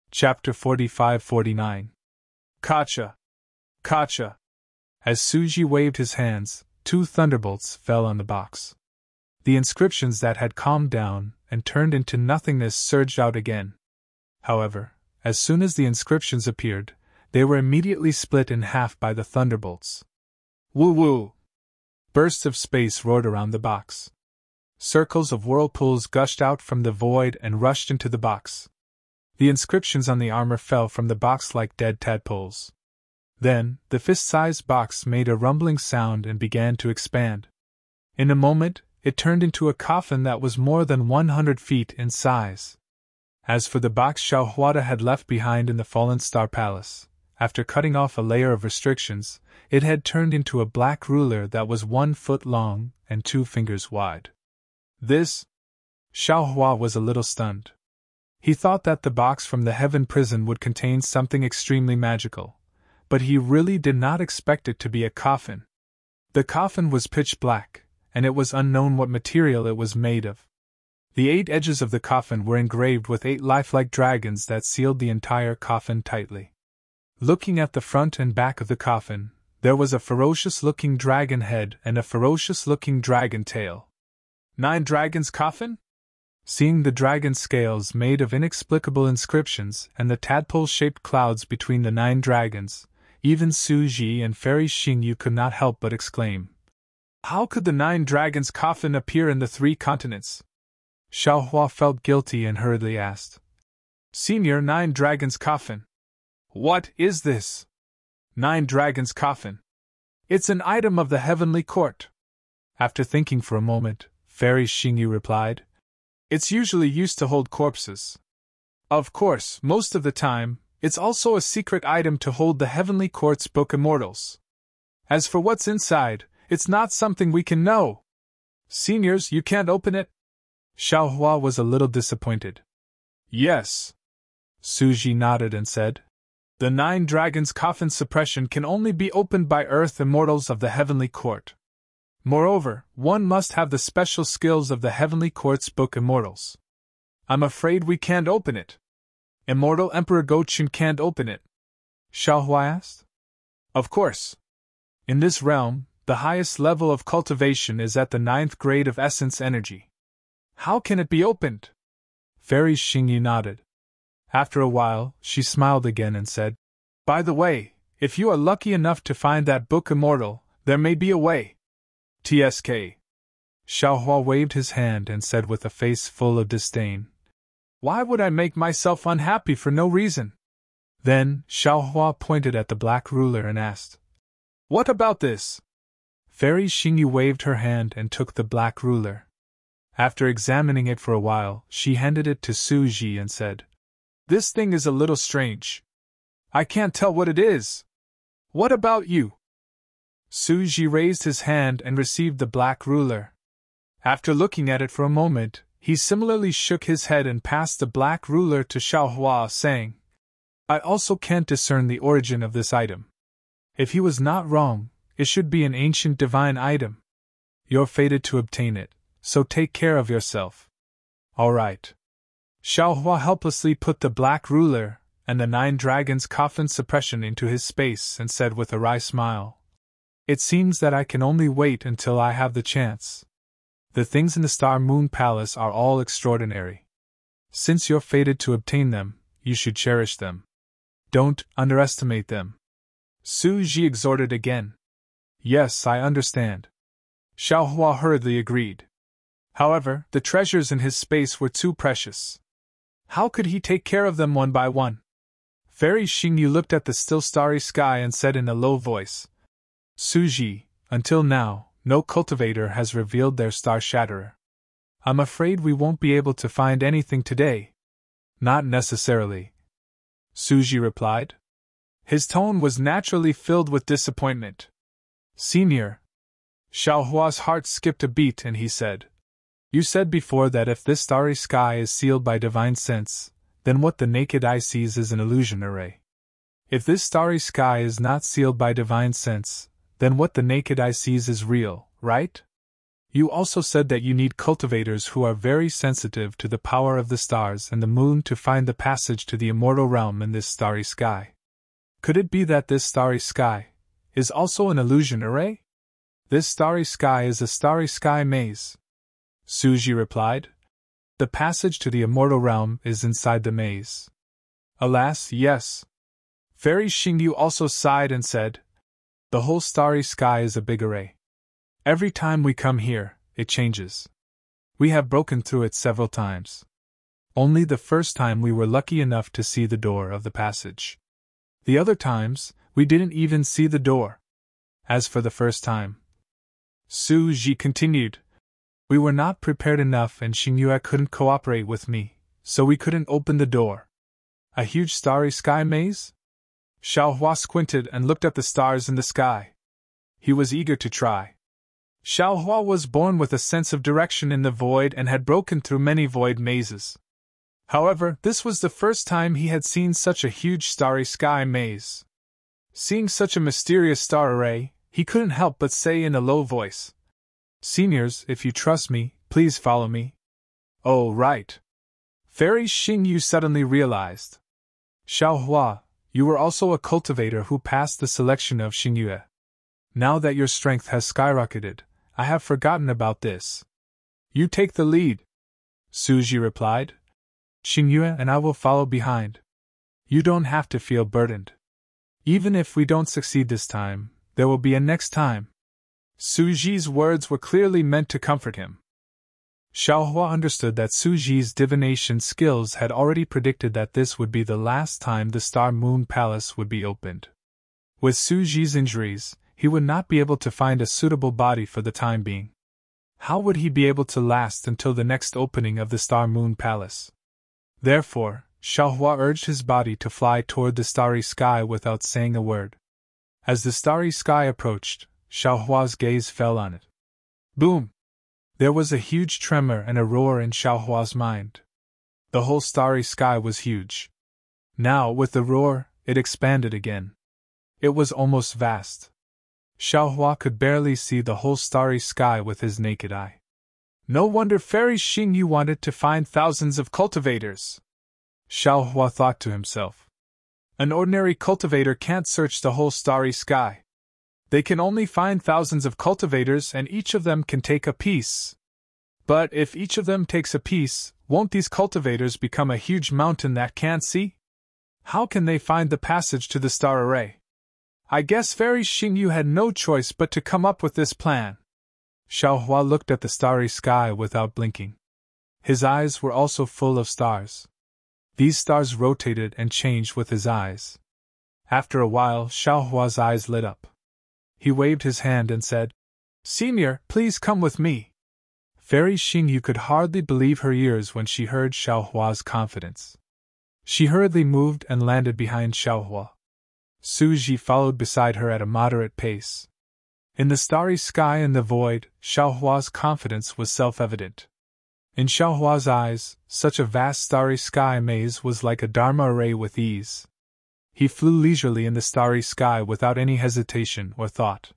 Chapter 45-49. Kacha! Kacha! As Suji waved his hands, 2 thunderbolts fell on the box. The inscriptions that had calmed down and turned into nothingness surged out again. However, as soon as the inscriptions appeared, they were immediately split in half by the thunderbolts. Woo-woo! Bursts of space roared around the box. Circles of whirlpools gushed out from the void and rushed into the box. The inscriptions on the armor fell from the box like dead tadpoles. Then, the fist-sized box made a rumbling sound and began to expand. In a moment, it turned into a coffin that was more than 100 feet in size. As for the box Xiaohuada had left behind in the Fallen Star Palace, after cutting off a layer of restrictions, it had turned into a black ruler that was 1 foot long and 2 fingers wide. This? Xiaohua was a little stunned. He thought that the box from the Heaven Prison would contain something extremely magical, but he really did not expect it to be a coffin. The coffin was pitch black, and it was unknown what material it was made of. The 8 edges of the coffin were engraved with 8 lifelike dragons that sealed the entire coffin tightly. Looking at the front and back of the coffin, there was a ferocious-looking dragon head and a ferocious-looking dragon tail. 9 dragons' coffin? Seeing the dragon scales made of inexplicable inscriptions and the tadpole-shaped clouds between the 9 dragons, even Su Ji and Fairy Xingyu could not help but exclaim, "How could the 9 dragons' coffin appear in the 3 continents?" Xiaohua felt guilty and hurriedly asked, "Senior, 9 dragons' coffin. What is this? 9 dragons' coffin. It's an item of the heavenly court." After thinking for a moment, Fairy Xingyu replied, "It's usually used to hold corpses. Of course, most of the time, it's also a secret item to hold the Heavenly Court's book Immortals. As for what's inside, it's not something we can know. Seniors, you can't open it?" Xiaohua was a little disappointed. "Yes." Suji nodded and said, "The 9 dragons' coffin suppression can only be opened by Earth Immortals of the Heavenly Court. Moreover, one must have the special skills of the Heavenly Court's book Immortals. I'm afraid we can't open it." "Immortal Emperor Gochun can't open it?" Xiaohua asked. "Of course. In this realm, the highest level of cultivation is at the 9th grade of essence energy. How can it be opened?" Fairy Xingyu nodded. After a while, she smiled again and said, "By the way, if you are lucky enough to find that book Immortal, there may be a way. TSK. Xiaohua waved his hand and said with a face full of disdain, "Why would I make myself unhappy for no reason?" Then, Xiaohua pointed at the black ruler and asked, "What about this?" Fairy Xingyu waved her hand and took the black ruler. After examining it for a while, she handed it to Su Ji and said, "This thing is a little strange. I can't tell what it is. What about you?" Su Ji raised his hand and received the black ruler. After looking at it for a moment, he similarly shook his head and passed the black ruler to Xiaohua, saying, "I also can't discern the origin of this item. If he was not wrong, it should be an ancient divine item. You're fated to obtain it, so take care of yourself." "All right." Xiaohua helplessly put the black ruler and the 9 dragons' coffin suppression into his space and said with a wry smile, "It seems that I can only wait until I have the chance. The things in the Star Moon Palace are all extraordinary. Since you're fated to obtain them, you should cherish them. Don't underestimate them." Su Ji exhorted again. "Yes, I understand." Xiaohua hurriedly agreed. However, the treasures in his space were too precious. How could he take care of them one by one? Fairy Xingyu looked at the still starry sky and said in a low voice, "Su Ji, until now, no cultivator has revealed their star shatterer. I'm afraid we won't be able to find anything today." "Not necessarily," Su Ji replied. His tone was naturally filled with disappointment. "Senior." Xiaohua's heart skipped a beat and he said, "You said before that if this starry sky is sealed by divine sense, then what the naked eye sees is an illusion array. If this starry sky is not sealed by divine sense, then what the naked eye sees is real, right? You also said that you need cultivators who are very sensitive to the power of the stars and the moon to find the passage to the immortal realm in this starry sky. Could it be that this starry sky is also an illusion array? This starry sky is a starry sky maze, Suji replied. The passage to the immortal realm is inside the maze. Alas, yes. Fairy Xingyu also sighed and said, the whole starry sky is a big array. Every time we come here, it changes. We have broken through it several times. Only the first time we were lucky enough to see the door of the passage. The other times, we didn't even see the door. As for the first time, Su Ji continued, we were not prepared enough and Xingyue couldn't cooperate with me, so we couldn't open the door. A huge starry sky maze? Xiaohua squinted and looked at the stars in the sky. He was eager to try. Xiaohua was born with a sense of direction in the void and had broken through many void mazes. However, this was the first time he had seen such a huge starry sky maze. Seeing such a mysterious star array, he couldn't help but say in a low voice, Seniors, if you trust me, please follow me. Oh, right. Fairy Xingyu suddenly realized. Xiaohua, you were also a cultivator who passed the selection of Xingyue. Now that your strength has skyrocketed, I have forgotten about this. You take the lead, Suji replied. Xingyue and I will follow behind. You don't have to feel burdened. Even if we don't succeed this time, there will be a next time. Suji's words were clearly meant to comfort him. Xiaohua understood that Suji's divination skills had already predicted that this would be the last time the Star Moon Palace would be opened. With Suji's injuries, he would not be able to find a suitable body for the time being. How would he be able to last until the next opening of the Star Moon Palace? Therefore, Xiaohua urged his body to fly toward the starry sky without saying a word. As the starry sky approached, Xiaohua's gaze fell on it. Boom! There was a huge tremor and a roar in Xiaohua's mind. The whole starry sky was huge. Now, with the roar, it expanded again. It was almost vast. Xiaohua could barely see the whole starry sky with his naked eye. No wonder Fairy Xingyu wanted to find thousands of cultivators, Xiaohua thought to himself. An ordinary cultivator can't search the whole starry sky. They can only find thousands of cultivators and each of them can take a piece. But if each of them takes a piece, won't these cultivators become a huge mountain that can't see? How can they find the passage to the star array? I guess Fairy Xingyu had no choice but to come up with this plan. Xiaohua looked at the starry sky without blinking. His eyes were also full of stars. These stars rotated and changed with his eyes. After a while, Xiaohua's eyes lit up. He waved his hand and said, Senior, please come with me. Fairy Xingyu could hardly believe her ears when she heard Xiaohua's confidence. She hurriedly moved and landed behind Xiaohua. Suji followed beside her at a moderate pace. In the starry sky and the void, Xiaohua's confidence was self-evident. In Xiaohua's eyes, such a vast starry sky maze was like a dharma array with ease. He flew leisurely in the starry sky without any hesitation or thought.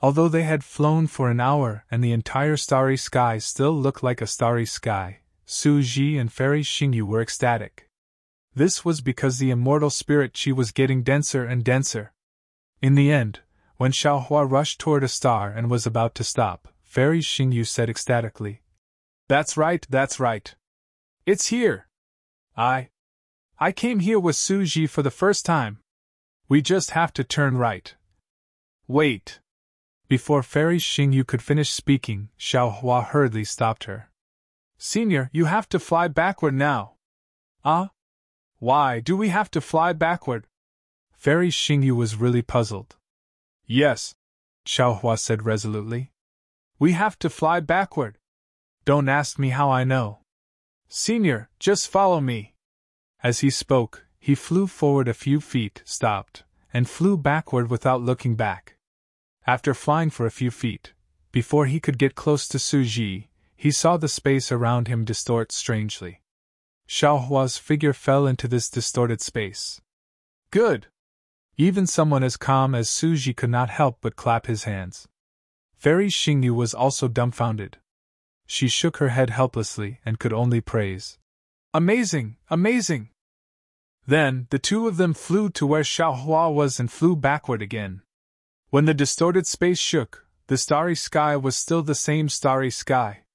Although they had flown for an hour and the entire starry sky still looked like a starry sky, Suji and Fairy Xingyu were ecstatic. This was because the immortal spirit Qi was getting denser and denser. In the end, when Xiaohua rushed toward a star and was about to stop, Fairy Xingyu said ecstatically, That's right, that's right. It's here. I came here with Suji for the first time. We just have to turn right. Wait. Before Fairy Xingyu could finish speaking, Xiaohua hurriedly stopped her. Senior, you have to fly backward now. Why do we have to fly backward? Fairy Xingyu was really puzzled. Yes, Xiaohua said resolutely. We have to fly backward. Don't ask me how I know. Senior, just follow me. As he spoke, he flew forward a few feet, stopped, and flew backward without looking back. After flying for a few feet, before he could get close to Suji, he saw the space around him distort strangely. Xiaohua's figure fell into this distorted space. Good! Even someone as calm as Suji could not help but clap his hands. Fairy Xingyu was also dumbfounded. She shook her head helplessly and could only praise. Amazing! Amazing! Then, the two of them flew to where Xiaohua was and flew backward again. When the distorted space shook, the starry sky was still the same starry sky.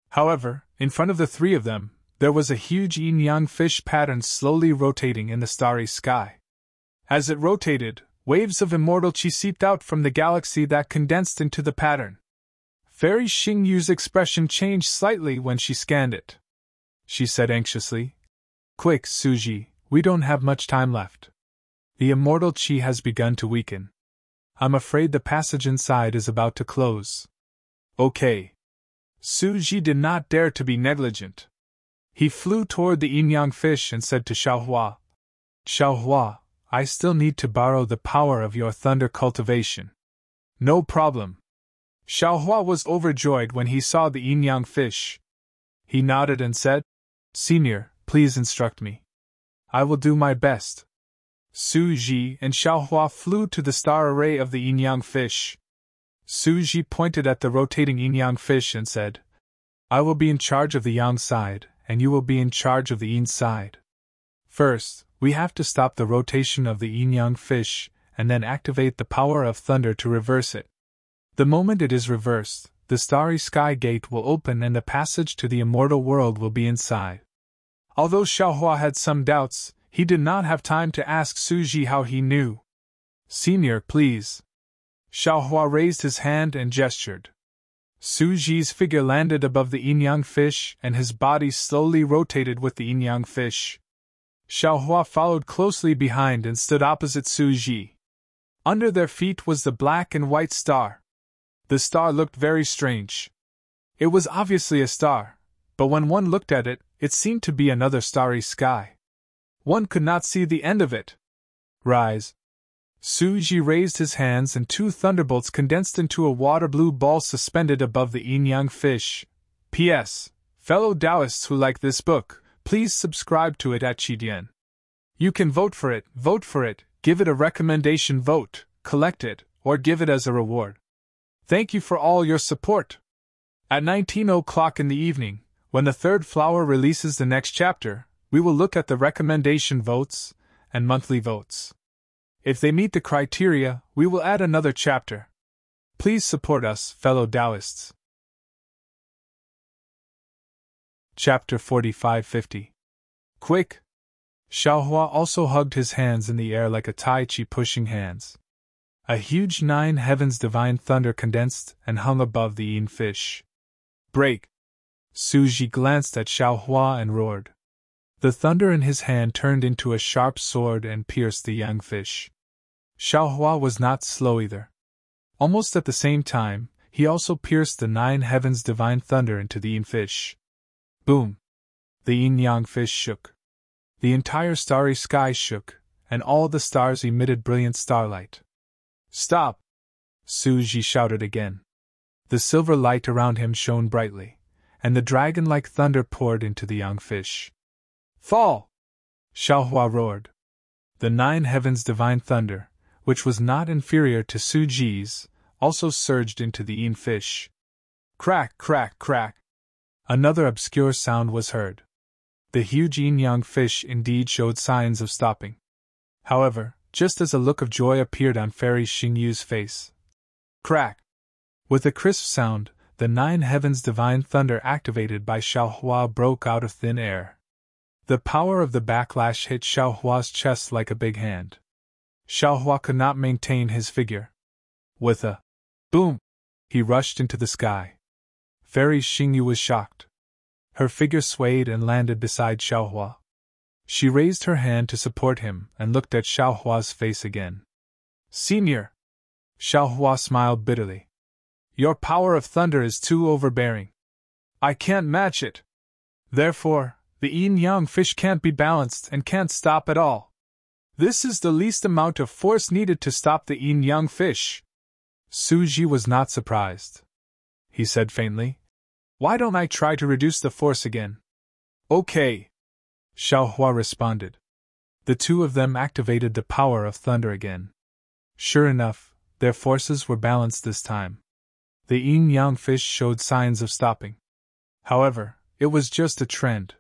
However, in front of the three of them, there was a huge yin-yang fish pattern slowly rotating in the starry sky. As it rotated, waves of immortal qi seeped out from the galaxy that condensed into the pattern. Fairy Xingyu's expression changed slightly when she scanned it. She said anxiously, "Quick, Suji, we don't have much time left. The immortal qi has begun to weaken. I'm afraid the passage inside is about to close." Okay. Suji did not dare to be negligent. He flew toward the yin-yang fish and said to Xiaohua, "Xiaohua, I still need to borrow the power of your thunder cultivation." "No problem." Xiaohua was overjoyed when he saw the yin-yang fish. He nodded and said, "Senior, please instruct me. I will do my best." Su Ji and Xiaohua flew to the star array of the yin-yang fish. Su Ji pointed at the rotating yin-yang fish and said, "I will be in charge of the yang side, and you will be in charge of the yin side. First, we have to stop the rotation of the yin-yang fish, and then activate the power of thunder to reverse it. The moment it is reversed, the starry sky gate will open and the passage to the immortal world will be inside." Although Xiaohua had some doubts, he did not have time to ask Su Ji how he knew. "Senior, please." Xiaohua raised his hand and gestured. Su Ji's figure landed above the yin-yang fish and his body slowly rotated with the yin-yang fish. Xiaohua followed closely behind and stood opposite Su Ji. Under their feet was the black and white star. The star looked very strange. It was obviously a star, but when one looked at it, it seemed to be another starry sky. One could not see the end of it. "Rise." Su Ji raised his hands and two thunderbolts condensed into a water-blue ball suspended above the yin-yang fish. P.S. Fellow Taoists who like this book, please subscribe to it at Qidian. You can vote for it, give it a recommendation vote, collect it, or give it as a reward. Thank you for all your support. At 19 o'clock in the evening, when the third flower releases the next chapter, we will look at the recommendation votes and monthly votes. If they meet the criteria, we will add another chapter. Please support us, fellow Taoists. Chapter 45-50. Quick! Xiaohua also hugged his hands in the air like a Tai Chi pushing hands. A huge 9 heavens divine thunder condensed and hung above the yin fish. Break! Su Ji glanced at Xiaohua and roared. The thunder in his hand turned into a sharp sword and pierced the yang fish. Xiaohua was not slow either. Almost at the same time, he also pierced the 9 heavens divine thunder into the yin fish. Boom! The yin-yang fish shook. The entire starry sky shook, and all the stars emitted brilliant starlight. "Stop!" Su Ji shouted again. The silver light around him shone brightly, and the dragon-like thunder poured into the yang fish. "Fall!" Xiaohua roared. The 9 heavens divine thunder, which was not inferior to Su Ji's, also surged into the yin fish. Crack, crack, crack! Another obscure sound was heard. The huge yin-yang fish indeed showed signs of stopping. However, just as a look of joy appeared on Fairy Xingyu's face. Crack! With a crisp sound, the 9 heavens divine thunder activated by Xiaohua broke out of thin air. The power of the backlash hit Xiaohua's chest like a big hand. Xiaohua could not maintain his figure. With a boom, he rushed into the sky. Fairy Xingyu was shocked. Her figure swayed and landed beside Xiaohua. She raised her hand to support him and looked at Xiaohua's face again. "Senior!" Xiaohua smiled bitterly. "Your power of thunder is too overbearing. I can't match it. Therefore, the yin-yang fish can't be balanced and can't stop at all. This is the least amount of force needed to stop the yin-yang fish." Su Ji was not surprised. He said faintly, "Why don't I try to reduce the force again?" "Okay," Xiaohua responded. The two of them activated the power of thunder again. Sure enough, their forces were balanced this time. The yin-yang fish showed signs of stopping. However, it was just a trend.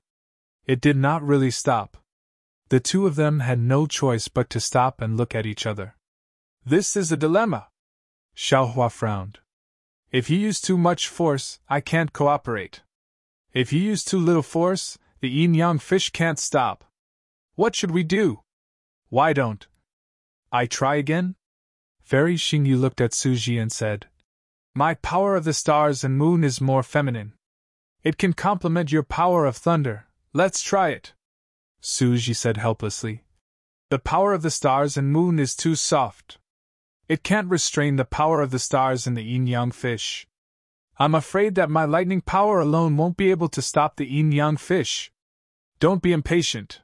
It did not really stop. The two of them had no choice but to stop and look at each other. This is a dilemma. Xiaohua frowned. If you use too much force, I can't cooperate. If you use too little force, the yin-yang fish can't stop. What should we do? Why don't I try again? Fairy Xingyu looked at Suji and said, My power of the stars and moon is more feminine. It can complement your power of thunder. Let's try it. Suji said helplessly. The power of the stars and moon is too soft. It can't restrain the power of the stars and the yin-yang fish. I'm afraid that my lightning power alone won't be able to stop the yin-yang fish. Don't be impatient.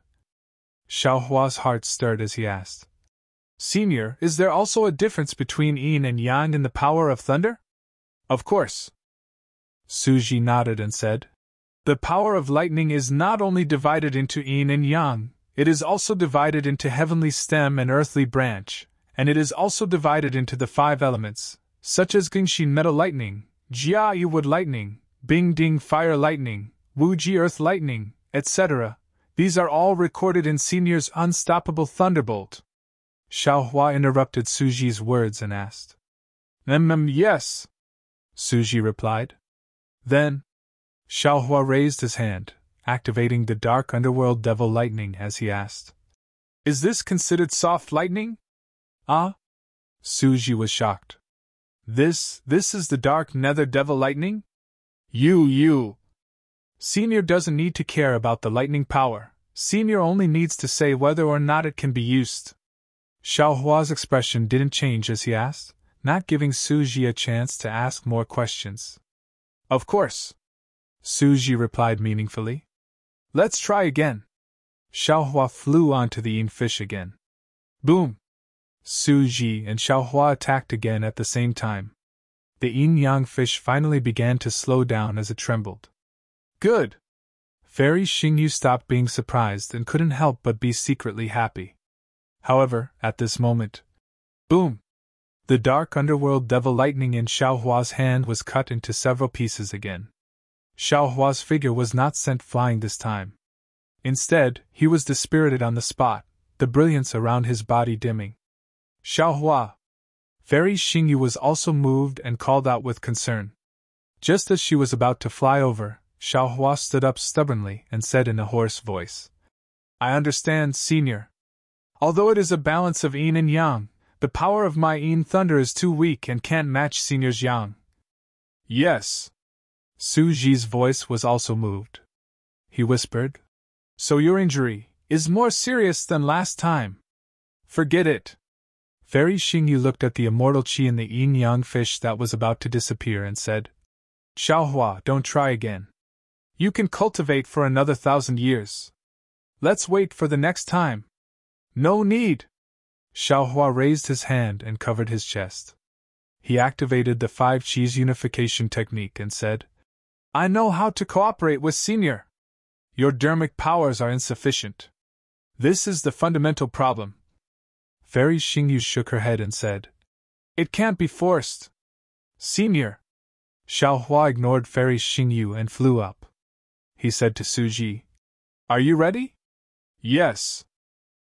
Xiaohua's heart stirred as he asked. Senior, is there also a difference between yin and yang in the power of thunder? Of course. Suji nodded and said, The power of lightning is not only divided into yin and yang, it is also divided into heavenly stem and earthly branch, and it is also divided into the 5 elements, such as Gingxin metal lightning, Jia Yu wood lightning, Bing Ding fire lightning, Wu Ji earth lightning, etc. These are all recorded in Senior's unstoppable thunderbolt. Xiaohua interrupted Suji's words and asked. Yes. Suji replied. Then, Xiaohua raised his hand, activating the dark underworld devil lightning as he asked. Is this considered soft lightning? Ah? Suji was shocked. This is the dark nether devil lightning? You. Senior doesn't need to care about the lightning power. Senior only needs to say whether or not it can be used. Xiaohua's expression didn't change as he asked, not giving Suji a chance to ask more questions. Of course. Suji replied meaningfully. Let's try again. Xiaohua flew onto the yin fish again. Boom! Suji and Xiaohua attacked again at the same time. The yin-yang fish finally began to slow down as it trembled. Good! Fairy Xingyu stopped being surprised and couldn't help but be secretly happy. However, at this moment, boom! The dark underworld devil lightning in Xiaohua's hand was cut into several pieces again. Xiaohua's figure was not sent flying this time. Instead, he was dispirited on the spot, the brilliance around his body dimming. Xiaohua! Fairy Xingyu was also moved and called out with concern. Just as she was about to fly over, Xiaohua stood up stubbornly and said in a hoarse voice. I understand, Senior. Although it is a balance of yin and yang, the power of my yin thunder is too weak and can't match Senior's yang. Yes. Suji's voice was also moved. He whispered. So your injury is more serious than last time. Forget it. Fairy Xingyu looked at the immortal qi in the yin-yang fish that was about to disappear and said, Xiaohua, don't try again. You can cultivate for another 1,000 years. Let's wait for the next time. No need. Xiaohua raised his hand and covered his chest. He activated the 5 qis unification technique and said, I know how to cooperate with Senior. Your dermic powers are insufficient. This is the fundamental problem. Fairy Xingyu shook her head and said, It can't be forced. Senior. Xiaohua ignored Fairy Xingyu and flew up. He said to Suji, Are you ready? Yes.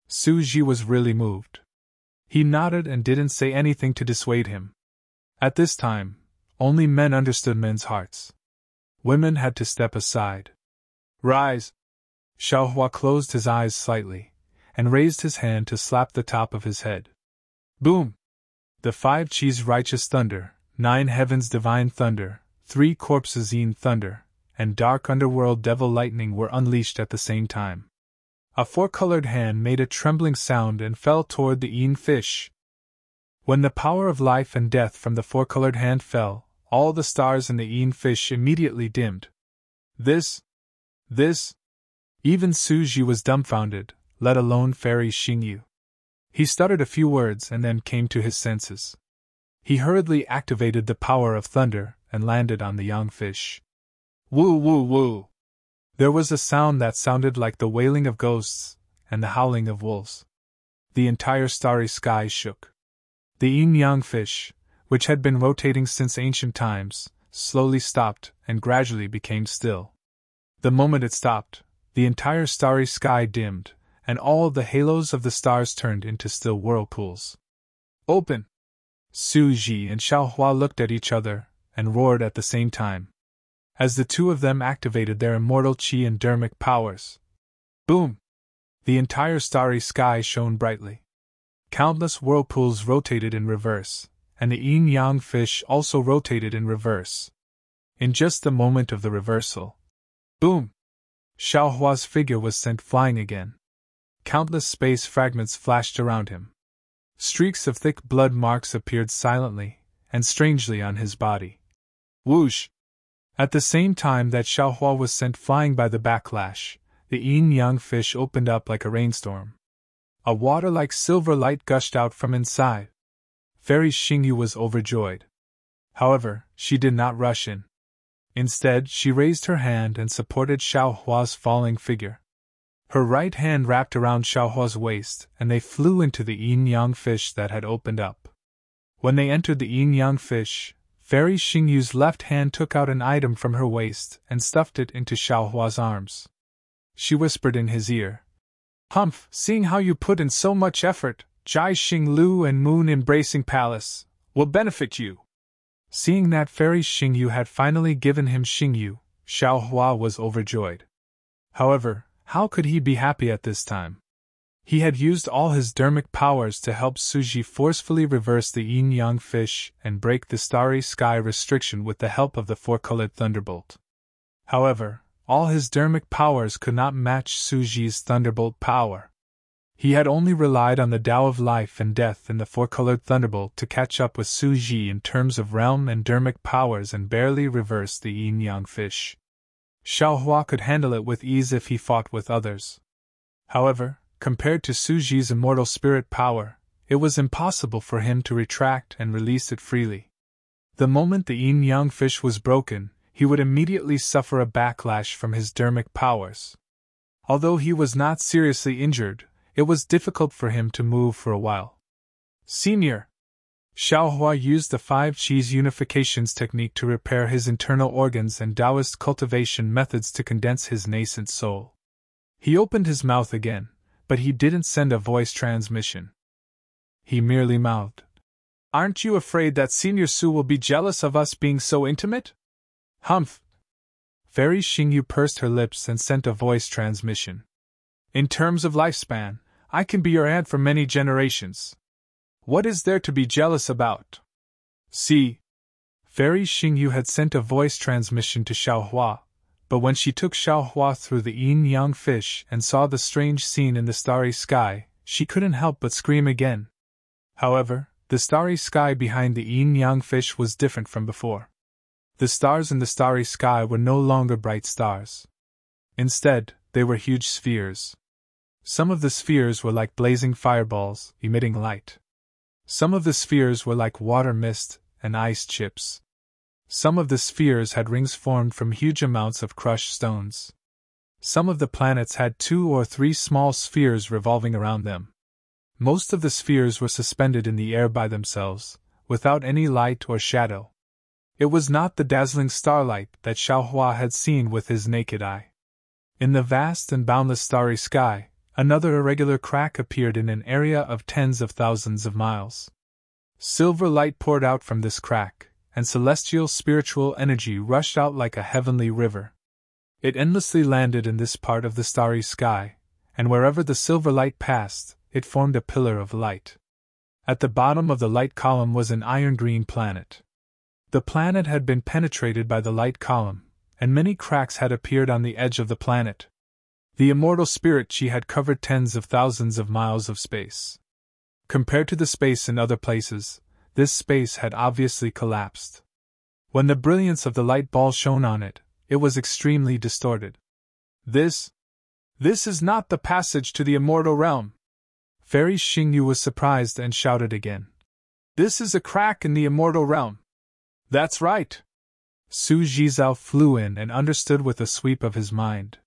Suji was really moved. He nodded and didn't say anything to dissuade him. At this time, only men understood men's hearts. Women had to step aside. Rise! Xiaohua closed his eyes slightly, and raised his hand to slap the top of his head. Boom! The 5 qis righteous thunder, 9 heavens divine thunder, 3 corpses yin thunder, and dark underworld devil lightning were unleashed at the same time. A 4-colored hand made a trembling sound and fell toward the yin fish. When the power of life and death from the 4-colored hand fell, all the stars in the yin fish immediately dimmed. This? Even Suji was dumbfounded, let alone Fairy Xingyu. He stuttered a few words and then came to his senses. He hurriedly activated the power of thunder and landed on the young fish. Woo woo woo! There was a sound that sounded like the wailing of ghosts and the howling of wolves. The entire starry sky shook. The yin-yang fish, which had been rotating since ancient times, slowly stopped and gradually became still. The moment it stopped, the entire starry sky dimmed, and all the halos of the stars turned into still whirlpools. Open! Su Ji and Xiaohua looked at each other and roared at the same time. As the two of them activated their immortal qi and dermic powers. Boom! The entire starry sky shone brightly. Countless whirlpools rotated in reverse, and the yin-yang fish also rotated in reverse. In just the moment of the reversal, boom! Xiaohua's figure was sent flying again. Countless space fragments flashed around him. Streaks of thick blood marks appeared silently and strangely on his body. Whoosh! At the same time that Xiaohua was sent flying by the backlash, the yin-yang fish opened up like a rainstorm. A water-like silver light gushed out from inside. Fairy Xingyu was overjoyed. However, she did not rush in. Instead, she raised her hand and supported Xiaohua's falling figure. Her right hand wrapped around Xiaohua's waist, and they flew into the yin-yang fish that had opened up. When they entered the yin-yang fish, Fairy Xingyu's left hand took out an item from her waist and stuffed it into Xiaohua's arms. She whispered in his ear, "Humph, seeing how you put in so much effort, Jai Xinglu and Moon Embracing Palace will benefit you." Seeing that Fairy Xingyu had finally given him Xingyu, Xiaohua was overjoyed. However, how could he be happy at this time? He had used all his dermic powers to help Suji forcefully reverse the yin-yang fish and break the starry sky restriction with the help of the four-colored thunderbolt. However, all his dermic powers could not match Suji's thunderbolt power. He had only relied on the Tao of life and death in the four-colored thunderbolt to catch up with Suji in terms of realm and dermic powers and barely reverse the yin-yang fish. Xiaohua could handle it with ease if he fought with others. However, compared to Suji's immortal spirit power, it was impossible for him to retract and release it freely. The moment the yin-yang fish was broken, he would immediately suffer a backlash from his dermic powers. Although he was not seriously injured, it was difficult for him to move for a while. Senior! Xiaohua used the 5 Qis unifications technique to repair his internal organs and Taoist cultivation methods to condense his nascent soul. He opened his mouth again, but he didn't send a voice transmission. He merely mouthed, "Aren't you afraid that Senior Su will be jealous of us being so intimate?" Humph! Fairy Xingyu pursed her lips and sent a voice transmission. "In terms of lifespan, I can be your aunt for many generations. What is there to be jealous about?" See? Fairy Xingyu had sent a voice transmission to Xiaohua, but when she took Xiaohua through the yin-yang fish and saw the strange scene in the starry sky, she couldn't help but scream again. However, the starry sky behind the yin-yang fish was different from before. The stars in the starry sky were no longer bright stars. Instead, they were huge spheres. Some of the spheres were like blazing fireballs, emitting light. Some of the spheres were like water mist and ice chips. Some of the spheres had rings formed from huge amounts of crushed stones. Some of the planets had 2 or 3 small spheres revolving around them. Most of the spheres were suspended in the air by themselves, without any light or shadow. It was not the dazzling starlight that Xiaohua had seen with his naked eye. In the vast and boundless starry sky, another irregular crack appeared in an area of tens of thousands of miles. Silver light poured out from this crack, and celestial spiritual energy rushed out like a heavenly river. It endlessly landed in this part of the starry sky, and wherever the silver light passed, it formed a pillar of light. At the bottom of the light column was an iron-green planet. The planet had been penetrated by the light column, and many cracks had appeared on the edge of the planet. The immortal spirit Qi had covered tens of thousands of miles of space. Compared to the space in other places, this space had obviously collapsed. When the brilliance of the light ball shone on it, it was extremely distorted. This is not the passage to the immortal realm. Fairy Xingyu was surprised and shouted again. This is a crack in the immortal realm. That's right. Su Jizao flew in and understood with a sweep of his mind.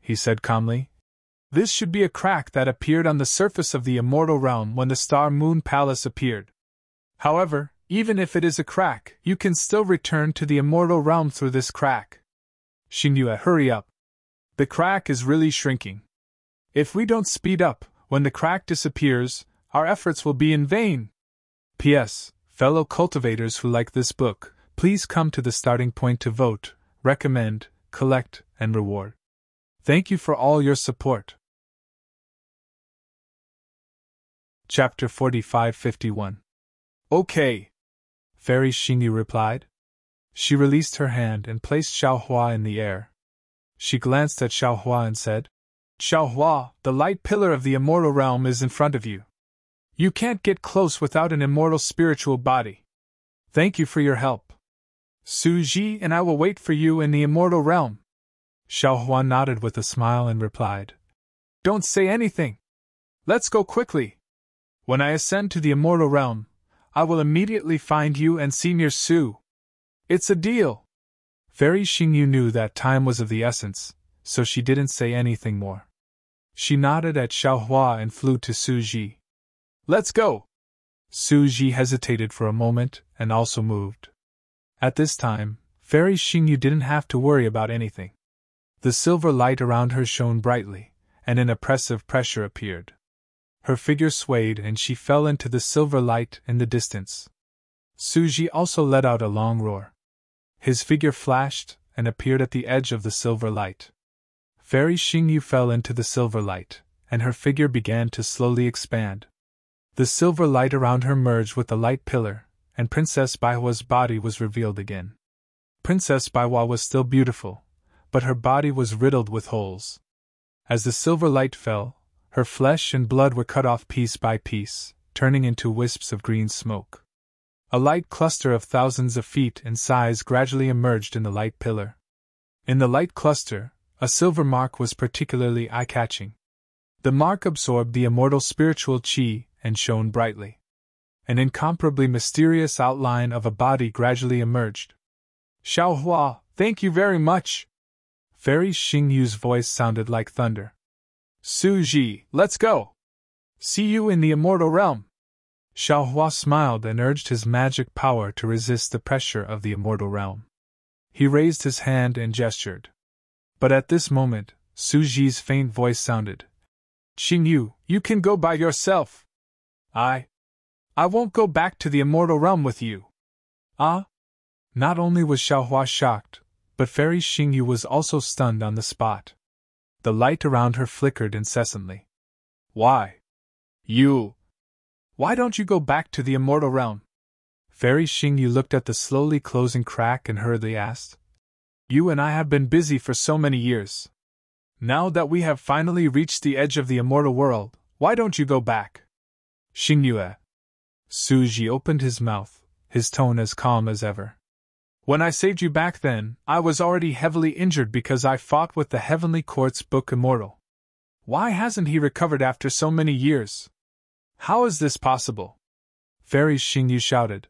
He said calmly, "This should be a crack that appeared on the surface of the immortal realm when the Star Moon Palace appeared. However, even if it is a crack, you can still return to the immortal realm through this crack. Xingyue, hurry up. The crack is really shrinking. If we don't speed up, when the crack disappears, our efforts will be in vain. P.S. Fellow cultivators who like this book, please come to the starting point to vote, recommend, collect, and reward. Thank you for all your support. Chapter 45-51. Okay, Fairy Xingyu replied. She released her hand and placed Xiaohua in the air. She glanced at Xiaohua and said, Xiaohua, the light pillar of the immortal realm is in front of you. You can't get close without an immortal spiritual body. Thank you for your help. Su Ji and I will wait for you in the immortal realm. Xiaohua nodded with a smile and replied, Don't say anything. Let's go quickly. When I ascend to the immortal realm, I will immediately find you and Senior Su. It's a deal. Fairy Xingyu knew that time was of the essence, so she didn't say anything more. She nodded at Xiaohua and flew to Su Ji. Let's go. Su Ji hesitated for a moment and also moved. At this time, Fairy Xingyu didn't have to worry about anything. The silver light around her shone brightly, and an oppressive pressure appeared. Her figure swayed and she fell into the silver light in the distance. Su Ji also let out a long roar. His figure flashed and appeared at the edge of the silver light. Fairy Xingyu fell into the silver light, and her figure began to slowly expand. The silver light around her merged with the light pillar, and Princess Baihua's body was revealed again. Princess Baihua was still beautiful, but her body was riddled with holes. As the silver light fell, her flesh and blood were cut off piece by piece, turning into wisps of green smoke. A light cluster of thousands of feet in size gradually emerged in the light pillar. In the light cluster, a silver mark was particularly eye-catching. The mark absorbed the immortal spiritual qi and shone brightly. An incomparably mysterious outline of a body gradually emerged. Xiaohua, thank you very much! Fairy Xingyu's voice sounded like thunder. Su Ji, let's go! See you in the immortal realm! Xiaohua smiled and urged his magic power to resist the pressure of the immortal realm. He raised his hand and gestured. But at this moment, Su Ji's faint voice sounded. Xingyu, you can go by yourself. I won't go back to the immortal realm with you. Ah? Not only was Xiaohua shocked, but Fairy Xingyu was also stunned on the spot. The light around her flickered incessantly. Why? Why don't you go back to the immortal realm? Fairy Xingyu looked at the slowly closing crack and hurriedly asked. You and I have been busy for so many years. Now that we have finally reached the edge of the immortal world, why don't you go back? Xingyu. Su Ji opened his mouth, his tone as calm as ever. When I saved you back then, I was already heavily injured because I fought with the Heavenly Court's book Immortal. Why hasn't he recovered after so many years? How is this possible? Fairy Xingyu shouted.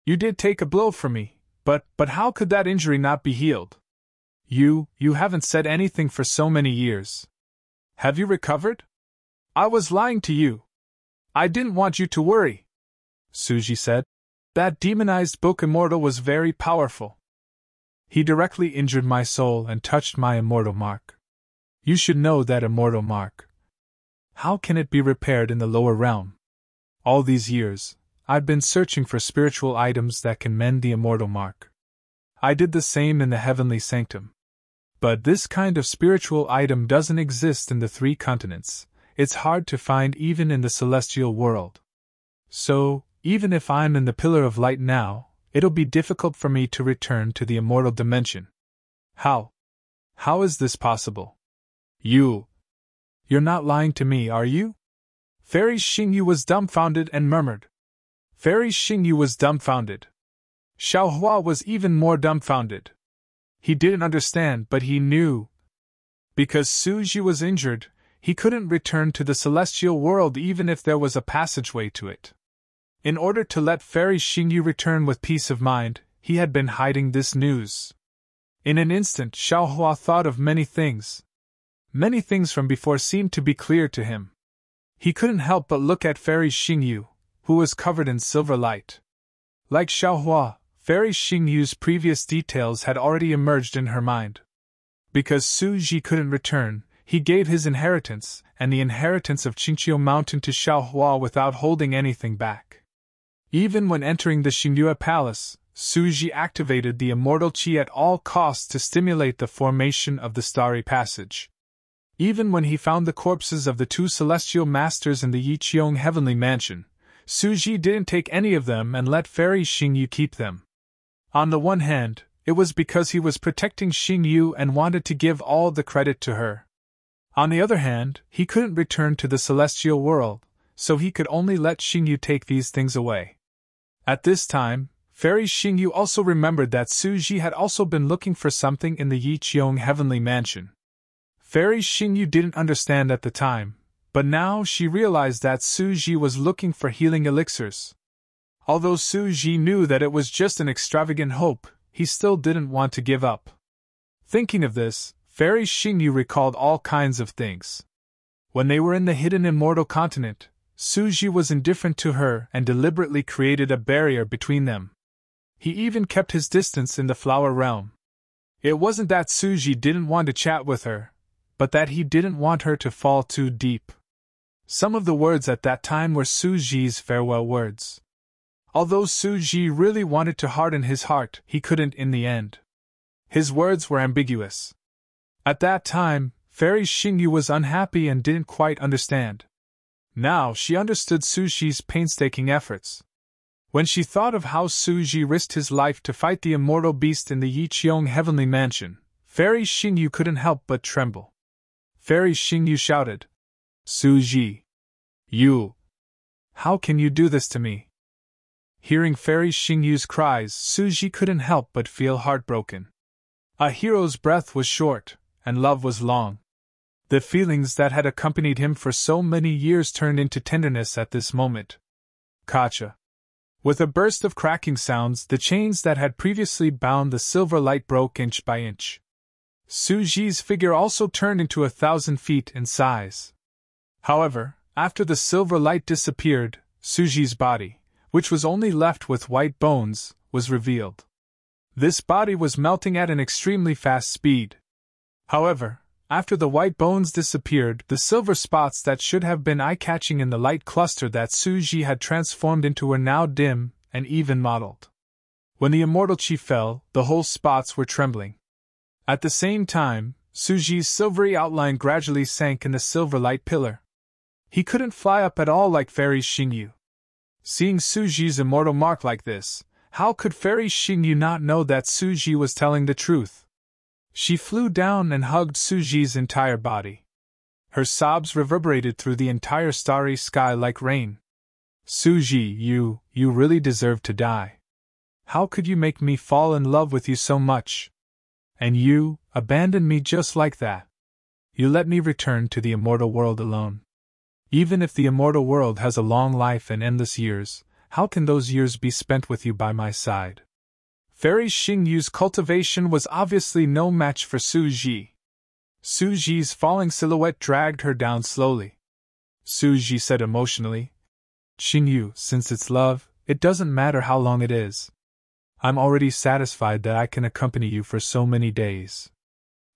You did take a blow from me, but how could that injury not be healed? You haven't said anything for so many years. Have you recovered? I was lying to you. I didn't want you to worry. Su Ji said. That demonized book Immortal was very powerful. He directly injured my soul and touched my immortal mark. You should know that immortal mark. How can it be repaired in the lower realm? All these years, I've been searching for spiritual items that can mend the immortal mark. I did the same in the heavenly sanctum. But this kind of spiritual item doesn't exist in the 3 continents. It's hard to find even in the celestial world. So, even if I'm in the Pillar of Light now, it'll be difficult for me to return to the immortal dimension. How? How is this possible? You're not lying to me, are you? Fairy Xingyu was dumbfounded and murmured. Fairy Xingyu was dumbfounded. Xiaohua was even more dumbfounded. He didn't understand, but he knew. Because Su Ji was injured, he couldn't return to the celestial world even if there was a passageway to it. In order to let Fairy Xingyu return with peace of mind, he had been hiding this news. In an instant, Xiaohua thought of many things. Many things from before seemed to be clear to him. He couldn't help but look at Fairy Xingyu, who was covered in silver light. Like Xiaohua, Fairy Xingyu's previous details had already emerged in her mind. Because Su Ji couldn't return, he gave his inheritance, and the inheritance of Qingqiu Mountain to Xiaohua without holding anything back. Even when entering the Xingyue Palace, Su Ji activated the immortal qi at all costs to stimulate the formation of the Starry Passage. Even when he found the corpses of the two celestial masters in the Yiqiong Heavenly Mansion, Su Ji didn't take any of them and let Fairy Xingyu keep them. On the one hand, it was because he was protecting Xingyu and wanted to give all the credit to her. On the other hand, he couldn't return to the celestial world, so he could only let Xingyu take these things away. At this time, Fairy Xingyu also remembered that Su Ji had also been looking for something in the Yiqiong Heavenly Mansion. Fairy Xingyu didn't understand at the time, but now she realized that Su Ji was looking for healing elixirs. Although Su Ji knew that it was just an extravagant hope, he still didn't want to give up. Thinking of this, Fairy Xingyu recalled all kinds of things. When they were in the hidden immortal continent, Su Ji was indifferent to her and deliberately created a barrier between them. He even kept his distance in the flower realm. It wasn't that Su Ji didn't want to chat with her, but that he didn't want her to fall too deep. Some of the words at that time were Su Ji's farewell words. Although Su Ji really wanted to harden his heart, he couldn't in the end. His words were ambiguous. At that time, Fairy Xingyu was unhappy and didn't quite understand. Now she understood Su Ji's painstaking efforts. When she thought of how Su Ji risked his life to fight the immortal beast in the Yiqiong Heavenly Mansion, Fairy Xingyu couldn't help but tremble. Fairy Xingyu shouted, "Su Ji! You! How can you do this to me?" Hearing Fairy Xingyu's cries, Su Ji couldn't help but feel heartbroken. A hero's breath was short, and love was long. The feelings that had accompanied him for so many years turned into tenderness at this moment. Gotcha! With a burst of cracking sounds, the chains that had previously bound the silver light broke inch by inch. Su Ji's figure also turned into 1,000 feet in size. However, after the silver light disappeared, Su Ji's body, which was only left with white bones, was revealed. This body was melting at an extremely fast speed. However, after the white bones disappeared, the silver spots that should have been eye-catching in the light cluster that Su Ji had transformed into were now dim and even mottled. When the immortal chi fell, the whole spots were trembling. At the same time, Su Ji's silvery outline gradually sank in the silver light pillar. He couldn't fly up at all like Fairy Xingyu. Seeing Su Ji's immortal mark like this, how could Fairy Xingyu not know that Su Ji was telling the truth? She flew down and hugged Su Ji's entire body. Her sobs reverberated through the entire starry sky like rain. "Su Ji, you really deserve to die. How could you make me fall in love with you so much? And you abandon me just like that. You let me return to the immortal world alone. Even if the immortal world has a long life and endless years, how can those years be spent with you by my side?" Fairy Xingyu's cultivation was obviously no match for Su Ji. Su Ji's falling silhouette dragged her down slowly. Su Ji said emotionally, "Xingyu, since it's love, it doesn't matter how long it is. I'm already satisfied that I can accompany you for so many days.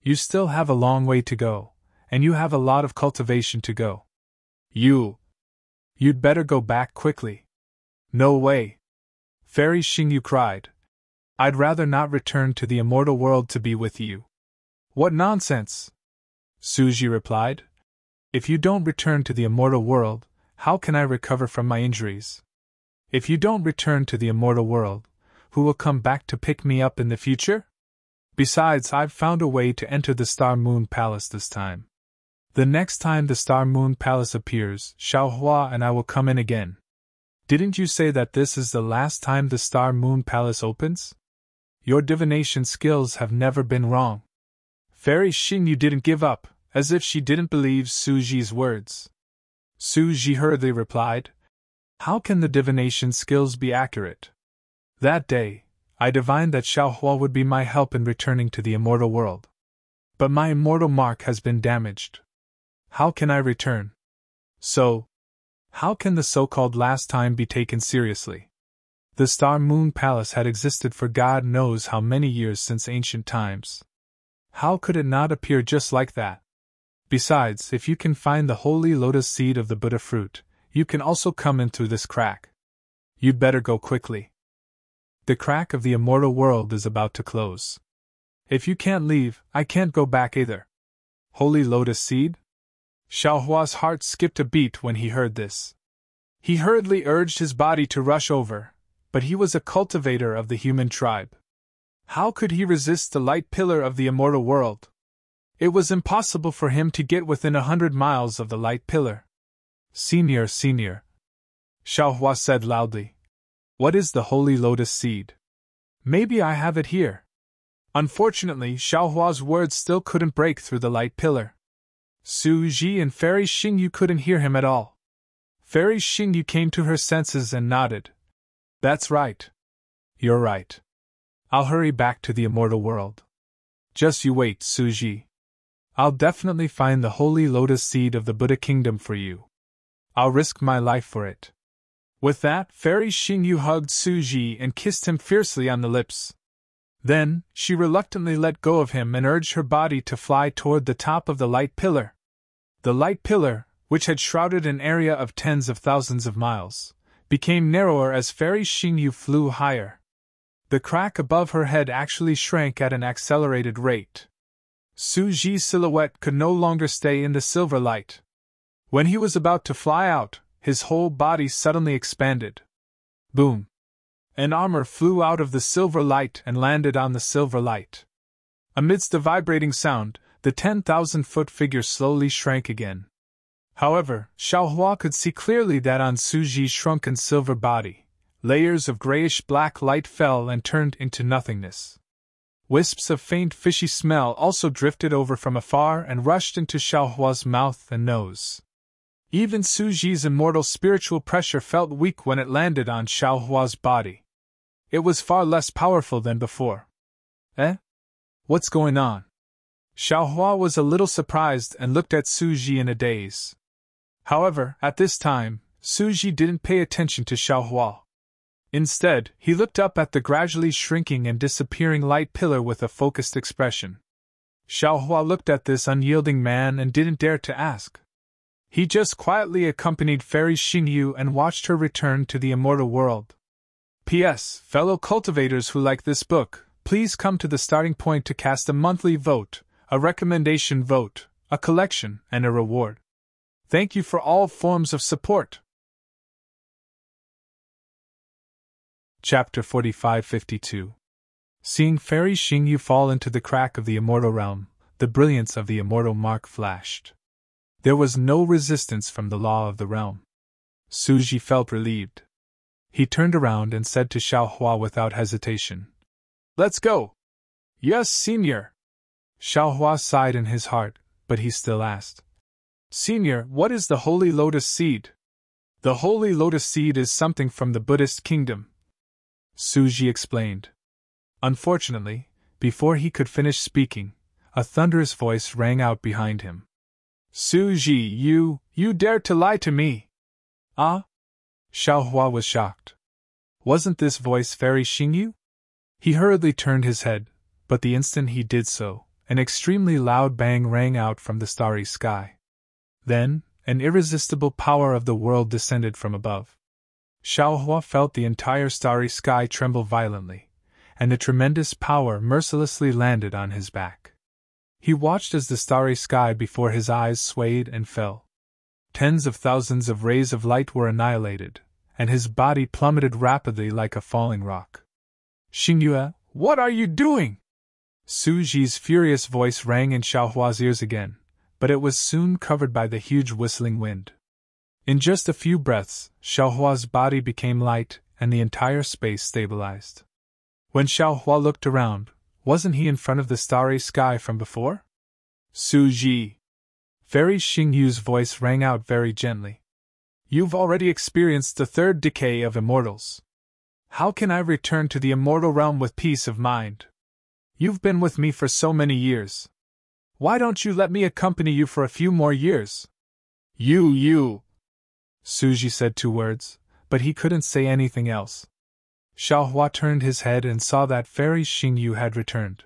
You still have a long way to go, and you have a lot of cultivation to go. You'd better go back quickly." "No way!" Fairy Xingyu cried. "I'd rather not return to the immortal world to be with you." "What nonsense!" Su Ji replied. "If you don't return to the immortal world, how can I recover from my injuries? If you don't return to the immortal world, who will come back to pick me up in the future? Besides, I've found a way to enter the Star Moon Palace this time. The next time the Star Moon Palace appears, Xiaohua and I will come in again. Didn't you say that this is the last time the Star Moon Palace opens? Your divination skills have never been wrong." Fairy Xingyu didn't give up, as if she didn't believe Su Ji's words. Su Ji hurriedly replied, "How can the divination skills be accurate? That day, I divined that Xiaohua would be my help in returning to the immortal world. But my immortal mark has been damaged. How can I return? So, how can the so-called last time be taken seriously?" The Star Moon Palace had existed for God knows how many years since ancient times. How could it not appear just like that? Besides, if you can find the holy lotus seed of the Buddha fruit, you can also come in through this crack. You'd better go quickly. The crack of the immortal world is about to close. If you can't leave, I can't go back either. Holy lotus seed? Xiaohua's heart skipped a beat when he heard this. He hurriedly urged his body to rush over, but he was a cultivator of the human tribe. How could he resist the light pillar of the immortal world? It was impossible for him to get within 100 miles of the light pillar. Senior, Xiaohua said loudly. What is the holy lotus seed? Maybe I have it here. Unfortunately, Xiaohua's words still couldn't break through the light pillar. Su Ji and Fairy Xingyu couldn't hear him at all. Fairy Xingyu came to her senses and nodded. That's right. You're right. I'll hurry back to the immortal world. Just you wait, Su Ji. I'll definitely find the holy lotus seed of the Buddha kingdom for you. I'll risk my life for it. With that, Fairy Xingyu hugged Su Ji and kissed him fiercely on the lips. Then, she reluctantly let go of him and urged her body to fly toward the top of the light pillar. The light pillar, which had shrouded an area of tens of thousands of miles, became narrower as Fairy Xingyu flew higher. The crack above her head actually shrank at an accelerated rate. Su Ji's silhouette could no longer stay in the silver light. When he was about to fly out, his whole body suddenly expanded. Boom! An armor flew out of the silver light and landed on the silver light. Amidst the vibrating sound, the 10,000-foot figure slowly shrank again. However, Xiaohua could see clearly that on Su Ji's shrunken silver body, layers of grayish-black light fell and turned into nothingness. Wisps of faint fishy smell also drifted over from afar and rushed into Xiaohua's mouth and nose. Even Su Ji's immortal spiritual pressure felt weak when it landed on Xiaohua's body. It was far less powerful than before. What's going on? Xiaohua was a little surprised and looked at Su Ji in a daze. However, at this time, Su Ji didn't pay attention to Xiaohua. Instead, he looked up at the gradually shrinking and disappearing light pillar with a focused expression. Xiaohua looked at this unyielding man and didn't dare to ask. He just quietly accompanied Fairy Xingyu and watched her return to the immortal world. P.S. Fellow cultivators who like this book, please come to the starting point to cast a monthly vote, a recommendation vote, a collection, and a reward. Thank you for all forms of support. Chapter 45-52. Seeing Fairy Xingyu fall into the crack of the immortal realm, the brilliance of the immortal mark flashed. There was no resistance from the law of the realm. Su Ji felt relieved. He turned around and said to Xiaohua without hesitation, Let's go! Yes, Senior! Xiaohua sighed in his heart, but he still asked, Senior, what is the holy lotus seed? The holy lotus seed is something from the Buddhist kingdom, Su Ji explained. Unfortunately, before he could finish speaking, a thunderous voice rang out behind him. Su Ji, you dare to lie to me! Ah? Xiaohua was shocked. Wasn't this voice Fairy Xingyu? He hurriedly turned his head, but the instant he did so, an extremely loud bang rang out from the starry sky. Then, an irresistible power of the world descended from above. Xiaohua felt the entire starry sky tremble violently, and the tremendous power mercilessly landed on his back. He watched as the starry sky before his eyes swayed and fell. Tens of thousands of rays of light were annihilated, and his body plummeted rapidly like a falling rock. Xingyu, what are you doing? Su Ji's furious voice rang in Xiaohua's ears again, but it was soon covered by the huge whistling wind. In just a few breaths, Xiaohua's body became light, and the entire space stabilized. When Xiaohua looked around, wasn't he in front of the starry sky from before? Su Ji! Fairy Xingyu's voice rang out very gently. You've already experienced the third decay of immortals. How can I return to the immortal realm with peace of mind? You've been with me for so many years. Why don't you let me accompany you for a few more years? You! Su Ji said 2 words, but he couldn't say anything else. Xiaohua turned his head and saw that Fairy Xingyu had returned.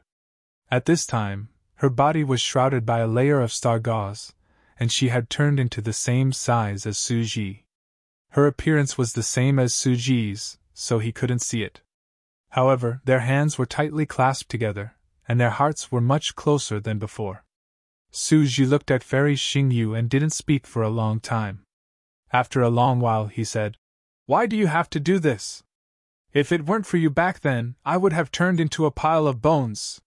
At this time, her body was shrouded by a layer of star gauze, and she had turned into the same size as Su Ji. Her appearance was the same as Su Ji's, so he couldn't see it. However, their hands were tightly clasped together, and their hearts were much closer than before. Su Ji looked at Fairy Xingyu and didn't speak for a long time. After a long while he said, "Why do you have to do this? If it weren't for you back then, I would have turned into a pile of bones."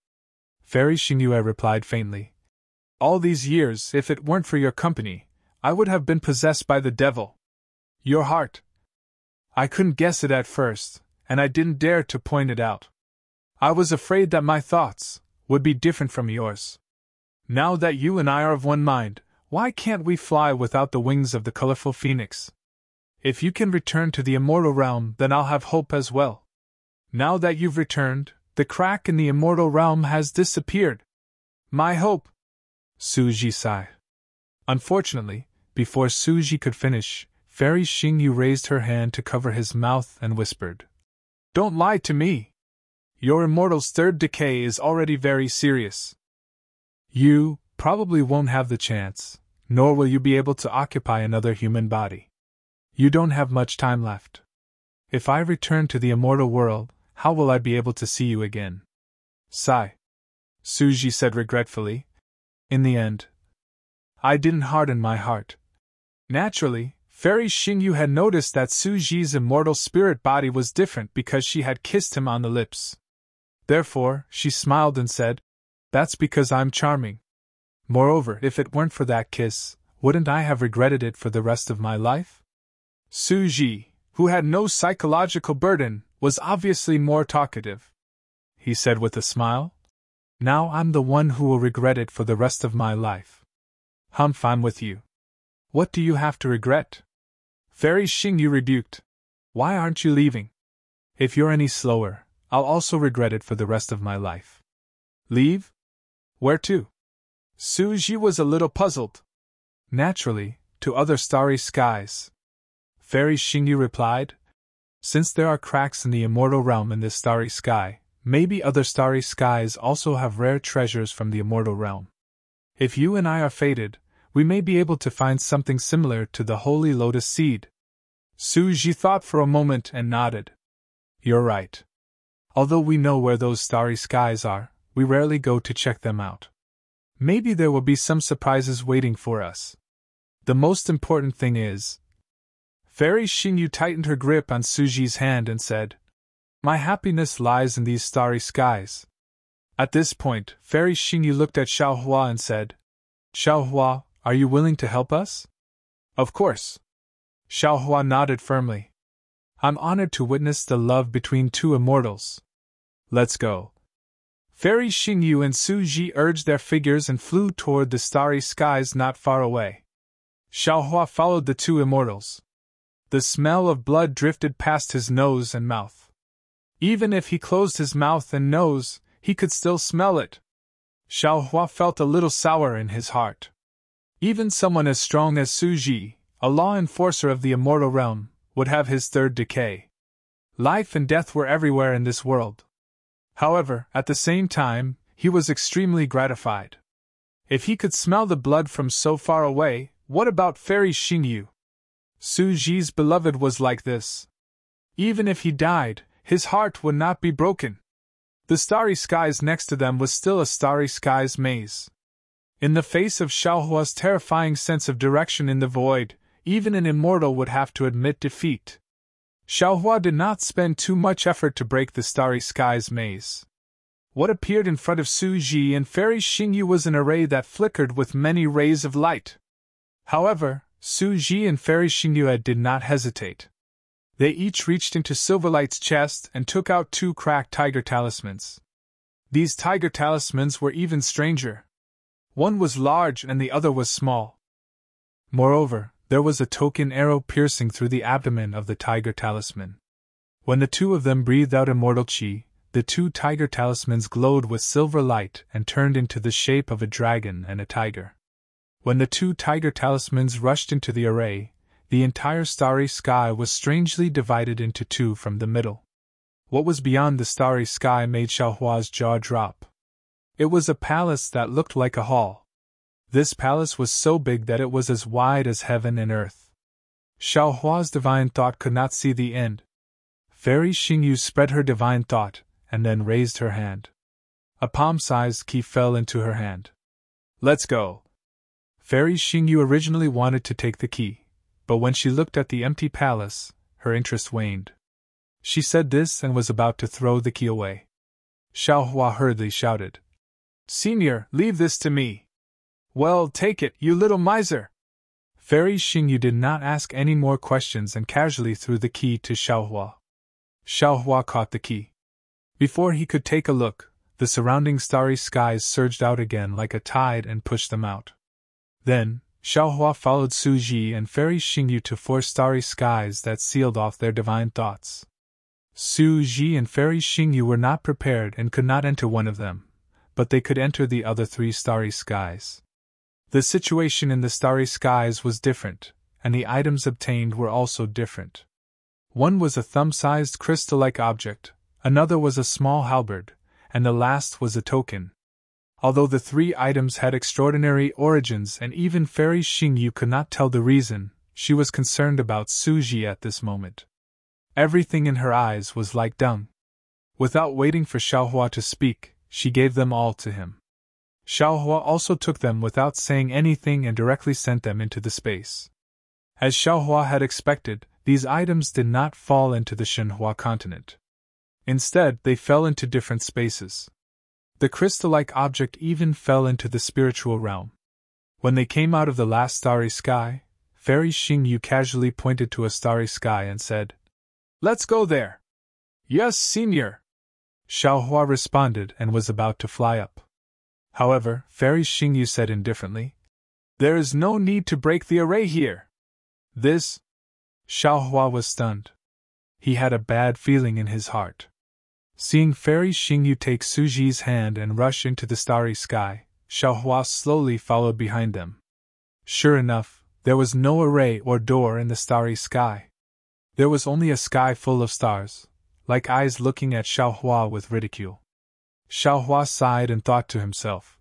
Fairy Xingyu replied faintly, "All these years, if it weren't for your company, I would have been possessed by the devil. Your heart. I couldn't guess it at first, and I didn't dare to point it out. I was afraid that my thoughts would be different from yours. Now that you and I are of one mind, why can't we fly without the wings of the colorful phoenix? If you can return to the immortal realm, then I'll have hope as well. Now that you've returned, the crack in the immortal realm has disappeared. My hope." Su Ji sighed. Unfortunately, before Su Ji could finish, Fairy Xingyu raised her hand to cover his mouth and whispered, "Don't lie to me. Your immortal's third decay is already very serious. You probably won't have the chance, nor will you be able to occupy another human body. You don't have much time left. If I return to the immortal world, how will I be able to see you again?" Sigh. Su Ji said regretfully. "In the end, I didn't harden my heart." Naturally, Fairy Xingyu had noticed that Su Ji's immortal spirit body was different because she had kissed him on the lips. Therefore, she smiled and said, "That's because I'm charming. Moreover, if it weren't for that kiss, wouldn't I have regretted it for the rest of my life?" Su Ji, who had no psychological burden, was obviously more talkative. He said with a smile, "Now I'm the one who will regret it for the rest of my life." "Humph, I'm with you. What do you have to regret?" Fairy Xingyu rebuked. "Why aren't you leaving? If you're any slower, I'll also regret it for the rest of my life." "Leave? Where to?" Su Ji was a little puzzled. "Naturally, to other starry skies," Fairy Xingyu replied. "Since there are cracks in the immortal realm in this starry sky, maybe other starry skies also have rare treasures from the immortal realm. If you and I are fated, we may be able to find something similar to the holy lotus seed." Su Ji thought for a moment and nodded. "You're right. Although we know where those starry skies are, we rarely go to check them out. Maybe there will be some surprises waiting for us. The most important thing is..." Fairy Xingyu tightened her grip on Su Ji's hand and said, "My happiness lies in these starry skies." At this point, Fairy Xingyu looked at Xiaohua and said, "Xiaohua, are you willing to help us?" "Of course." Xiaohua nodded firmly. "I'm honored to witness the love between two immortals. Let's go." Fairy Xingyu and Su Ji urged their figures and flew toward the starry skies not far away. Xiaohua followed the two immortals. The smell of blood drifted past his nose and mouth. Even if he closed his mouth and nose, he could still smell it. Xiaohua felt a little sour in his heart. Even someone as strong as Su Ji, a law enforcer of the immortal realm, would have his third decay. Life and death were everywhere in this world. However, at the same time, he was extremely gratified. If he could smell the blood from so far away, what about Fairy Xingyu? Su Ji's beloved was like this. Even if he died, his heart would not be broken. The starry skies next to them was still a starry skies maze. In the face of Xiaohua's terrifying sense of direction in the void, even an immortal would have to admit defeat. Xiaohua did not spend too much effort to break the starry skies maze. What appeared in front of Su Ji and Fairy Xingyu was an array that flickered with many rays of light. However, Su Ji and Fairy Xingyu did not hesitate. They each reached into Silverlight's chest and took out two cracked tiger talismans. These tiger talismans were even stranger. One was large and the other was small. Moreover, there was a token arrow piercing through the abdomen of the tiger talisman. When the two of them breathed out immortal chi, the two tiger talismans glowed with silver light and turned into the shape of a dragon and a tiger. When the two tiger talismans rushed into the array, the entire starry sky was strangely divided into two from the middle. What was beyond the starry sky made Xiaohua's jaw drop. It was a palace that looked like a hall. This palace was so big that it was as wide as heaven and earth. Xiaohua's divine thought could not see the end. Fairy Xingyu spread her divine thought, and then raised her hand. A palm-sized key fell into her hand. Let's go. Fairy Xingyu originally wanted to take the key, but when she looked at the empty palace, her interest waned. She said this and was about to throw the key away. Xiaohua hurriedly shouted, "Senior, leave this to me." "Well, take it, you little miser!" Fairy Xingyu did not ask any more questions and casually threw the key to Xiaohua. Xiaohua caught the key. Before he could take a look, the surrounding starry skies surged out again like a tide and pushed them out. Then, Xiaohua followed Su Ji and Fairy Xingyu to 4 starry skies that sealed off their divine thoughts. Su Ji and Fairy Xingyu were not prepared and could not enter one of them, but they could enter the other 3 starry skies. The situation in the starry skies was different, and the items obtained were also different. One was a thumb-sized crystal-like object, another was a small halberd, and the last was a token. Although the 3 items had extraordinary origins and even Fairy Xingyu could not tell the reason, she was concerned about Su Ji at this moment. Everything in her eyes was like dung. Without waiting for Xiaohua to speak, she gave them all to him. Xiaohua also took them without saying anything and directly sent them into the space. As Xiaohua had expected, these items did not fall into the Shenhua continent. Instead, they fell into different spaces. The crystal-like object even fell into the spiritual realm. When they came out of the last starry sky, Fairy Xingyu casually pointed to a starry sky and said, "Let's go there." "Yes, senior," Xiaohua responded and was about to fly up. However, Fairy Xingyu said indifferently, "There is no need to break the array here." This? Xiaohua was stunned. He had a bad feeling in his heart. Seeing Fairy Xingyu take Su Ji's hand and rush into the starry sky, Xiaohua slowly followed behind them. Sure enough, there was no array or door in the starry sky. There was only a sky full of stars, like eyes looking at Xiaohua with ridicule. Xiaohua sighed and thought to himself,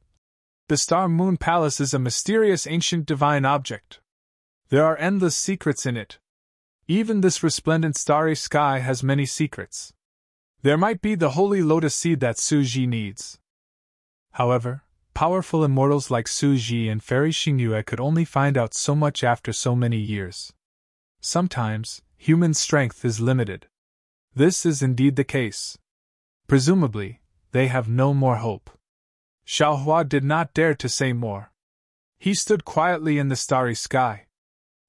"The Star Moon Palace is a mysterious ancient divine object. There are endless secrets in it. Even this resplendent starry sky has many secrets. There might be the holy lotus seed that Su Ji needs." However, powerful immortals like Su Ji and Fairy Xingyu could only find out so much after so many years. Sometimes, human strength is limited. This is indeed the case. Presumably, they have no more hope. Xiaohua did not dare to say more. He stood quietly in the starry sky.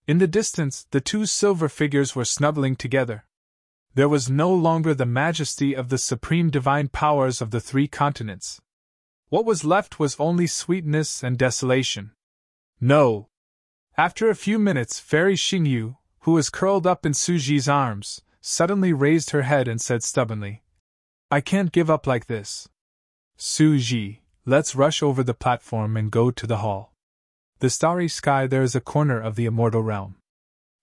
In the distance, the 2 silver figures were snuggling together. There was no longer the majesty of the supreme divine powers of the 3 continents. What was left was only sweetness and desolation. No. After a few minutes, Fairy Xingyu, who was curled up in Su Ji's arms, suddenly raised her head and said stubbornly, "I can't give up like this. Su Ji, let's rush over the platform and go to the hall. The starry sky there is a corner of the immortal realm.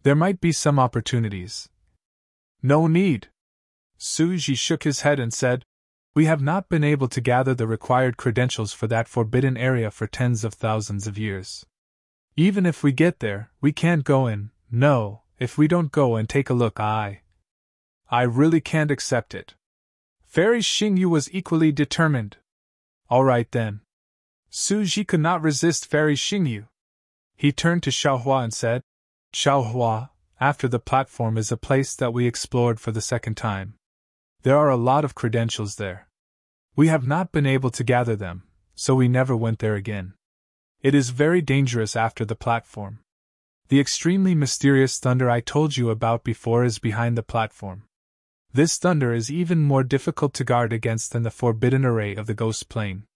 There might be some opportunities." "No need." Su Ji shook his head and said, "We have not been able to gather the required credentials for that forbidden area for tens of thousands of years. Even if we get there, we can't go in. No, if we don't go and take a look, I really can't accept it." Fairy Xingyu was equally determined. "All right then." Su Ji could not resist Fairy Xingyu. He turned to Xiaohua and said, "Xiaohua, after the platform is a place that we explored for the 2nd time. There are a lot of credentials there. We have not been able to gather them, so we never went there again. It is very dangerous after the platform. The extremely mysterious thunder I told you about before is behind the platform. This thunder is even more difficult to guard against than the forbidden array of the Ghost Plane.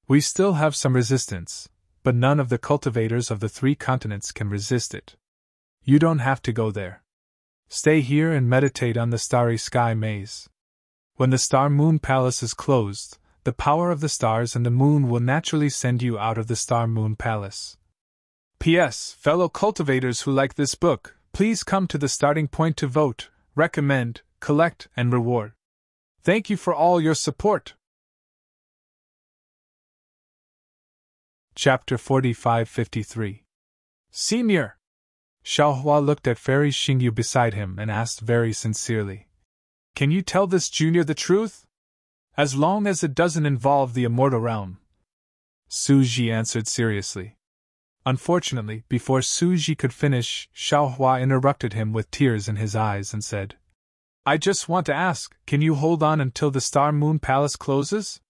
We still have some resistance, but none of the cultivators of the 3 continents can resist it. You don't have to go there. Stay here and meditate on the starry sky maze. When the Star Moon Palace is closed, the power of the stars and the moon will naturally send you out of the Star Moon Palace. P.S. Fellow cultivators who like this book, please come to the starting point to vote, recommend, collect, and reward. Thank you for all your support. Chapter 45-53. Senior! Xiaohua looked at Fairy Xingyu beside him and asked very sincerely, Can you tell this junior the truth? As long as it doesn't involve the immortal realm. Su Ji answered seriously. Unfortunately, before Su Ji could finish, Xiaohua interrupted him with tears in his eyes and said, I just want to ask, can you hold on until the Star Moon Palace closes?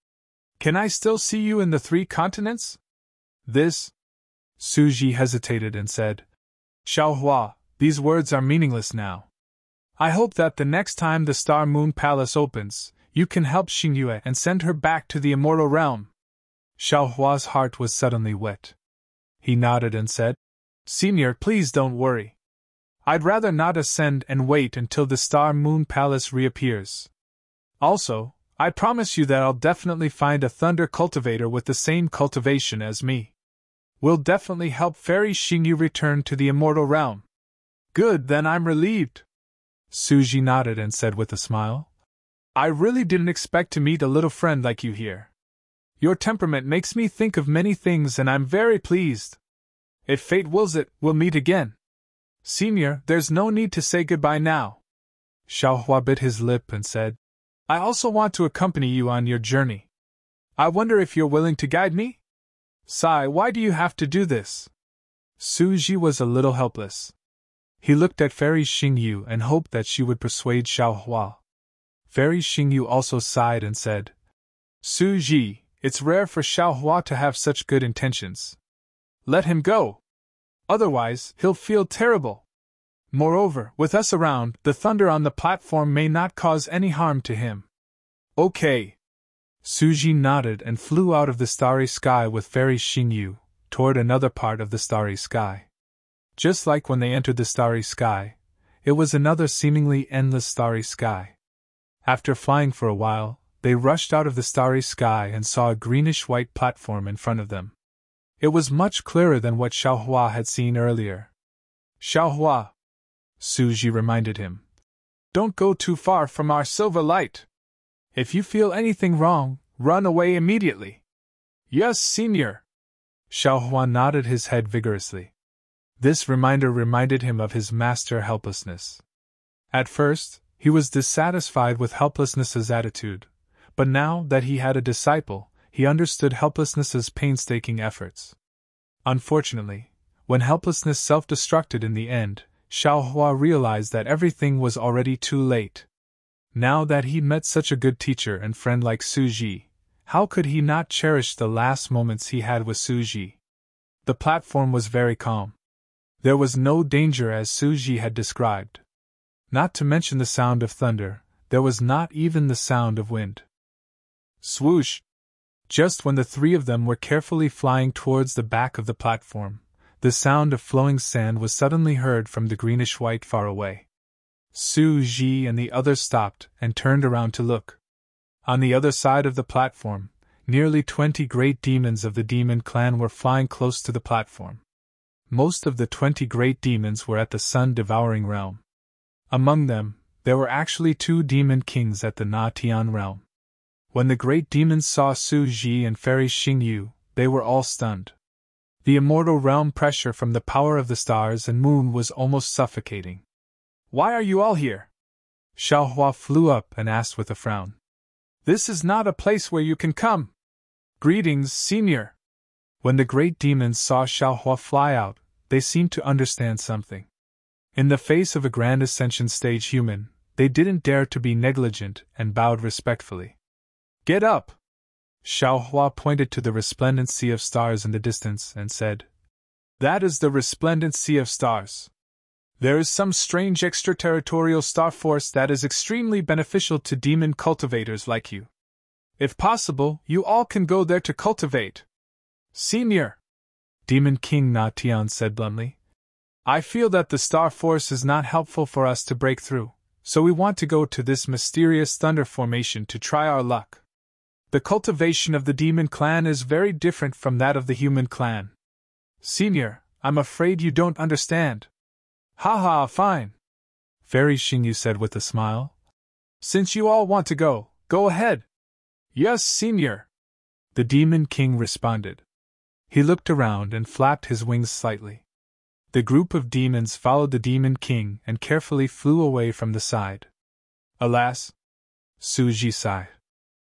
Can I still see you in the 3 continents? This? Su Ji hesitated and said, Xiaohua, these words are meaningless now. I hope that the next time the Star Moon Palace opens, you can help Xingyue and send her back to the immortal realm. Xiaohua's heart was suddenly wet. He nodded and said, Senior, please don't worry. I'd rather not ascend and wait until the Star Moon Palace reappears. Also, I promise you that I'll definitely find a thunder cultivator with the same cultivation as me. We'll definitely help Fairy Xingyu return to the immortal realm. Good, then I'm relieved. Su Ji nodded and said with a smile, I really didn't expect to meet a little friend like you here. Your temperament makes me think of many things and I'm very pleased. If fate wills it, we'll meet again. Senior, there's no need to say goodbye now. Xiaohua bit his lip and said, I also want to accompany you on your journey. I wonder if you're willing to guide me? Sai, why do you have to do this? Su Ji was a little helpless. He looked at Fairy Xingyu and hoped that she would persuade Xiaohua. Fairy Xingyu also sighed and said, Su Ji, it's rare for Xiaohua to have such good intentions. Let him go. Otherwise, he'll feel terrible. Moreover, with us around, the thunder on the platform may not cause any harm to him. Okay. Su Ji nodded and flew out of the starry sky with Fairy Xingyu, toward another part of the starry sky. Just like when they entered the starry sky, it was another seemingly endless starry sky. After flying for a while, they rushed out of the starry sky and saw a greenish-white platform in front of them. It was much clearer than what Xiaohua had seen earlier. Xiaohua, Su Ji reminded him, don't go too far from our silver light. If you feel anything wrong, run away immediately. Yes, Senior. Xiaohua nodded his head vigorously. This reminder reminded him of his master helplessness. At first, he was dissatisfied with helplessness's attitude, but now that he had a disciple, he understood helplessness's painstaking efforts. Unfortunately, when helplessness self-destructed in the end, Xiaohua realized that everything was already too late. Now that he'd met such a good teacher and friend like Su Ji, how could he not cherish the last moments he had with Su Ji? The platform was very calm. There was no danger as Su Ji had described. Not to mention the sound of thunder, there was not even the sound of wind. Swoosh! Just when the 3 of them were carefully flying towards the back of the platform, the sound of flowing sand was suddenly heard from the greenish-white far away. Su Ji and the others stopped and turned around to look. On the other side of the platform, nearly 20 great demons of the demon clan were flying close to the platform. Most of the 20 great demons were at the sun-devouring realm. Among them, there were actually 2 demon kings at the Na Tian realm. When the great demons saw Su Ji and Fairy Xingyu, they were all stunned. The immortal realm pressure from the power of the stars and moon was almost suffocating. Why are you all here? Xiaohua flew up and asked with a frown. This is not a place where you can come. Greetings, Senior. When the great demons saw Xiaohua fly out, they seemed to understand something. In the face of a grand ascension stage human, they didn't dare to be negligent and bowed respectfully. Get up! Xiaohua pointed to the resplendent sea of stars in the distance and said, That is the resplendent sea of stars. There is some strange extraterritorial star force that is extremely beneficial to demon cultivators like you. If possible, you all can go there to cultivate. Senior, Demon King Na Tian said bluntly, I feel that the star force is not helpful for us to break through, so we want to go to this mysterious thunder formation to try our luck. The cultivation of the demon clan is very different from that of the human clan. Senior, I'm afraid you don't understand. Ha ha, fine. Fairy Xingyu said with a smile. Since you all want to go, Go ahead. Yes, Senior, the Demon King responded. He looked around and flapped his wings slightly. The group of demons followed the Demon King and carefully flew away from the side. Alas, Suji sighed.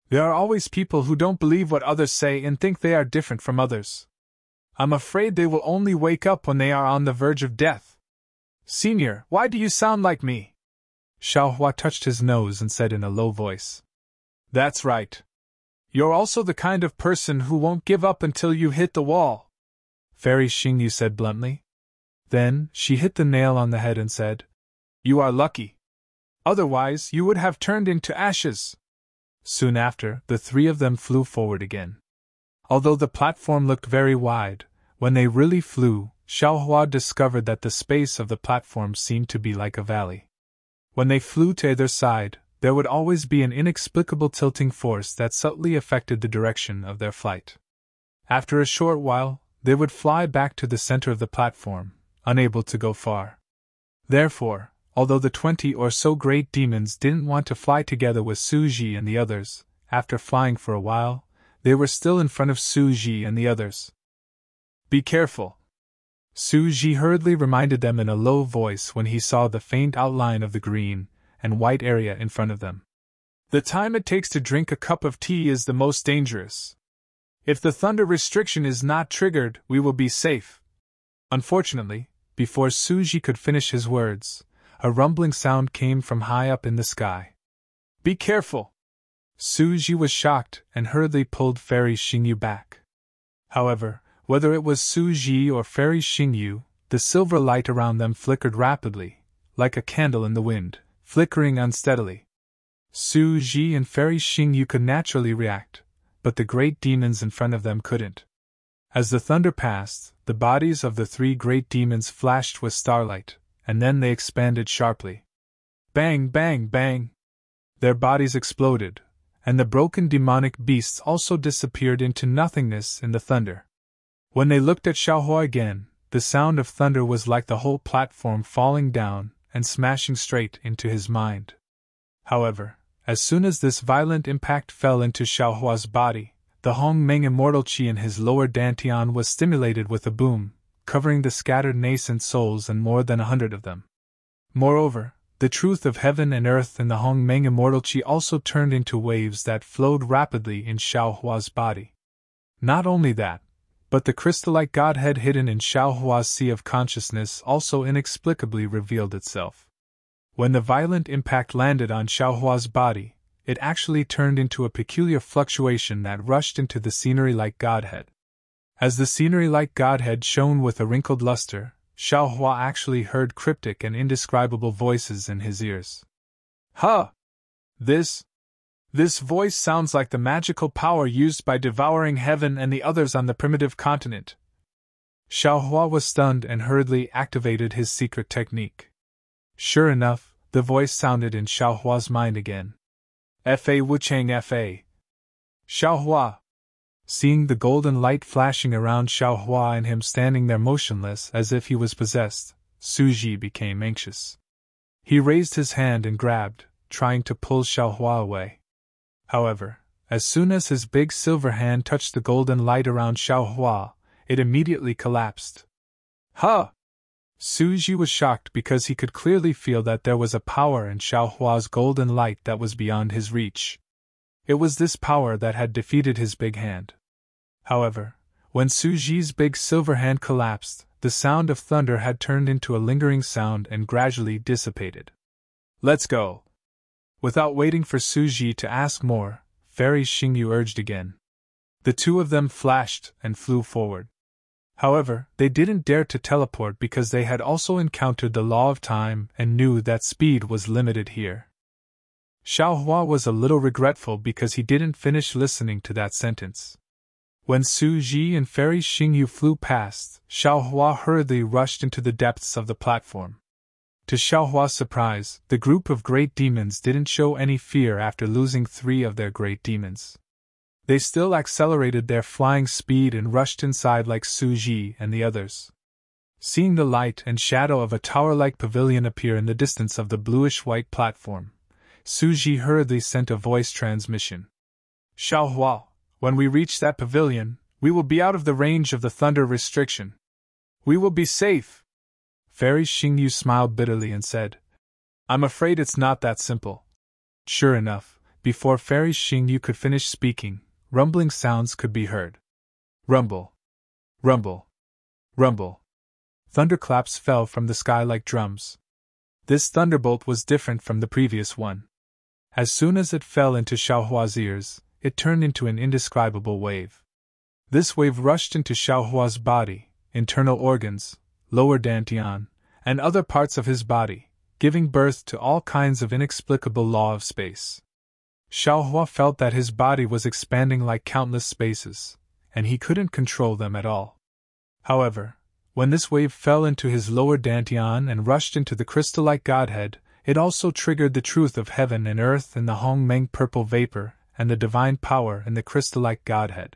There are always people who don't believe what others say and think they are different from others. I'm afraid they will only wake up when they are on the verge of death. Senior, why do you sound like me? Xiaohua touched his nose and said in a low voice. That's right. You're also the kind of person who won't give up until you hit the wall, Fairy Xingyu said bluntly. Then she hit the nail on the head and said, You are lucky. Otherwise, you would have turned into ashes. Soon after, the three of them flew forward again. Although the platform looked very wide, when they really flew, Xiaohua discovered that the space of the platform seemed to be like a valley. When they flew to either side, there would always be an inexplicable tilting force that subtly affected the direction of their flight. After a short while, they would fly back to the center of the platform, unable to go far. Therefore, although the 20 or so great demons didn't want to fly together with Suji and the others, after flying for a while, they were still in front of Suji and the others. Be careful, Suji hurriedly reminded them in a low voice when he saw the faint outline of the green and white area in front of them. The time it takes to drink a cup of tea is the most dangerous. If the thunder restriction is not triggered, we will be safe. Unfortunately, before Suji could finish his words, a rumbling sound came from high up in the sky. Be careful! Suji was shocked and hurriedly pulled Fairy Xingyu back. However, whether it was Suji or Fairy Xingyu, the silver light around them flickered rapidly, like a candle in the wind, flickering unsteadily. Suji and Fairy Xingyu could naturally react, but the great demons in front of them couldn't. As the thunder passed, the bodies of the three great demons flashed with starlight, and then they expanded sharply. Bang, bang, bang! Their bodies exploded, and the broken demonic beasts also disappeared into nothingness in the thunder. When they looked at Xiaohua again, the sound of thunder was like the whole platform falling down and smashing straight into his mind. However, as soon as this violent impact fell into Xiaohua's body, the Hongmeng immortal qi in his lower dantian was stimulated with a boom, covering the scattered nascent souls and more than 100 of them. Moreover, the truth of heaven and earth in the Hongmeng immortal qi also turned into waves that flowed rapidly in Xiaohua's body. Not only that, but the crystallite godhead hidden in Xiaohua's sea of consciousness also inexplicably revealed itself. When the violent impact landed on Xiaohua's body, it actually turned into a peculiar fluctuation that rushed into the scenery-like godhead. As the scenery-like godhead shone with a wrinkled luster, Xiaohua actually heard cryptic and indescribable voices in his ears. Huh! This voice sounds like the magical power used by devouring heaven and the others on the primitive continent. Xiaohua was stunned and hurriedly activated his secret technique. Sure enough, the voice sounded in Xiaohua's mind again. Fa Wuchang Fa. Xiaohua. Seeing the golden light flashing around Xiaohua and him standing there motionless as if he was possessed, Suji became anxious. He raised his hand and grabbed, trying to pull Xiaohua away. However, as soon as his big silver hand touched the golden light around Xiaohua, it immediately collapsed. Huh! Suji was shocked because he could clearly feel that there was a power in Xiaohua's golden light that was beyond his reach. It was this power that had defeated his big hand. However, when Suji's big silver hand collapsed, the sound of thunder had turned into a lingering sound and gradually dissipated. Let's go! Without waiting for Suji to ask more, Fairy Xingyu urged again. The two of them flashed and flew forward. However, they didn't dare to teleport because they had also encountered the law of time and knew that speed was limited here. Xiaohua was a little regretful because he didn't finish listening to that sentence. When Suji and Fairy Xingyu flew past, Xiaohua hurriedly rushed into the depths of the platform. To Xiaohua's surprise, the group of great demons didn't show any fear after losing 3 of their great demons. They still accelerated their flying speed and rushed inside like Suji and the others. Seeing the light and shadow of a tower-like pavilion appear in the distance of the bluish-white platform, Su Ji hurriedly sent a voice transmission. Xiaohua, when we reach that pavilion, we will be out of the range of the thunder restriction. We will be safe. Fairy Xingyu smiled bitterly and said, I'm afraid it's not that simple. Sure enough, before Fairy Xingyu could finish speaking, rumbling sounds could be heard. Rumble. Rumble. Rumble. Thunderclaps fell from the sky like drums. This thunderbolt was different from the previous one. As soon as it fell into Xiaohua's ears, it turned into an indescribable wave. This wave rushed into Xiaohua's body, internal organs, lower dantian, and other parts of his body, giving birth to all kinds of inexplicable law of space. Xiaohua felt that his body was expanding like countless spaces, and he couldn't control them at all. However, when this wave fell into his lower dantian and rushed into the crystal-like godhead, it also triggered the truth of heaven and earth in the Hongmeng purple vapor and the divine power in the crystal-like godhead.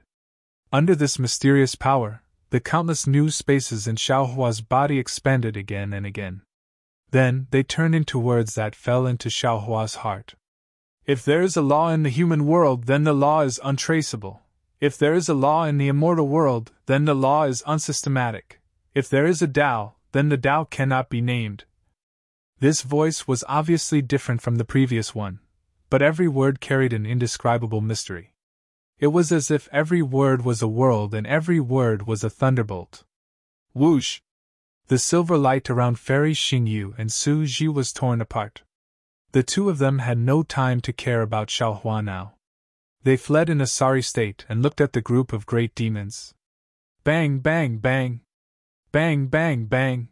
Under this mysterious power, the countless new spaces in Xiaohua's body expanded again and again. Then they turned into words that fell into Xiaohua's heart. If there is a law in the human world, then the law is untraceable. If there is a law in the immortal world, then the law is unsystematic. If there is a Tao, then the Tao cannot be named. This voice was obviously different from the previous one, but every word carried an indescribable mystery. It was as if every word was a world and every word was a thunderbolt. Whoosh! The silver light around Fairy Xingyu and Su Ji was torn apart. The two of them had no time to care about Xiaohua now. They fled in a sorry state and looked at the group of great demons. Bang, bang, bang! Bang, bang, bang!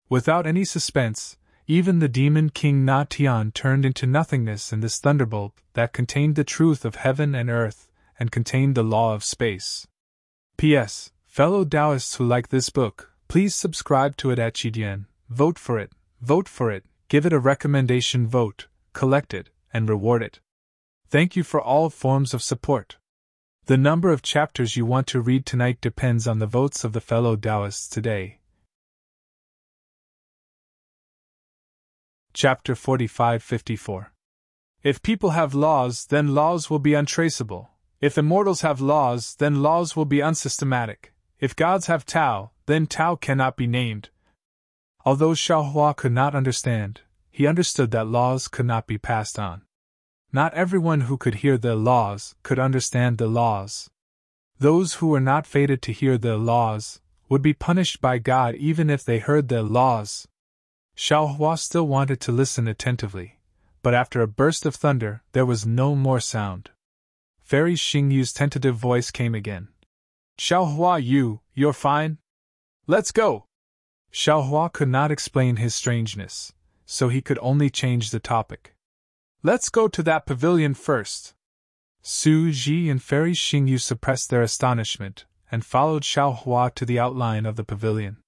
Without any suspense, even the demon king Na Tian turned into nothingness in this thunderbolt that contained the truth of heaven and earth and contained the law of space. P.S. Fellow Taoists who like this book, please subscribe to it at Qidian, vote for it, give it a recommendation vote, collect it, and reward it. Thank you for all forms of support. The number of chapters you want to read tonight depends on the votes of the fellow Taoists today. Chapter 45-54. If people have laws, then laws will be untraceable. If immortals have laws, then laws will be unsystematic. If gods have Tao, then Tao cannot be named. Although Xiaohua could not understand, he understood that laws could not be passed on. Not everyone who could hear the laws could understand the laws. Those who were not fated to hear the laws would be punished by God even if they heard the laws. Xiaohua still wanted to listen attentively, but after a burst of thunder, there was no more sound. Fairy Xingyu's tentative voice came again. Xiaohua, you're fine? Let's go! Xiaohua could not explain his strangeness, so he could only change the topic. Let's go to that pavilion first. Su Ji and Fairy Xingyu suppressed their astonishment and followed Xiaohua to the outline of the pavilion.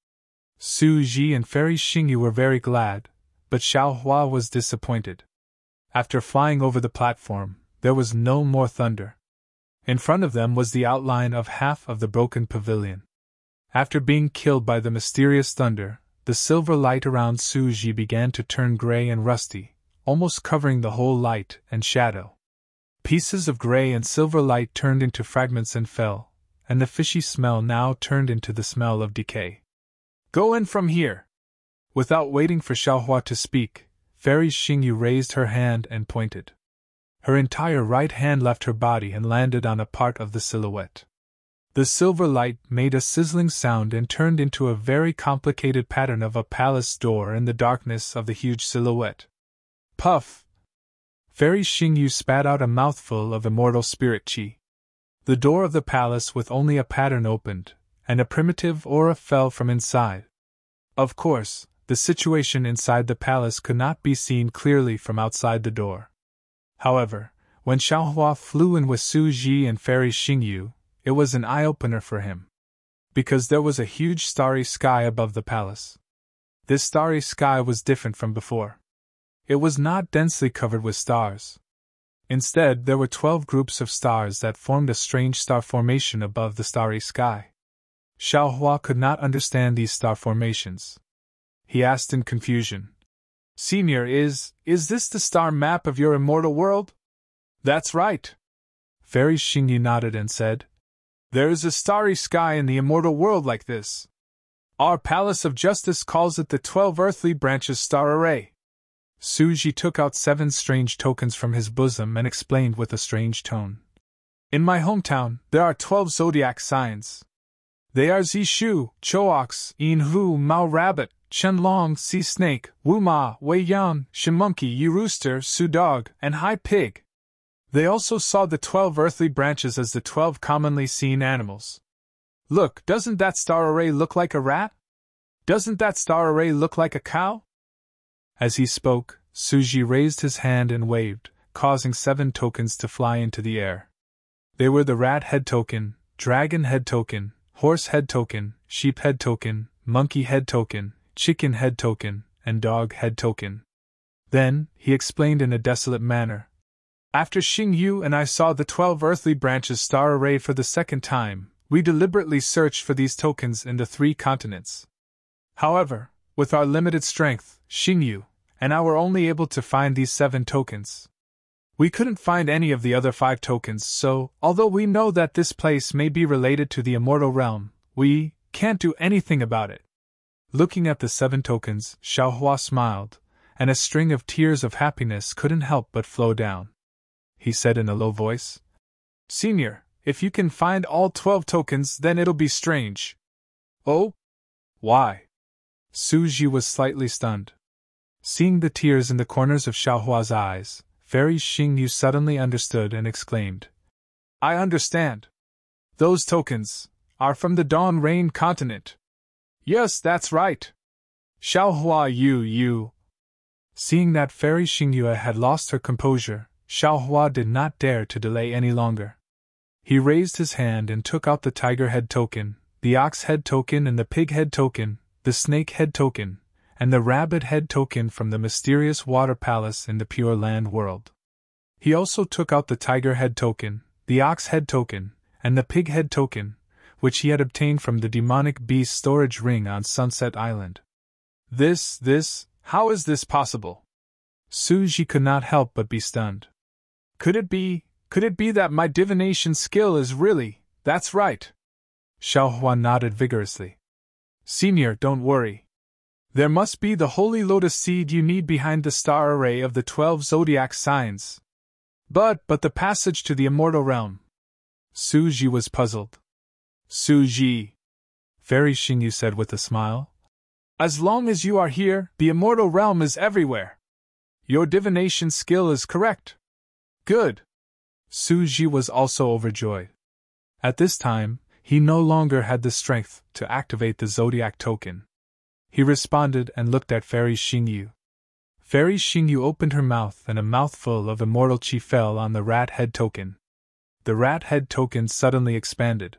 Su Ji and Fairy Xingyu were very glad, but Xiaohua was disappointed. After flying over the platform, there was no more thunder. In front of them was the outline of half of the broken pavilion. After being killed by the mysterious thunder, the silver light around Su Ji began to turn gray and rusty, almost covering the whole light and shadow. Pieces of gray and silver light turned into fragments and fell, and the fishy smell now turned into the smell of decay. Go in from here! Without waiting for Xiaohua to speak, Fairy Xingyu raised her hand and pointed. Her entire right hand left her body and landed on a part of the silhouette. The silver light made a sizzling sound and turned into a very complicated pattern of a palace door in the darkness of the huge silhouette. Puff! Fairy Xingyu spat out a mouthful of immortal spirit qi. The door of the palace with only a pattern opened, and a primitive aura fell from inside. Of course, the situation inside the palace could not be seen clearly from outside the door. However, when Xiaohua flew in with Su Ji and Fairy Xingyu, it was an eye-opener for him. Because there was a huge starry sky above the palace. This starry sky was different from before. It was not densely covered with stars. Instead, there were 12 groups of stars that formed a strange star formation above the starry sky. Xiaohua could not understand these star formations. He asked in confusion. Senior, is this the star map of your immortal world? That's right. Fairy Xingyu nodded and said, There is a starry sky in the immortal world like this. Our Palace of Justice calls it the 12 earthly branches star array. Suji took out 7 strange tokens from his bosom and explained with a strange tone. In my hometown, there are 12 zodiac signs. They are Zishu, Choox, Inhu, Mao Rabbit, Shenlong, Sea Snake, Wu Ma, Wei Yan, Shimonkey, Yu Rooster, Su Dog, and Hai Pig. They also saw the 12 earthly branches as the 12 commonly seen animals. Look, doesn't that star array look like a rat? Doesn't that star array look like a cow? As he spoke, Suji raised his hand and waved, causing 7 tokens to fly into the air. They were the rat head token, dragon head token, horse head token, sheep head token, monkey head token, chicken head token, and dog head token. Then, he explained in a desolate manner. After Xingyu and I saw the 12 earthly branches star array for the second time, we deliberately searched for these tokens in the 3 continents. However, with our limited strength, Xingyu and I were only able to find these 7 tokens. We couldn't find any of the other 5 tokens, so, although we know that this place may be related to the immortal realm, we can't do anything about it. Looking at the 7 tokens, Xiaohua smiled, and a string of tears of happiness couldn't help but flow down. He said in a low voice, Senior, if you can find all 12 tokens, then it'll be strange. Oh? Why? Suji was slightly stunned. Seeing the tears in the corners of Xiaohua's eyes, Fairy Xingyu suddenly understood and exclaimed, I understand. Those tokens are from the Dawn Rain continent. Yes, that's right. Xiaohua, you. Seeing that Fairy Xingyu had lost her composure, Xiaohua did not dare to delay any longer. He raised his hand and took out the tiger head token, the ox head token and the pig head token, the snake head token, and the rabbit head token from the mysterious water palace in the Pure Land world. He also took out the tiger head token, the ox head token, and the pig head token, which he had obtained from the demonic beast storage ring on Sunset Island. How is this possible? Suji could not help but be stunned. Could it be that my divination skill is really, that's right? Xiaohua nodded vigorously. Senior, don't worry. There must be the holy lotus seed you need behind the star array of the 12 zodiac signs. But the passage to the immortal realm. Suji was puzzled. Suji, Fairy Xingyu said with a smile. As long as you are here, the immortal realm is everywhere. Your divination skill is correct. Good. Suji was also overjoyed. At this time, he no longer had the strength to activate the zodiac token. He responded and looked at Fairy Xingyu. Fairy Xingyu opened her mouth and a mouthful of immortal chi fell on the rat head token. The rat head token suddenly expanded.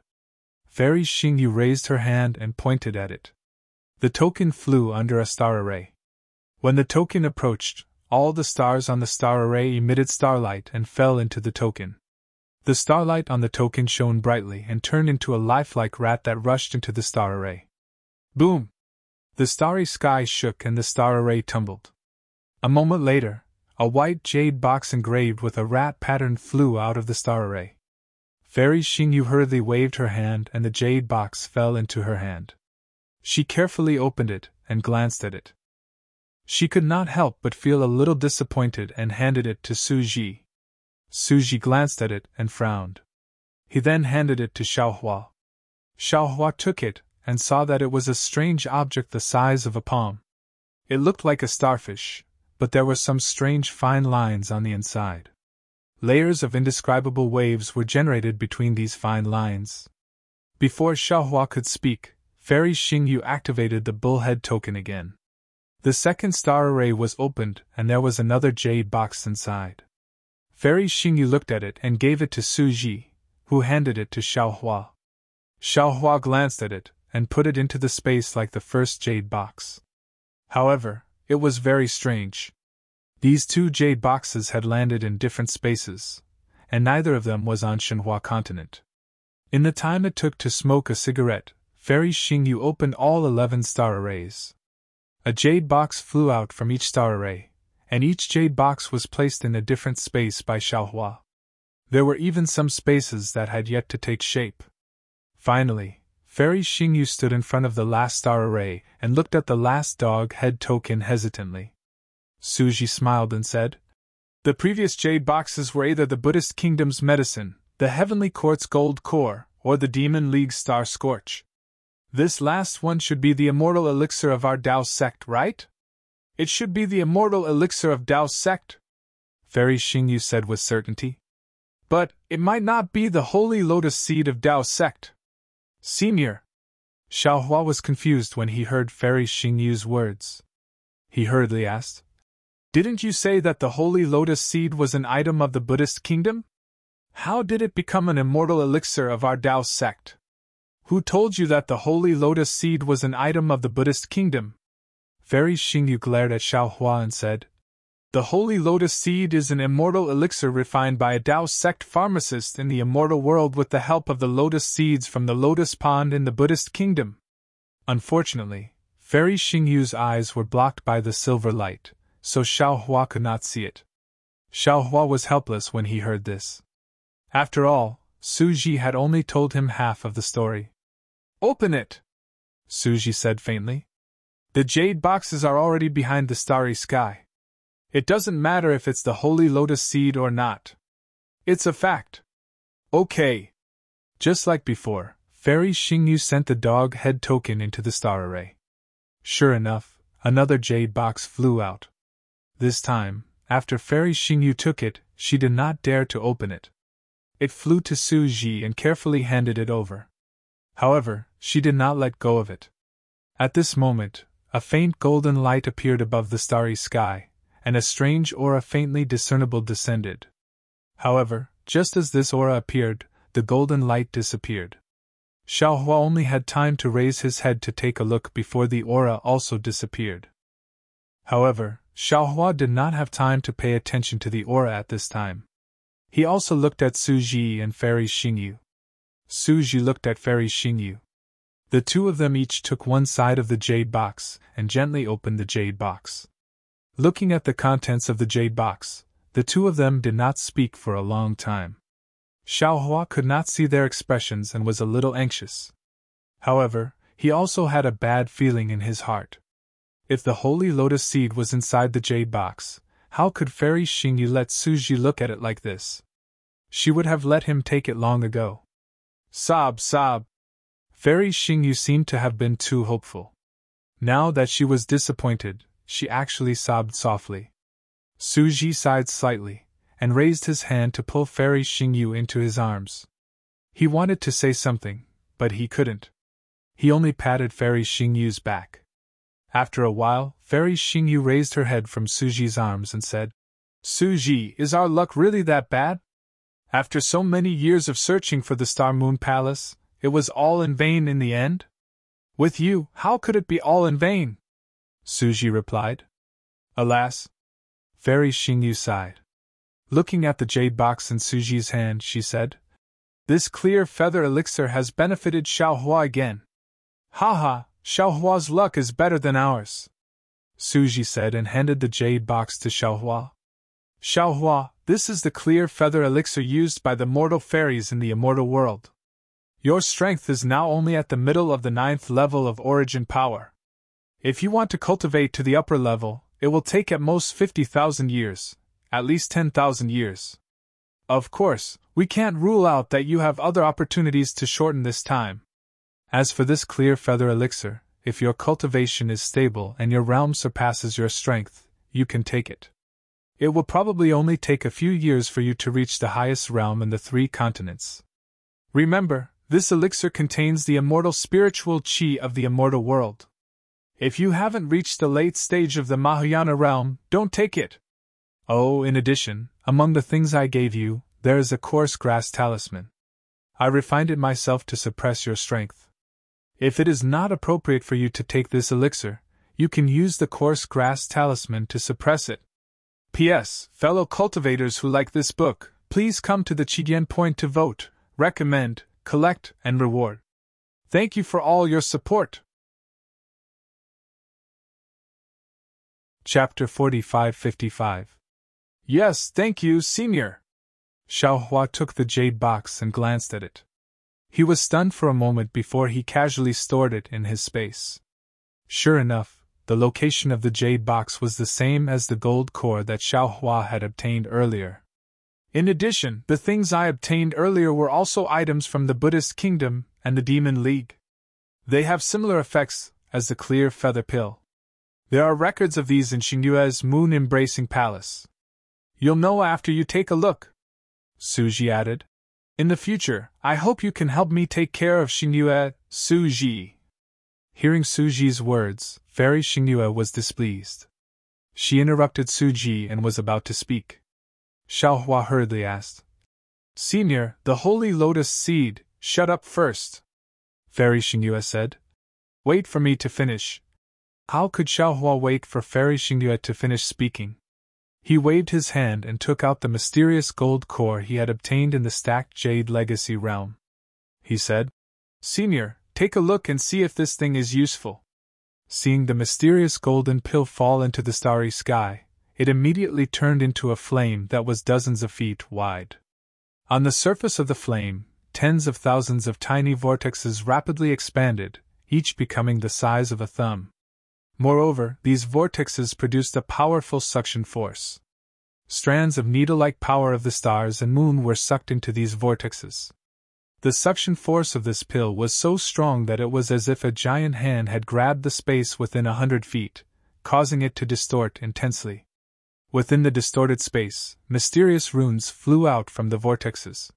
Fairy Xingyu raised her hand and pointed at it. The token flew under a star array. When the token approached, all the stars on the star array emitted starlight and fell into the token. The starlight on the token shone brightly and turned into a lifelike rat that rushed into the star array. Boom! The starry sky shook and the star array tumbled. A moment later, a white jade box engraved with a rat pattern flew out of the star array. Fairy Xingyu hurriedly waved her hand and the jade box fell into her hand. She carefully opened it and glanced at it. She could not help but feel a little disappointed and handed it to Suji. Suji glanced at it and frowned. He then handed it to Xiaohua. Xiaohua took it and saw that it was a strange object the size of a palm. It looked like a starfish, but there were some strange fine lines on the inside. Layers of indescribable waves were generated between these fine lines. Before Xiaohua could speak, Fairy Xingyu activated the bullhead token again. The second star array was opened and there was another jade box inside. Fairy Xingyu looked at it and gave it to Suji, who handed it to Xiaohua. Xiaohua glanced at it and put it into the space like the first jade box. However, it was very strange. These 2 jade boxes had landed in different spaces, and neither of them was on Shenhua continent. In the time it took to smoke a cigarette, Fairy Xingyu opened all 11 star arrays. A jade box flew out from each star array, and each jade box was placed in a different space by Xiaohua. There were even some spaces that had yet to take shape. Finally, Fairy Xingyu stood in front of the last star array and looked at the last dog head token hesitantly. Suji smiled and said, "The previous jade boxes were either the Buddhist Kingdom's medicine, the Heavenly Court's gold core, or the Demon League's star scorch. This last one should be the immortal elixir of our Dao sect, right?" "It should be the immortal elixir of Dao's sect," Fairy Xingyu said with certainty. "But it might not be the holy lotus seed of Dao's sect." "Senior." Xiaohua was confused when he heard Fairy Xingyu's words. He hurriedly asked, "Didn't you say that the holy lotus seed was an item of the Buddhist kingdom? How did it become an immortal elixir of our Dao sect? Who told you that the holy lotus seed was an item of the Buddhist kingdom?" Fairy Xingyu glared at Xiaohua and said, "The holy lotus seed is an immortal elixir refined by a Dao sect pharmacist in the immortal world with the help of the lotus seeds from the lotus pond in the Buddhist kingdom." Unfortunately, Fairy Xingyu's eyes were blocked by the silver light, so Xiaohua could not see it. Xiaohua was helpless when he heard this. After all, Suji had only told him half of the story. "Open it," Suji said faintly. "The jade boxes are already behind the starry sky. It doesn't matter if it's the holy lotus seed or not. It's a fact." "Okay." Just like before, Fairy Xingyu sent the dog head token into the star array. Sure enough, another jade box flew out. This time, after Fairy Xingyu took it, she did not dare to open it. It flew to Suji and carefully handed it over. However, she did not let go of it. At this moment, a faint golden light appeared above the starry sky, and a strange aura faintly discernible descended. However, just as this aura appeared, the golden light disappeared. Xiaohua only had time to raise his head to take a look before the aura also disappeared. However, Xiaohua did not have time to pay attention to the aura at this time. He also looked at Suji and Fairy Xingyu. Suji looked at Fairy Xingyu. The two of them each took one side of the jade box and gently opened the jade box. Looking at the contents of the jade box, the two of them did not speak for a long time. Xiaohua could not see their expressions and was a little anxious. However, he also had a bad feeling in his heart. If the holy lotus seed was inside the jade box, how could Fairy Xingyu let Suji look at it like this? She would have let him take it long ago. Sob, sob. Fairy Xingyu seemed to have been too hopeful. Now that she was disappointed, she actually sobbed softly. Suji sighed slightly, and raised his hand to pull Fairy Xingyu into his arms. He wanted to say something, but he couldn't. He only patted Fairy Xingyu's back. After a while, Fairy Xingyu raised her head from Suji's arms and said, "Suji, is our luck really that bad? After so many years of searching for the Star Moon Palace, it was all in vain in the end? With you, how could it be all in vain?" Suji replied. "Alas." Fairy Xingyu sighed. Looking at the jade box in Suji's hand, she said, "This clear feather elixir has benefited Xiaohua again. Ha, Xiaohua's luck is better than ours," Suji said and handed the jade box to Xiaohua. "Xiaohua, this is the clear feather elixir used by the mortal fairies in the immortal world. Your strength is now only at the middle of the 9th level of origin power. If you want to cultivate to the upper level, it will take at most 50,000 years, at least 10,000 years. Of course, we can't rule out that you have other opportunities to shorten this time. As for this clear feather elixir, if your cultivation is stable and your realm surpasses your strength, you can take it. It will probably only take a few years for you to reach the highest realm in the 3 continents. Remember, this elixir contains the immortal spiritual chi of the immortal world. If you haven't reached the late stage of the Mahayana realm, don't take it. Oh, in addition, among the things I gave you, there is a coarse grass talisman. I refined it myself to suppress your strength. If it is not appropriate for you to take this elixir, you can use the coarse grass talisman to suppress it. P.S. Fellow cultivators who like this book, please come to the Qigyan point to vote, recommend, collect, and reward. Thank you for all your support. Chapter 45-55. Yes, thank you, Senior. Xiaohua took the jade box and glanced at it. He was stunned for a moment before he casually stored it in his space. Sure enough, the location of the jade box was the same as the gold core that Xiaohua had obtained earlier. In addition, the things I obtained earlier were also items from the Buddhist Kingdom and the Demon League. They have similar effects as the clear feather pill. There are records of these in Xingyue's moon-embracing palace. You'll know after you take a look, Suji added. In the future, I hope you can help me take care of Xingyue, Suji. Hearing Suji's words, Fairy Xingyue was displeased. She interrupted Suji and was about to speak. Xiaohua hurriedly asked, Senior, the holy lotus seed, shut up first. Fairy Xingyue said. Wait for me to finish. How could Xiaohua wait for Fairy Xingyue to finish speaking? He waved his hand and took out the mysterious gold core he had obtained in the stacked jade legacy realm. He said, Senior, take a look and see if this thing is useful. Seeing the mysterious golden pill fall into the starry sky, it immediately turned into a flame that was dozens of feet wide. On the surface of the flame, tens of thousands of tiny vortexes rapidly expanded, each becoming the size of a thumb. Moreover, these vortexes produced a powerful suction force. Strands of needle-like power of the stars and moon were sucked into these vortexes. The suction force of this pill was so strong that it was as if a giant hand had grabbed the space within 100 feet, causing it to distort intensely. Within the distorted space, mysterious runes flew out from the vortexes.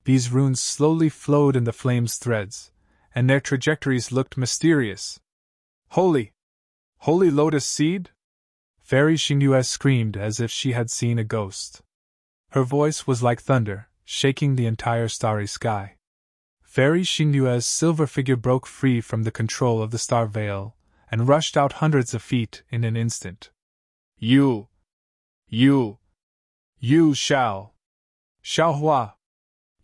These runes slowly flowed in the flame's threads, and their trajectories looked mysterious. Holy lotus seed? Fairy Xingyue screamed as if she had seen a ghost. Her voice was like thunder, shaking the entire starry sky. Fairy Xingyue's silver figure broke free from the control of the star veil, and rushed out hundreds of feet in an instant. You shall. Xiaohua.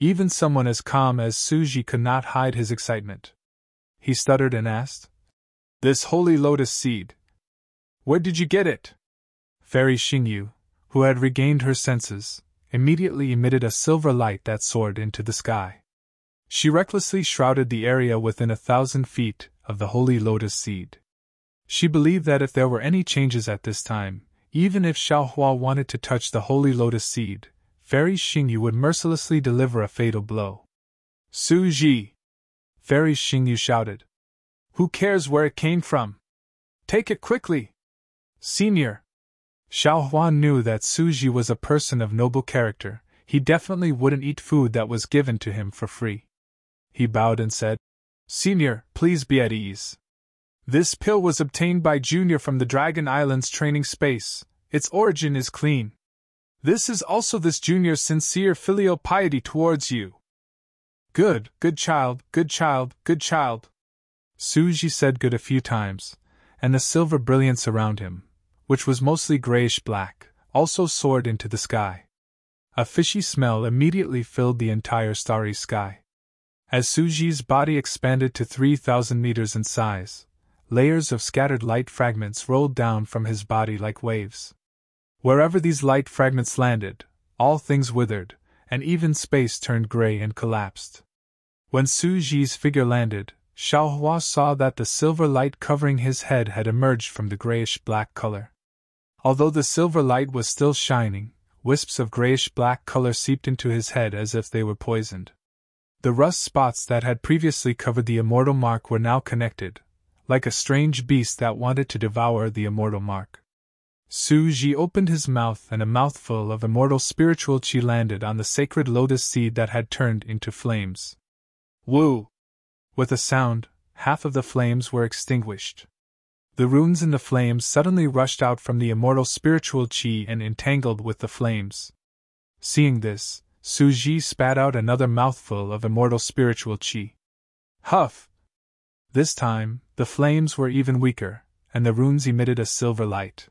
Even someone as calm as Suji could not hide his excitement. He stuttered and asked, This holy lotus seed. Where did you get it? Fairy Xingyu, who had regained her senses, immediately emitted a silver light that soared into the sky. She recklessly shrouded the area within 1,000 feet of the holy lotus seed. She believed that if there were any changes at this time, even if Xiaohua wanted to touch the holy lotus seed, Fairy Xingyu would mercilessly deliver a fatal blow. Suji! Fairy Xingyu shouted. Who cares where it came from? Take it quickly! Senior! Xiaohua knew that Suji was a person of noble character. He definitely wouldn't eat food that was given to him for free. He bowed and said, Senior, please be at ease. This pill was obtained by Junior from the Dragon Island's training space. Its origin is clean. This is also this Junior's sincere filial piety towards you. Good child, good child, good child. Suji said good a few times, and the silver brilliance around him, which was mostly grayish-black, also soared into the sky. A fishy smell immediately filled the entire starry sky. As Suji's body expanded to 3,000 meters in size, layers of scattered light fragments rolled down from his body like waves. Wherever these light fragments landed, all things withered, and even space turned gray and collapsed. When Suji's figure landed, Xiaohua saw that the silver light covering his head had emerged from the grayish-black color. Although the silver light was still shining, wisps of grayish-black color seeped into his head as if they were poisoned. The rust spots that had previously covered the immortal mark were now connected, like a strange beast that wanted to devour the immortal mark. Suji opened his mouth and a mouthful of immortal spiritual qi landed on the sacred lotus seed that had turned into flames. Woo! With a sound, half of the flames were extinguished. The runes in the flames suddenly rushed out from the immortal spiritual qi and entangled with the flames. Seeing this, Suji spat out another mouthful of immortal spiritual qi. Huff! This time, the flames were even weaker, and the runes emitted a silver light.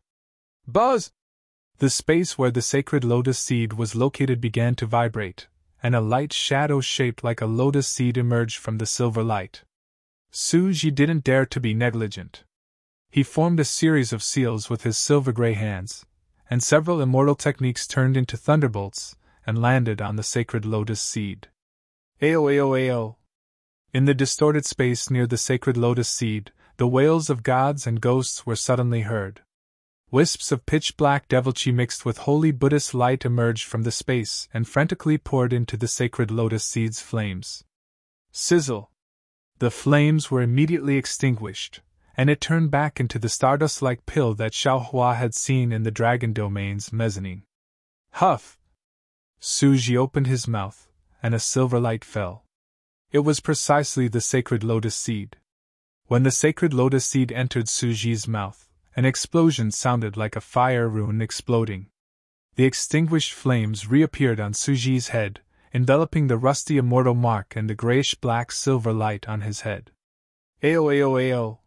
Buzz! The space where the sacred lotus seed was located began to vibrate, and a light shadow shaped like a lotus seed emerged from the silver light. Suji didn't dare to be negligent. He formed a series of seals with his silver-gray hands, and several immortal techniques turned into thunderbolts and landed on the sacred lotus seed. Ao ao ao. In the distorted space near the sacred lotus seed, the wails of gods and ghosts were suddenly heard. Wisps of pitch-black devilry mixed with holy Buddhist light emerged from the space and frantically poured into the sacred lotus seed's flames. Sizzle! The flames were immediately extinguished, and it turned back into the stardust-like pill that Xiaohua had seen in the Dragon Domain's mezzanine. Huff! Suji opened his mouth, and a silver light fell. It was precisely the sacred lotus seed. When the sacred lotus seed entered Suji's mouth, an explosion sounded like a fire rune exploding. The extinguished flames reappeared on Suji's head, enveloping the rusty immortal mark and the grayish-black silver light on his head. Ao ao ao.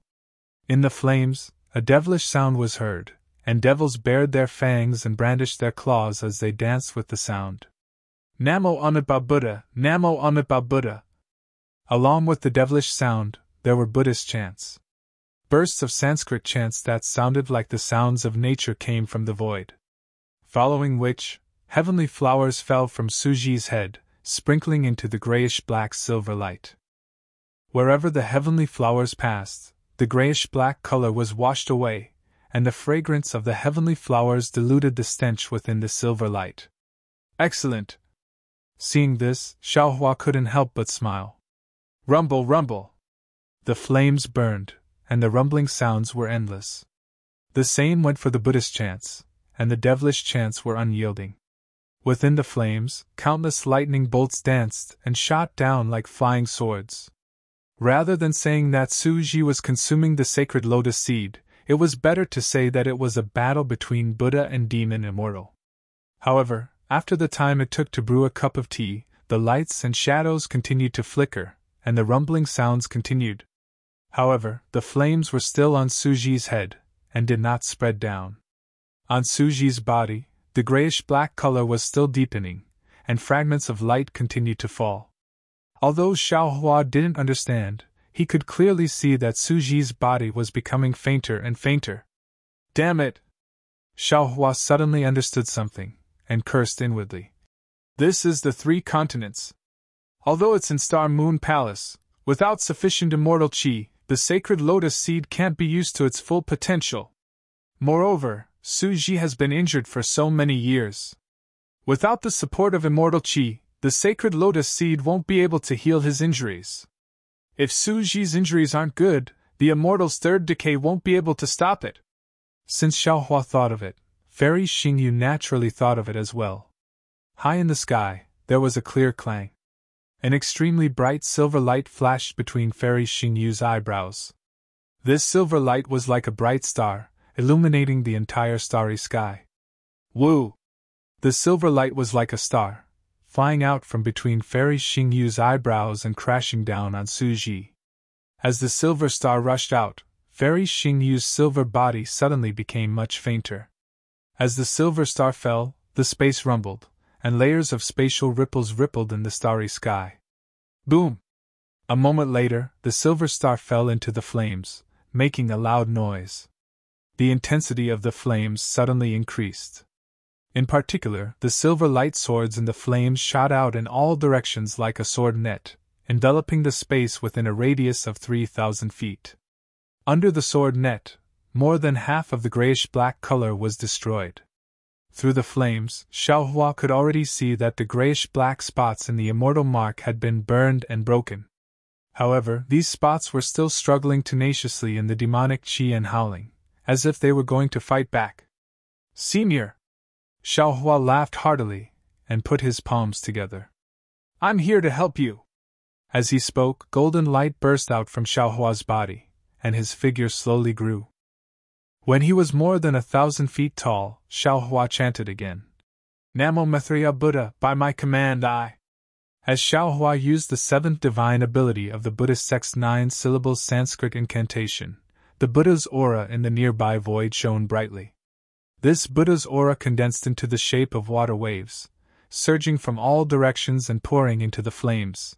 In the flames, a devilish sound was heard, and devils bared their fangs and brandished their claws as they danced with the sound. Namo Amitabha Buddha, Namo Amitabha Buddha. Along with the devilish sound, there were Buddhist chants. Bursts of Sanskrit chants that sounded like the sounds of nature came from the void. Following which, heavenly flowers fell from Suji's head, sprinkling into the grayish-black silver light. Wherever the heavenly flowers passed, the grayish-black color was washed away, and the fragrance of the heavenly flowers diluted the stench within the silver light. Excellent! Seeing this, Xiaohua couldn't help but smile. Rumble, rumble! The flames burned, and the rumbling sounds were endless. The same went for the Buddhist chants, and the devilish chants were unyielding. Within the flames, countless lightning bolts danced and shot down like flying swords. Rather than saying that Suji was consuming the sacred lotus seed, it was better to say that it was a battle between Buddha and demon Immortal. However, after the time it took to brew a cup of tea, the lights and shadows continued to flicker, and the rumbling sounds continued. However, the flames were still on Suji's head, and did not spread down. On Suji's body, the grayish-black color was still deepening, and fragments of light continued to fall. Although Xiaohua didn't understand, he could clearly see that Suji's body was becoming fainter and fainter. Damn it! Xiaohua suddenly understood something, and cursed inwardly. This is the 3 continents. Although it's in Star Moon Palace, without sufficient immortal qi, the sacred lotus seed can't be used to its full potential. Moreover, Suji has been injured for so many years. Without the support of immortal qi, the sacred lotus seed won't be able to heal his injuries. If Suji's injuries aren't good, the immortal's 3rd decay won't be able to stop it. Since Xiaohua thought of it, Fairy Xingyu naturally thought of it as well. High in the sky, there was a clear clang. An extremely bright silver light flashed between Fairy Xingyu's eyebrows. This silver light was like a bright star, illuminating the entire starry sky. Woo! The silver light was like a star, flying out from between Fairy Xingyu's eyebrows and crashing down on Suji. As the silver star rushed out, Fairy Xingyu's silver body suddenly became much fainter. As the silver star fell, the space rumbled, and layers of spatial ripples rippled in the starry sky. Boom! A moment later, the silver star fell into the flames, making a loud noise. The intensity of the flames suddenly increased. In particular, the silver light swords in the flames shot out in all directions like a sword net, enveloping the space within a radius of 3,000 feet. Under the sword net, more than half of the grayish-black color was destroyed. Through the flames, Xiaohua could already see that the grayish-black spots in the immortal mark had been burned and broken. However, these spots were still struggling tenaciously in the demonic qi and howling, as if they were going to fight back. Senior! Xiaohua laughed heartily, and put his palms together. I'm here to help you! As he spoke, golden light burst out from Xiaohua's body, and his figure slowly grew. When he was more than 1,000 feet tall, Xiaohua chanted again. Namo Maitreya Buddha, by my command I. As Xiaohua used the 7th divine ability of the Buddhist sect's 9-syllable Sanskrit incantation, the Buddha's aura in the nearby void shone brightly. This Buddha's aura condensed into the shape of water waves, surging from all directions and pouring into the flames.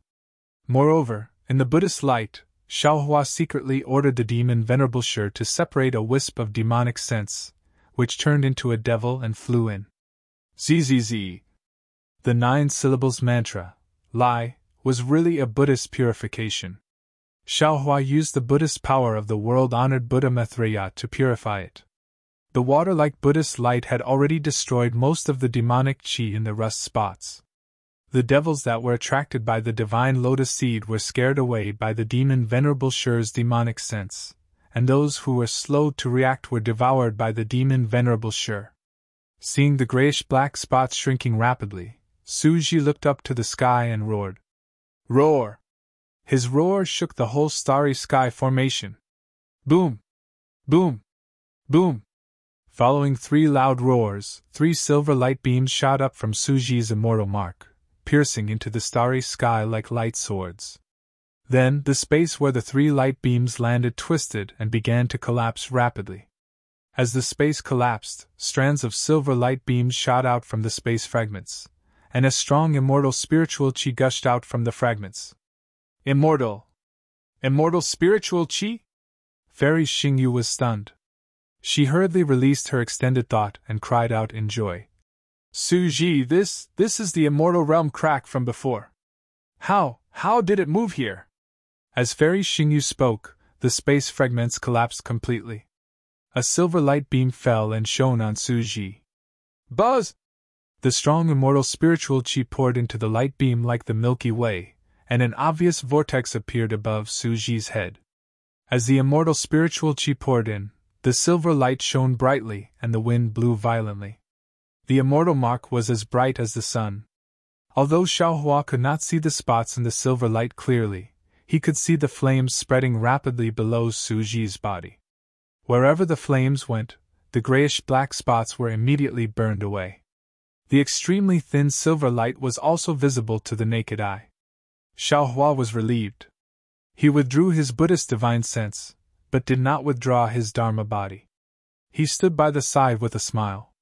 Moreover, in the Buddhist light, Xiaohua secretly ordered the demon Venerable Shi to separate a wisp of demonic scents, which turned into a devil and flew in. ZZZ. The 9 syllables mantra, Lai, was really a Buddhist purification. Xiaohua used the Buddhist power of the world-honored Buddha Maitreya to purify it. The water-like Buddhist light had already destroyed most of the demonic qi in the rust spots. The devils that were attracted by the divine lotus seed were scared away by the demon Venerable Shi's demonic sense, and those who were slow to react were devoured by the demon Venerable Shi. Seeing the grayish-black spots shrinking rapidly, Suji looked up to the sky and roared. Roar! His roar shook the whole starry sky formation. Boom! Boom! Boom! Following 3 loud roars, 3 silver light beams shot up from Suji's immortal mark, piercing into the starry sky like light swords. Then, the space where the 3 light beams landed twisted and began to collapse rapidly. As the space collapsed, strands of silver light beams shot out from the space fragments, and a strong immortal spiritual qi gushed out from the fragments. Immortal! Immortal spiritual qi? Fairy Xingyu was stunned. She hurriedly released her extended thought and cried out in joy. Suji, this is the immortal realm crack from before. How did it move here? As Fairy Xingyu spoke, the space fragments collapsed completely. A silver light beam fell and shone on Suji. Buzz! The strong immortal spiritual qi poured into the light beam like the Milky Way, and an obvious vortex appeared above Suji's head. As the immortal spiritual qi poured in, the silver light shone brightly and the wind blew violently. The immortal mark was as bright as the sun. Although Xiaohua could not see the spots in the silver light clearly, he could see the flames spreading rapidly below Suji's body. Wherever the flames went, the grayish-black spots were immediately burned away. The extremely thin silver light was also visible to the naked eye. Xiaohua was relieved. He withdrew his Buddhist divine sense, but did not withdraw his Dharma body. He stood by the side with a smile.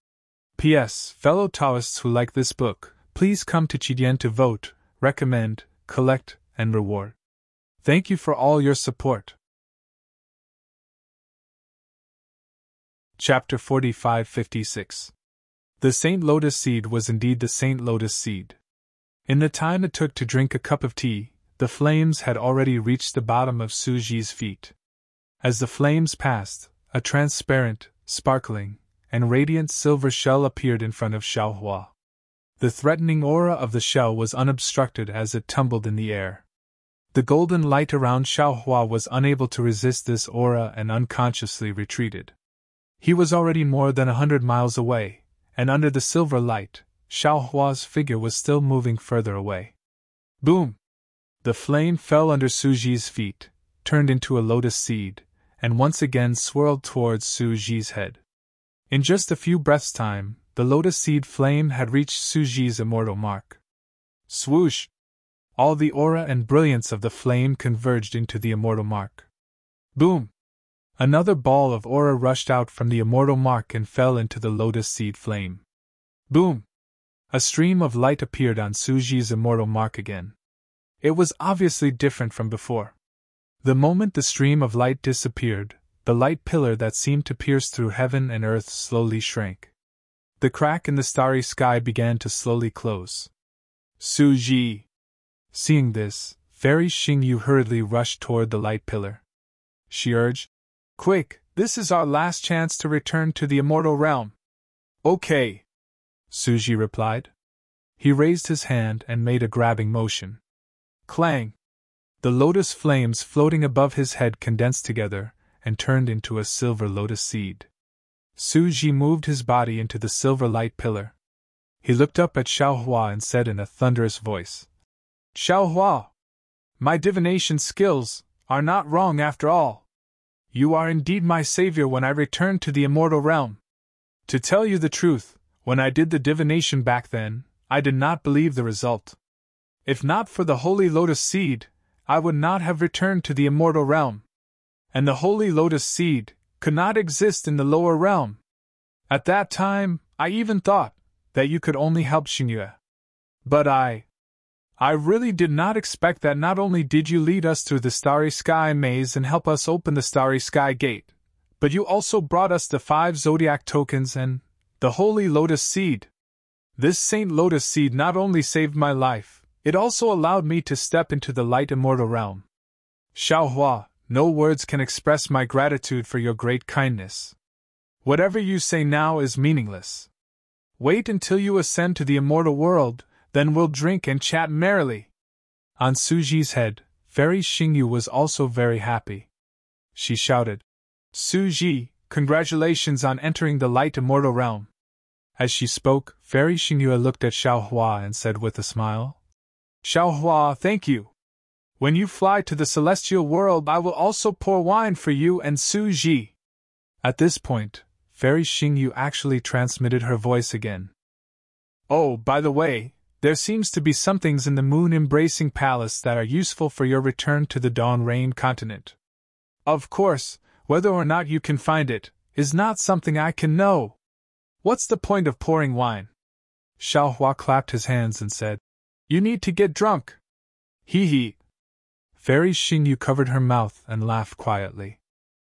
P.S. Fellow Taoists who like this book, please come to Qidien to vote, recommend, collect, and reward. Thank you for all your support. Chapter 45-56. The Saint Lotus Seed was indeed the Saint Lotus Seed. In the time it took to drink a cup of tea, the flames had already reached the bottom of Suji's feet. As the flames passed, a transparent, sparkling, and radiant silver shell appeared in front of Xiaohua. The threatening aura of the shell was unobstructed as it tumbled in the air. The golden light around Xiaohua was unable to resist this aura and unconsciously retreated. He was already more than 100 miles away, and under the silver light, Xiaohua's figure was still moving further away. Boom! The flame fell under Suji's feet, turned into a lotus seed, and once again swirled towards Suji's head. In just a few breaths' time, the lotus seed flame had reached Suji's immortal mark. Swoosh! All the aura and brilliance of the flame converged into the immortal mark. Boom! Another ball of aura rushed out from the immortal mark and fell into the lotus seed flame. Boom! A stream of light appeared on Suji's immortal mark again. It was obviously different from before. The moment the stream of light disappeared, the light pillar that seemed to pierce through heaven and earth slowly shrank. The crack in the starry sky began to slowly close. Suji! Seeing this, Fairy Xingyu hurriedly rushed toward the light pillar. She urged, Quick, this is our last chance to return to the immortal realm. Okay, Suji replied. He raised his hand and made a grabbing motion. Clang! The lotus flames floating above his head condensed together and turned into a silver lotus seed. Suji moved his body into the silver light pillar. He looked up at Xiaohua and said in a thunderous voice, Xiaohua! My divination skills are not wrong after all. You are indeed my savior when I return to the immortal realm. To tell you the truth, when I did the divination back then, I did not believe the result. If not for the holy lotus seed, I would not have returned to the immortal realm. And the holy lotus seed could not exist in the lower realm. At that time, I even thought that you could only help Xingyu. But I I really did not expect that. Not only did you lead us through the starry sky maze and help us open the starry sky gate, but you also brought us the 5 zodiac tokens and the holy lotus seed. This Saint Lotus seed not only saved my life, it also allowed me to step into the light immortal realm. Xiaohua, no words can express my gratitude for your great kindness. Whatever you say now is meaningless. Wait until you ascend to the immortal world, then we'll drink and chat merrily. On Suji's head, Fairy Xingyu was also very happy. She shouted, Suji, congratulations on entering the light immortal realm. As she spoke, Fairy Xingyu looked at Xiaohua and said with a smile, Xiaohua, thank you. When you fly to the celestial world, I will also pour wine for you and Suji. At this point, Fairy Xingyu actually transmitted her voice again. Oh, by the way, there seems to be some things in the moon-embracing palace that are useful for your return to the Dawn Rain continent. Of course, whether or not you can find it, is not something I can know. What's the point of pouring wine? Xiaohua clapped his hands and said, You need to get drunk. Hee hee. Fairy Xingyu covered her mouth and laughed quietly.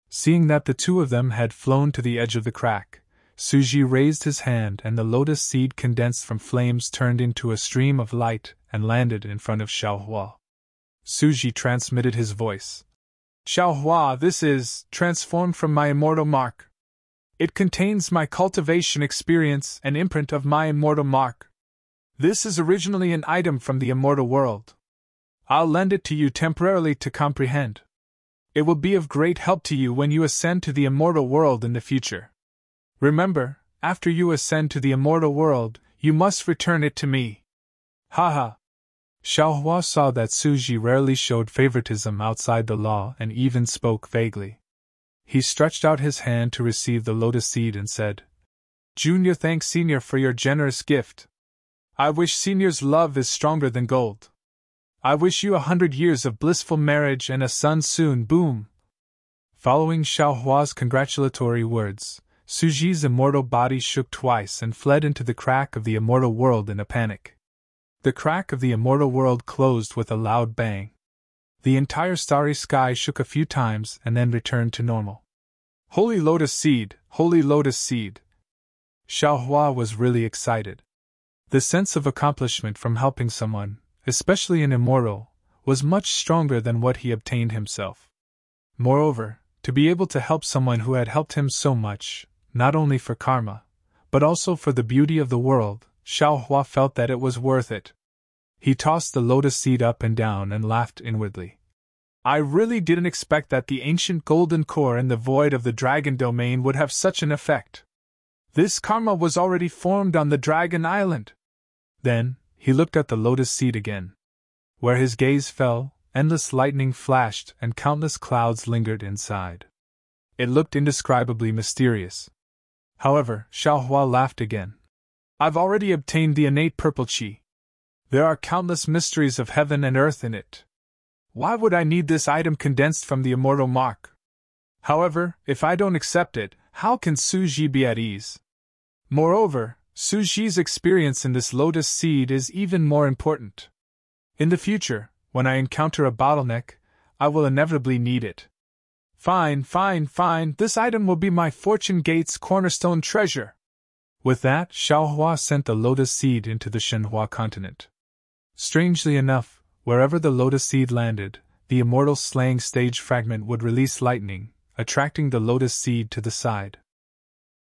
Seeing that the two of them had flown to the edge of the crack, Suji raised his hand and the lotus seed condensed from flames turned into a stream of light and landed in front of Xiaohua. Suji transmitted his voice. Xiaohua, this is transformed from my immortal mark. It contains my cultivation experience and imprint of my immortal mark. This is originally an item from the immortal world. I'll lend it to you temporarily to comprehend. It will be of great help to you when you ascend to the immortal world in the future. Remember, after you ascend to the immortal world, you must return it to me. Haha. Xiaohua saw that Suji rarely showed favoritism outside the law and even spoke vaguely. He stretched out his hand to receive the lotus seed and said, Junior, thanks Senior for your generous gift. I wish Senior's love is stronger than gold. I wish you 100 years of blissful marriage and a son soon. Boom. Following Xiaohua's congratulatory words, Suji's immortal body shook twice and fled into the crack of the immortal world in a panic. The crack of the immortal world closed with a loud bang. The entire starry sky shook a few times and then returned to normal. Holy Lotus Seed! Holy Lotus Seed! Xiaohua was really excited. The sense of accomplishment from helping someone, especially an immortal, was much stronger than what he obtained himself. Moreover, to be able to help someone who had helped him so much, not only for karma, but also for the beauty of the world, Xiaohua felt that it was worth it. He tossed the lotus seed up and down and laughed inwardly. I really didn't expect that the ancient golden core in the void of the dragon domain would have such an effect. This karma was already formed on the dragon island. Then, he looked at the lotus seed again. Where his gaze fell, endless lightning flashed and countless clouds lingered inside. It looked indescribably mysterious. However, Xiaohua laughed again. I've already obtained the innate purple qi. There are countless mysteries of heaven and earth in it. Why would I need this item condensed from the immortal mark? However, if I don't accept it, how can Suji be at ease? Moreover, Suji's experience in this lotus seed is even more important. In the future, when I encounter a bottleneck, I will inevitably need it. Fine, this item will be my Fortune Gate's cornerstone treasure. With that, Xiaohua sent the lotus seed into the Shenhua continent. Strangely enough, wherever the lotus seed landed, the immortal slaying stage fragment would release lightning, attracting the lotus seed to the side.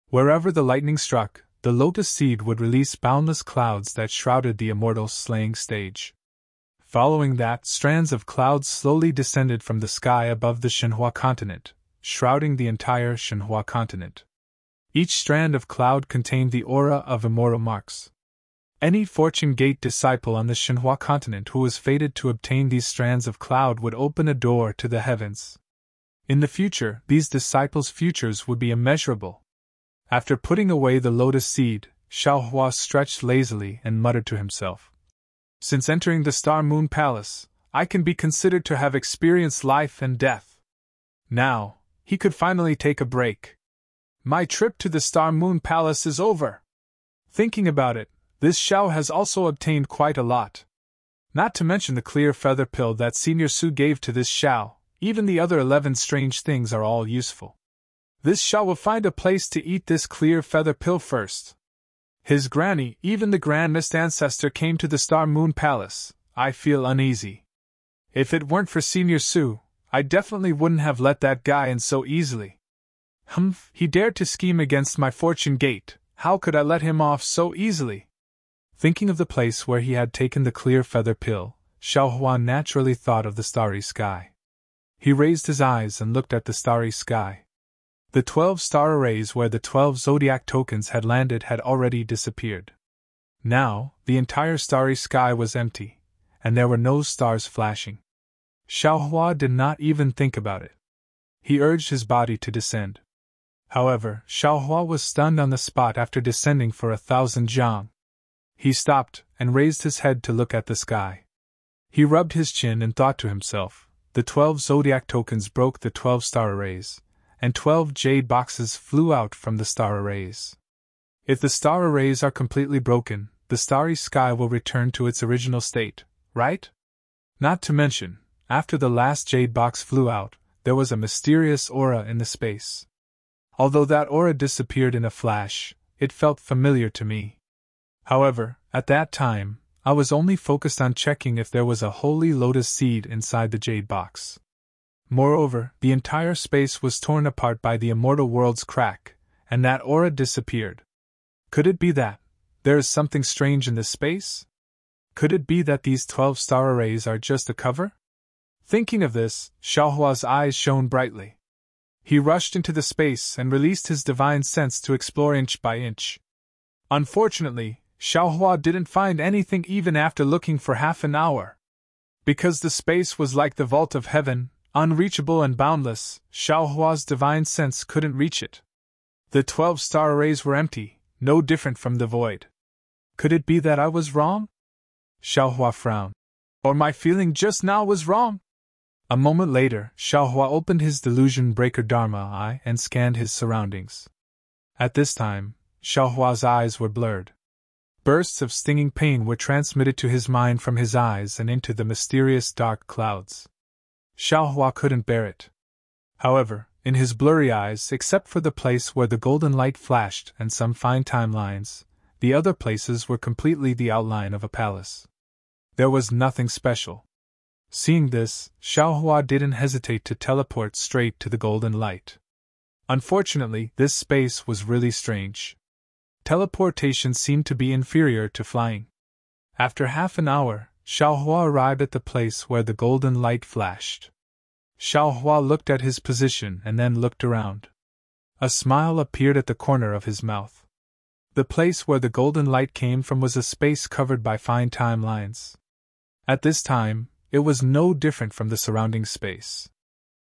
Wherever the lightning struck, the lotus seed would release boundless clouds that shrouded the immortal slaying stage. Following that, strands of clouds slowly descended from the sky above the Shenhua continent, shrouding the entire Shenhua continent. Each strand of cloud contained the aura of immortal marks. Any Fortune Gate disciple on the Shenhua continent who was fated to obtain these strands of cloud would open a door to the heavens. In the future, these disciples' futures would be immeasurable. After putting away the lotus seed, Xiaohua stretched lazily and muttered to himself. Since entering the Star Moon Palace, I can be considered to have experienced life and death. Now, he could finally take a break. My trip to the Star Moon Palace is over. Thinking about it, this Xiao has also obtained quite a lot. Not to mention the clear feather pill that Senior Su gave to this Shao, even the other 11 strange things are all useful. This Shao will find a place to eat this clear feather pill first. His granny, even the grandest ancestor, came to the Star Moon Palace. I feel uneasy. If it weren't for Senior Su, I definitely wouldn't have let that guy in so easily. He dared to scheme against my fortune gate. How could I let him off so easily? Thinking of the place where he had taken the clear feather pill, Xiao Hua naturally thought of the starry sky. He raised his eyes and looked at the starry sky. The 12 star arrays where the 12 zodiac tokens had landed had already disappeared. Now, the entire starry sky was empty, and there were no stars flashing. Xiao Hua did not even think about it. He urged his body to descend. However, Xiao Hua was stunned on the spot after descending for 1,000 zhang. He stopped and raised his head to look at the sky. He rubbed his chin and thought to himself, the 12 zodiac tokens broke the 12 star arrays, and 12 jade boxes flew out from the star arrays. If the star arrays are completely broken, the starry sky will return to its original state, right? Not to mention, after the last jade box flew out, there was a mysterious aura in the space. Although that aura disappeared in a flash, it felt familiar to me. However, at that time, I was only focused on checking if there was a holy lotus seed inside the jade box. Moreover, the entire space was torn apart by the immortal world's crack, and that aura disappeared. Could it be that there is something strange in this space? Could it be that these 12 star arrays are just a cover? Thinking of this, Xiao Hua's eyes shone brightly. He rushed into the space and released his divine sense to explore inch by inch. Unfortunately, Xiao Hua didn't find anything even after looking for half an hour. Because the space was like the vault of heaven, unreachable and boundless, Xiao Hua's divine sense couldn't reach it. The 12 star arrays were empty, no different from the void. Could it be that I was wrong? Xiao Hua frowned. Or my feeling just now was wrong? A moment later, Xiao Hua opened his delusion breaker Dharma eye and scanned his surroundings. At this time, Xiao Hua's eyes were blurred. Bursts of stinging pain were transmitted to his mind from his eyes and into the mysterious dark clouds. Xiao Hua couldn't bear it. However, in his blurry eyes, except for the place where the golden light flashed and some fine timelines, the other places were completely the outline of a palace. There was nothing special. Seeing this, Xiao Hua didn't hesitate to teleport straight to the golden light. Unfortunately, this space was really strange. Teleportation seemed to be inferior to flying. After half an hour, Xiao Hua arrived at the place where the golden light flashed. Xiao Hua looked at his position and then looked around. A smile appeared at the corner of his mouth. The place where the golden light came from was a space covered by fine timelines. At this time, it was no different from the surrounding space.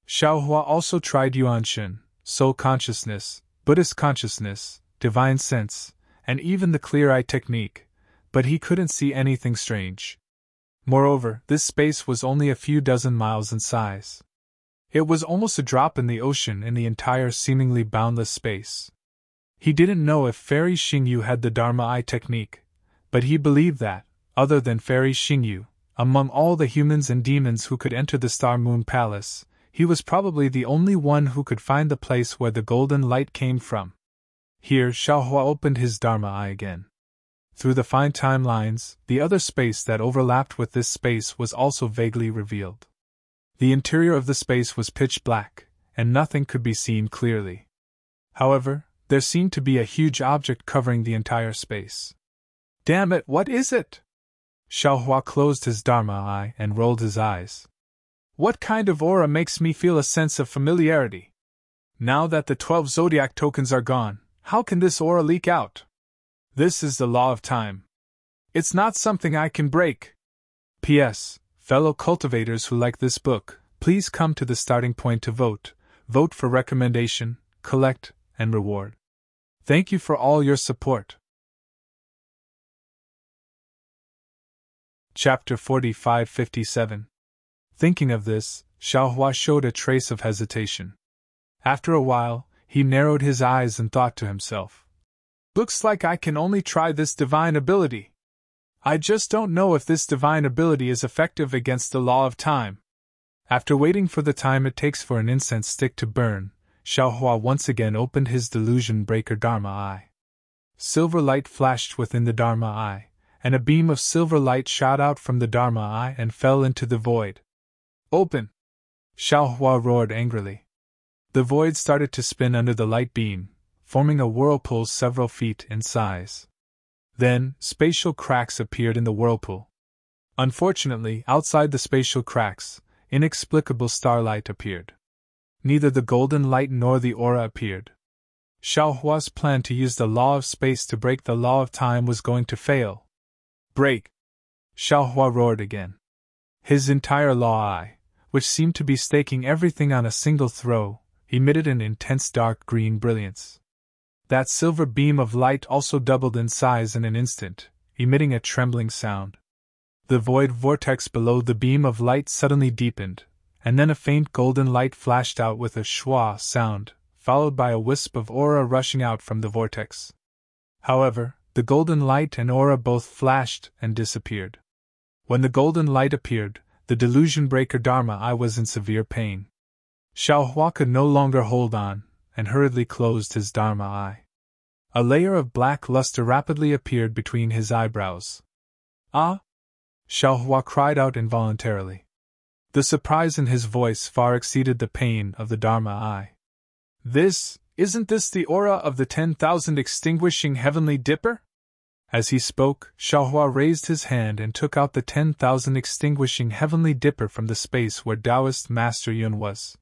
Xiao Hua also tried Yuanshin, soul consciousness, Buddhist consciousness, divine sense, and even the clear eye technique, but he couldn't see anything strange. Moreover, this space was only a few dozen miles in size. It was almost a drop in the ocean in the entire seemingly boundless space. He didn't know if Fairy Xingyu had the Dharma Eye technique, but he believed that, other than Fairy Xingyu, among all the humans and demons who could enter the Star Moon Palace, he was probably the only one who could find the place where the golden light came from. Here Xiao Hua opened his Dharma Eye again. Through the fine timelines, the other space that overlapped with this space was also vaguely revealed. The interior of the space was pitch black, and nothing could be seen clearly. However, there seemed to be a huge object covering the entire space. Damn it, what is it? Xiao Hua closed his Dharma Eye and rolled his eyes. What kind of aura makes me feel a sense of familiarity? Now that the 12 zodiac tokens are gone, how can this aura leak out? This is the law of time. It's not something I can break. P.S. Fellow cultivators who like this book, please come to the starting point to vote. Vote for recommendation, collect, and reward. Thank you for all your support. Chapter 45-57. Thinking of this, Xiao Hua showed a trace of hesitation. After a while, he narrowed his eyes and thought to himself, "Looks like I can only try this divine ability. I just don't know if this divine ability is effective against the law of time. After waiting for the time it takes for an incense stick to burn, Xiaohua once again opened his delusion breaker Dharma eye. Silver light flashed within the Dharma eye, and a beam of silver light shot out from the Dharma eye and fell into the void. Open! Xiaohua roared angrily. The void started to spin under the light beam, forming a whirlpool several feet in size. Then, spatial cracks appeared in the whirlpool. Unfortunately, outside the spatial cracks, inexplicable starlight appeared. Neither the golden light nor the aura appeared. Xiaohua's plan to use the law of space to break the law of time was going to fail. Break! Xiaohua roared again. His entire law eye, which seemed to be staking everything on a single throw, emitted an intense dark green brilliance. That silver beam of light also doubled in size in an instant, emitting a trembling sound. The void vortex below the beam of light suddenly deepened, and then a faint golden light flashed out with a schwa sound, followed by a wisp of aura rushing out from the vortex. However, the golden light and aura both flashed and disappeared. When the golden light appeared, the delusion breaker Dharma eye was in severe pain. Xiaohua could no longer hold on, and hurriedly closed his Dharma eye. A layer of black luster rapidly appeared between his eyebrows. Ah! Xiaohua cried out involuntarily. The surprise in his voice far exceeded the pain of the Dharma eye. Isn't this the aura of the 10,000 extinguishing heavenly dipper? As he spoke, Xiaohua raised his hand and took out the 10,000 extinguishing heavenly dipper from the space where Taoist Master Yun was.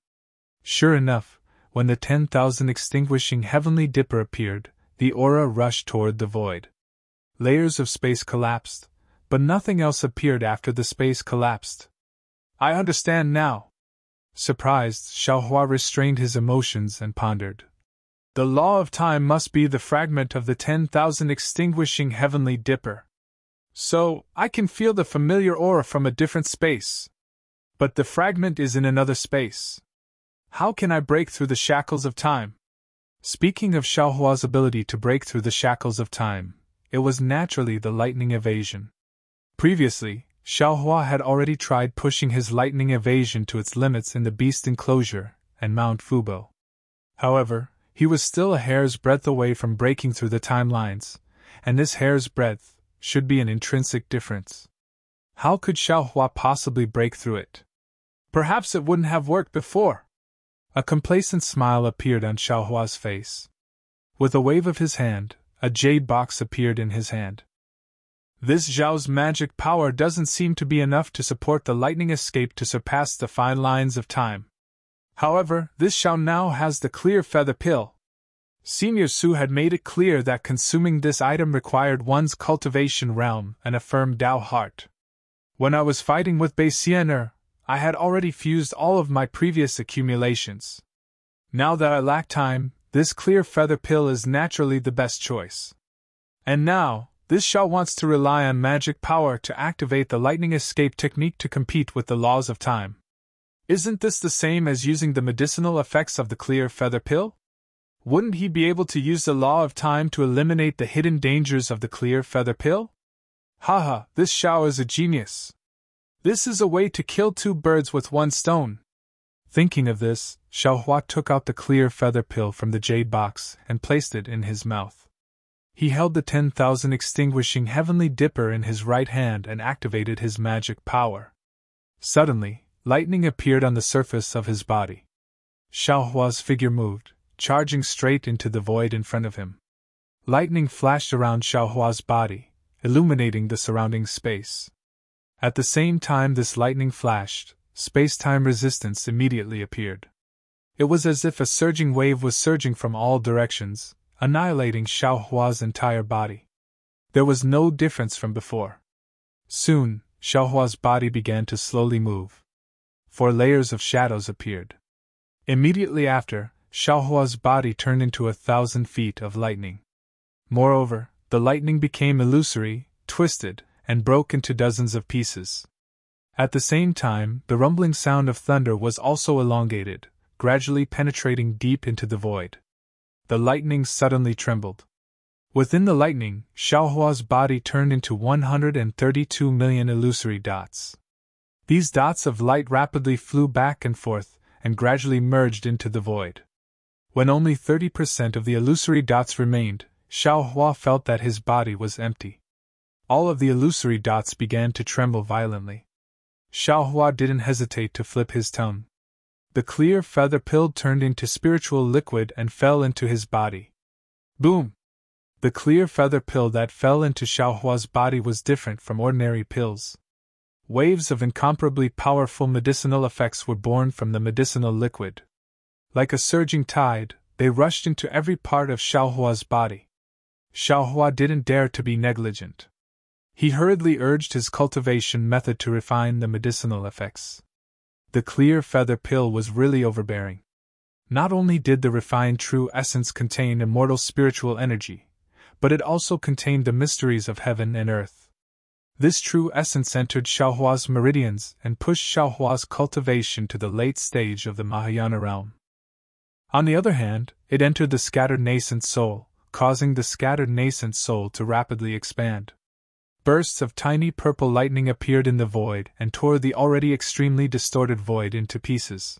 Sure enough, when the 10,000 extinguishing heavenly dipper appeared, the aura rushed toward the void. Layers of space collapsed, but nothing else appeared after the space collapsed. I understand now. Surprised, Xiaohua restrained his emotions and pondered. The law of time must be the fragment of the 10,000 extinguishing heavenly dipper. So, I can feel the familiar aura from a different space. But the fragment is in another space. How can I break through the shackles of time? Speaking of Xiaohua's ability to break through the shackles of time, it was naturally the lightning evasion. Previously, Xiaohua had already tried pushing his lightning evasion to its limits in the beast enclosure and Mount Fubo. However, he was still a hair's breadth away from breaking through the timelines, and this hair's breadth should be an intrinsic difference. How could Xiaohua possibly break through it? Perhaps it wouldn't have worked before. A complacent smile appeared on Xiaohua's face. With a wave of his hand, a jade box appeared in his hand. This Zhao's magic power doesn't seem to be enough to support the lightning escape to surpass the fine lines of time. However, this Zhao now has the clear feather pill. Senior Su had made it clear that consuming this item required one's cultivation realm and a firm Dao heart. When I was fighting with Bei Xiener, I had already fused all of my previous accumulations. Now that I lack time, this clear feather pill is naturally the best choice. And now, this Zhao wants to rely on magic power to activate the lightning escape technique to compete with the laws of time. Isn't this the same as using the medicinal effects of the clear feather pill? Wouldn't he be able to use the law of time to eliminate the hidden dangers of the clear feather pill? Haha, this Zhao is a genius. This is a way to kill two birds with one stone. Thinking of this, Xiaohua took out the clear feather pill from the jade box and placed it in his mouth. He held the 10,000 extinguishing heavenly dipper in his right hand and activated his magic power. Suddenly, lightning appeared on the surface of his body. Xiaohua's figure moved, charging straight into the void in front of him. Lightning flashed around Xiaohua's body, illuminating the surrounding space. At the same time this lightning flashed, space-time resistance immediately appeared. It was as if a surging wave was surging from all directions, annihilating Xiaohua's entire body. There was no difference from before. Soon, Xiaohua's body began to slowly move. 4 layers of shadows appeared. Immediately after, Xiaohua's body turned into 1,000 feet of lightning. Moreover, the lightning became illusory, twisted, and broke into dozens of pieces. At the same time, the rumbling sound of thunder was also elongated, gradually penetrating deep into the void. The lightning suddenly trembled. Within the lightning, Xiaohua's body turned into 132 million illusory dots. These dots of light rapidly flew back and forth, and gradually merged into the void. When only 30% of the illusory dots remained, Xiaohua felt that his body was empty. All of the illusory dots began to tremble violently. Xiaohua didn't hesitate to flip his tongue. The clear feather pill turned into spiritual liquid and fell into his body. Boom! The clear feather pill that fell into Xiaohua's body was different from ordinary pills. Waves of incomparably powerful medicinal effects were born from the medicinal liquid. Like a surging tide, they rushed into every part of Xiaohua's body. Xiaohua didn't dare to be negligent. He hurriedly urged his cultivation method to refine the medicinal effects. The clear feather pill was really overbearing. Not only did the refined true essence contain immortal spiritual energy, but it also contained the mysteries of heaven and earth. This true essence entered Xiaohua's meridians and pushed Xiaohua's cultivation to the late stage of the Mahayana realm. On the other hand, it entered the scattered nascent soul, causing the scattered nascent soul to rapidly expand. Bursts of tiny purple lightning appeared in the void and tore the already extremely distorted void into pieces.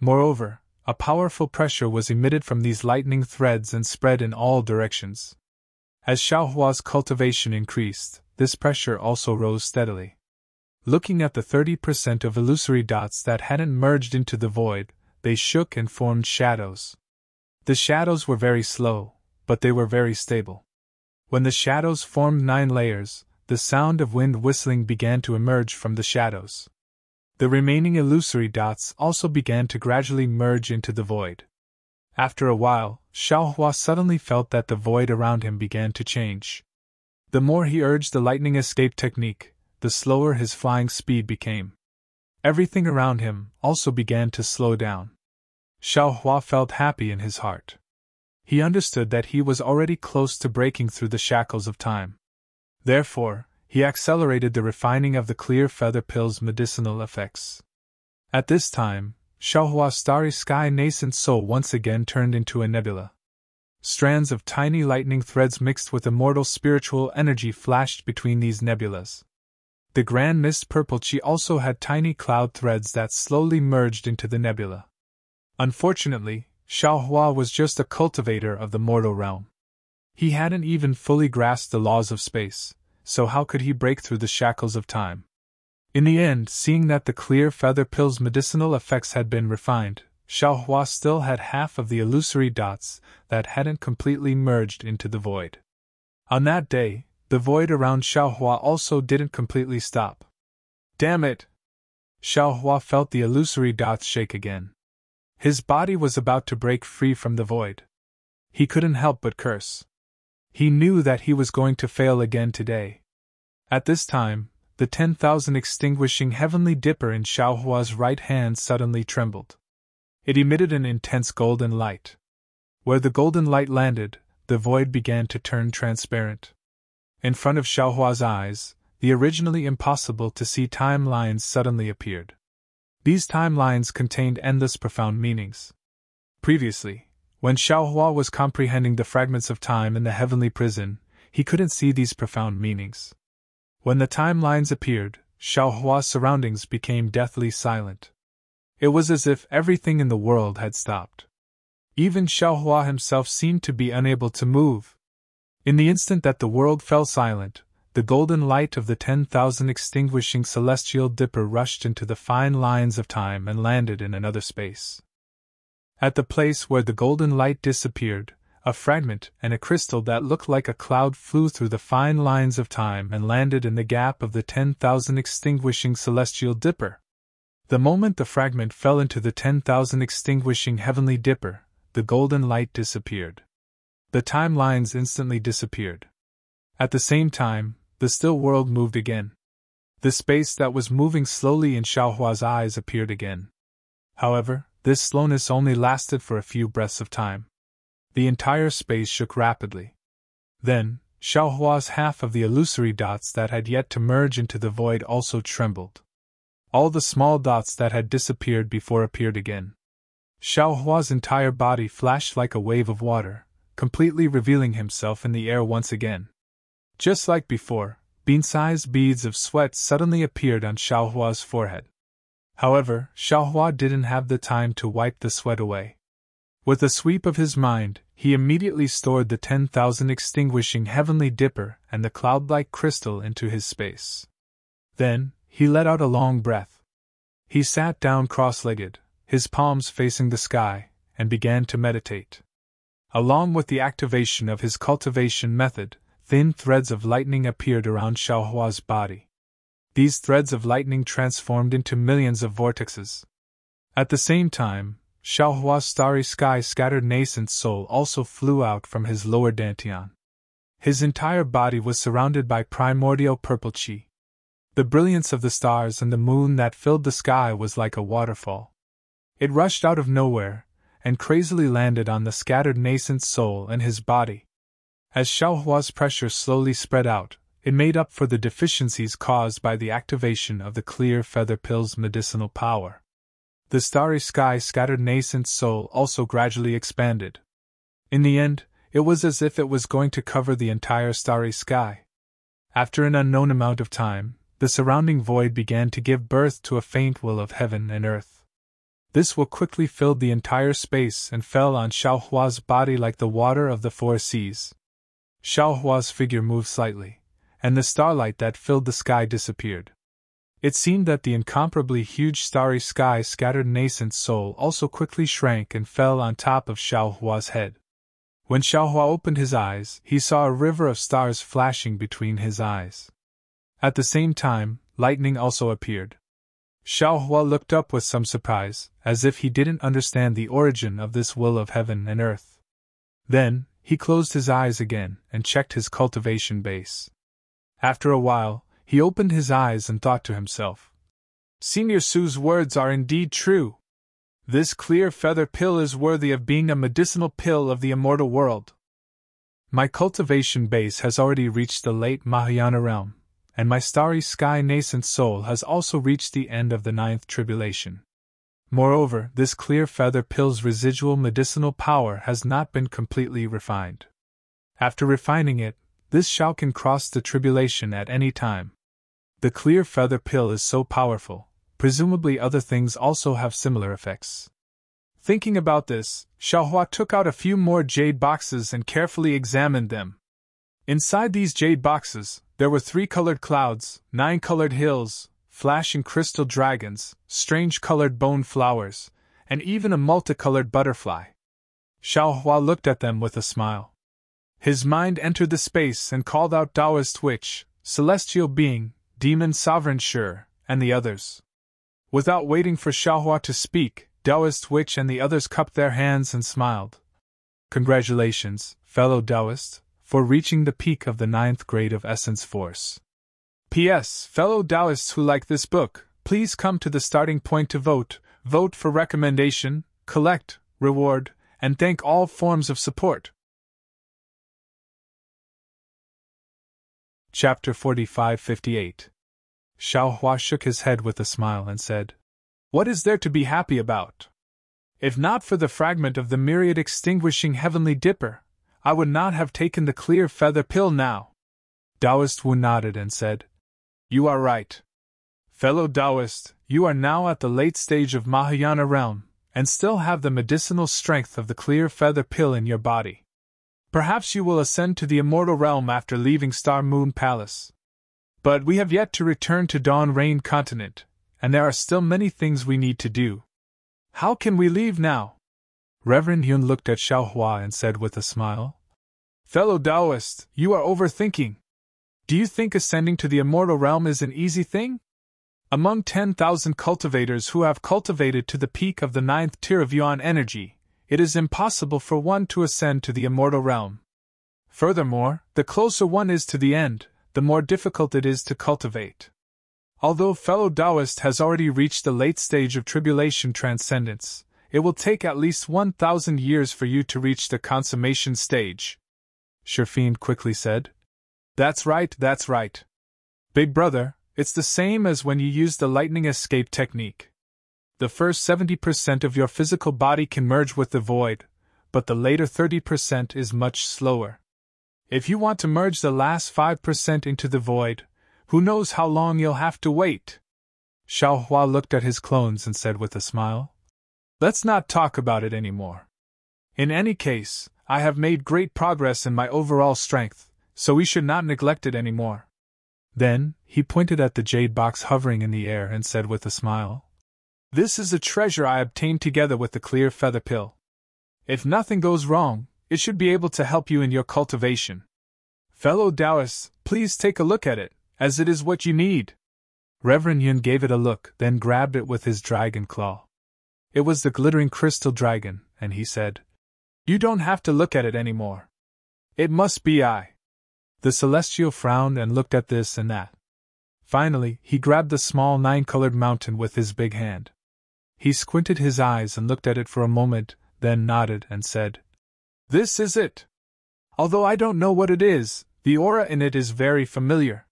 Moreover, a powerful pressure was emitted from these lightning threads and spread in all directions. As Xiaohua's cultivation increased, this pressure also rose steadily. Looking at the 30% of illusory dots that hadn't merged into the void, they shook and formed shadows. The shadows were very slow, but they were very stable. When the shadows formed 9 layers, the sound of wind whistling began to emerge from the shadows. The remaining illusory dots also began to gradually merge into the void. After a while, Xiaohua suddenly felt that the void around him began to change. The more he urged the lightning escape technique, the slower his flying speed became. Everything around him also began to slow down. Xiaohua felt happy in his heart. He understood that he was already close to breaking through the shackles of time. Therefore, he accelerated the refining of the clear feather pill's medicinal effects. At this time, Xiaohua's starry sky nascent soul once again turned into a nebula. Strands of tiny lightning threads mixed with immortal spiritual energy flashed between these nebulas. The grand mist purple chi also had tiny cloud threads that slowly merged into the nebula. Unfortunately, Xiaohua was just a cultivator of the mortal realm. He hadn't even fully grasped the laws of space, so how could he break through the shackles of time? In the end, seeing that the clear feather pill's medicinal effects had been refined, Xiaohua still had half of the illusory dots that hadn't completely merged into the void. On that day, the void around Xiaohua also didn't completely stop. Damn it! Xiaohua felt the illusory dots shake again. His body was about to break free from the void. He couldn't help but curse. He knew that he was going to fail again today. At this time, the 10,000 extinguishing heavenly dipper in Xiaohua's right hand suddenly trembled. It emitted an intense golden light. Where the golden light landed, the void began to turn transparent. In front of Xiaohua's eyes, the originally impossible to see timelines suddenly appeared. These timelines contained endless profound meanings. Previously, when Xiaohua was comprehending the fragments of time in the heavenly prison, he couldn't see these profound meanings. When the timelines appeared, Xiaohua's surroundings became deathly silent. It was as if everything in the world had stopped. Even Xiaohua himself seemed to be unable to move. In the instant that the world fell silent, the golden light of the 10,000 extinguishing celestial dipper rushed into the fine lines of time and landed in another space. At the place where the golden light disappeared, a fragment and a crystal that looked like a cloud flew through the fine lines of time and landed in the gap of the 10,000 extinguishing celestial dipper. The moment the fragment fell into the 10,000 extinguishing heavenly dipper, the golden light disappeared. The timelines instantly disappeared. At the same time, the still world moved again. The space that was moving slowly in Xiaohua's eyes appeared again. However, this slowness only lasted for a few breaths of time. The entire space shook rapidly. Then, Xiaohua's half of the illusory dots that had yet to merge into the void also trembled. All the small dots that had disappeared before appeared again. Xiaohua's entire body flashed like a wave of water, completely revealing himself in the air once again. Just like before, bean-sized beads of sweat suddenly appeared on Xiaohua's forehead. However, Xiaohua didn't have the time to wipe the sweat away. With a sweep of his mind, he immediately stored the 10,000 extinguishing heavenly dipper and the cloud-like crystal into his space. Then, he let out a long breath. He sat down cross-legged, his palms facing the sky, and began to meditate. Along with the activation of his cultivation method, thin threads of lightning appeared around Xiaohua's body. These threads of lightning transformed into millions of vortexes. At the same time, Xiaohua's starry sky scattered nascent soul also flew out from his lower dantian. His entire body was surrounded by primordial purple qi. The brilliance of the stars and the moon that filled the sky was like a waterfall. It rushed out of nowhere, and crazily landed on the scattered nascent soul and his body. As Xiaohua's pressure slowly spread out, it made up for the deficiencies caused by the activation of the clear feather pill's medicinal power. The starry sky scattered nascent soul also gradually expanded. In the end, it was as if it was going to cover the entire starry sky. After an unknown amount of time, the surrounding void began to give birth to a faint will of heaven and earth. This will quickly filled the entire space and fell on Xiaohua's body like the water of the four seas. Xiaohua's figure moved slightly, and the starlight that filled the sky disappeared. It seemed that the incomparably huge starry sky scattered nascent soul also quickly shrank and fell on top of Xiaohua's head. When Xiaohua opened his eyes, he saw a river of stars flashing between his eyes. At the same time, lightning also appeared. Xiaohua looked up with some surprise, as if he didn't understand the origin of this will of heaven and earth. Then, he closed his eyes again and checked his cultivation base. After a while, he opened his eyes and thought to himself, "Senior Su's words are indeed true. This clear feather pill is worthy of being a medicinal pill of the immortal world. My cultivation base has already reached the late Mahayana realm, and my starry sky nascent soul has also reached the end of the 9th tribulation. Moreover, this clear feather pill's residual medicinal power has not been completely refined. After refining it, this shall can cross the tribulation at any time. The clear feather pill is so powerful, presumably other things also have similar effects." Thinking about this, Xiaohua took out a few more jade boxes and carefully examined them. Inside these jade boxes, there were 3 colored clouds, 9 colored hills, flashing crystal dragons, strange colored bone flowers, and even a multicolored butterfly. Xiaohua looked at them with a smile. His mind entered the space and called out Taoist Witch, Celestial Being, Demon Sovereign Sure, and the others. Without waiting for Xiaohua to speak, Taoist Witch and the others cupped their hands and smiled. "Congratulations, fellow Taoist, for reaching the peak of the 9th grade of Essence Force. P.S. Fellow Taoists who like this book, please come to the starting point to vote. Vote for recommendation, collect, reward, and thank all forms of support." Chapter 45-58. Xiaohua shook his head with a smile and said, "What is there to be happy about? If not for the fragment of the myriad extinguishing heavenly dipper, I would not have taken the clear feather pill now." Taoist Wu nodded and said, "You are right. Fellow Taoist, you are now at the late stage of Mahayana realm, and still have the medicinal strength of the clear feather pill in your body. Perhaps you will ascend to the immortal realm after leaving Star Moon Palace. But we have yet to return to Dawn Rain Continent, and there are still many things we need to do. How can we leave now?" Reverend Yun looked at Xiaohua and said with a smile, "Fellow Taoist, you are overthinking. Do you think ascending to the immortal realm is an easy thing? Among 10,000 cultivators who have cultivated to the peak of the 9th tier of Yuan energy, it is impossible for one to ascend to the immortal realm. Furthermore, the closer one is to the end, the more difficult it is to cultivate. Although fellow Taoist has already reached the late stage of tribulation transcendence, it will take at least 1,000 years for you to reach the consummation stage." Sherfiend quickly said, That's right. Big brother, it's the same as when you use the lightning escape technique. The first 70% of your physical body can merge with the void, but the later 30% is much slower. If you want to merge the last 5% into the void, who knows how long you'll have to wait? Xiaohua looked at his clones and said with a smile, "Let's not talk about it anymore. In any case, I have made great progress in my overall strength, so we should not neglect it anymore." Then, he pointed at the jade box hovering in the air and said with a smile, "This is a treasure I obtained together with the clear feather pill. If nothing goes wrong, it should be able to help you in your cultivation. Fellow Taoists, please take a look at it, as it is what you need." Reverend Yun gave it a look, then grabbed it with his dragon claw. It was the glittering crystal dragon, and he said, "You don't have to look at it anymore. It must be I." The Celestial frowned and looked at this and that. Finally, he grabbed the small 9-colored mountain with his big hand. He squinted his eyes and looked at it for a moment, then nodded and said, "This is it. Although I don't know what it is, the aura in it is very familiar.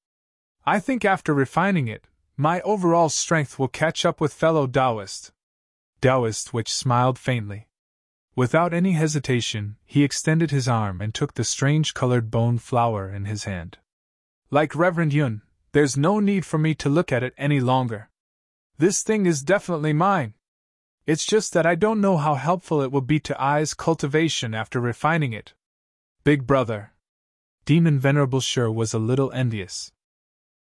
I think after refining it, my overall strength will catch up with fellow Taoist." Taoist which smiled faintly. Without any hesitation, he extended his arm and took the strange-colored bone flower in his hand. "Like Reverend Yun, there's no need for me to look at it any longer. This thing is definitely mine. It's just that I don't know how helpful it will be to I's cultivation after refining it. Big brother." Demon Venerable Sure was a little envious.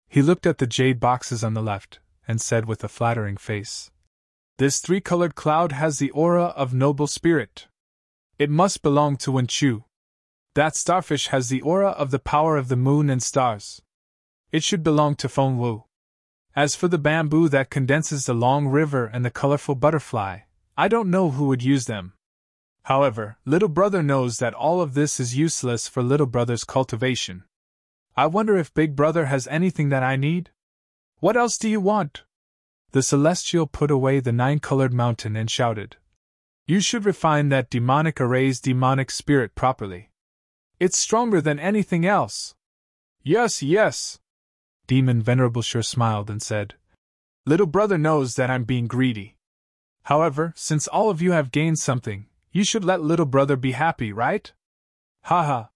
He looked at the jade boxes on the left, and said with a flattering face, "This 3-colored cloud has the aura of noble spirit. It must belong to Wen Chu. That starfish has the aura of the power of the moon and stars. It should belong to Feng Wu. As for the bamboo that condenses the long river and the colorful butterfly, I don't know who would use them. However, little brother knows that all of this is useless for little brother's cultivation. I wonder if big brother has anything that I need? What else do you want?" The Celestial put away the 9-colored mountain and shouted, "You should refine that demonic array's demonic spirit properly. It's stronger than anything else." "Yes, yes." Demon Venerable Sure smiled and said, "Little brother knows that I'm being greedy. However, since all of you have gained something, you should let little brother be happy, right?" "Ha!"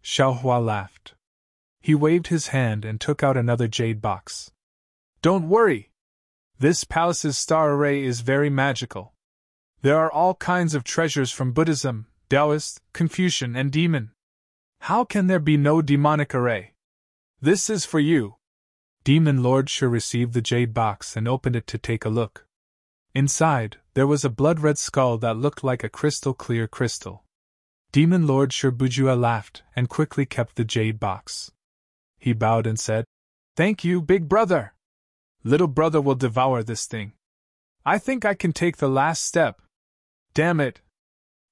Xiaohua laughed. He waved his hand and took out another jade box. "Don't worry. This palace's star array is very magical. There are all kinds of treasures from Buddhism, Taoist, Confucian, and Demon. How can there be no demonic array? This is for you." Demon Lord Sure received the jade box and opened it to take a look. Inside, there was a blood-red skull that looked like a crystal-clear crystal. Demon Lord Sure Bujua laughed and quickly kept the jade box. He bowed and said, "Thank you, big brother. Little brother will devour this thing. I think I can take the last step." "Damn it!"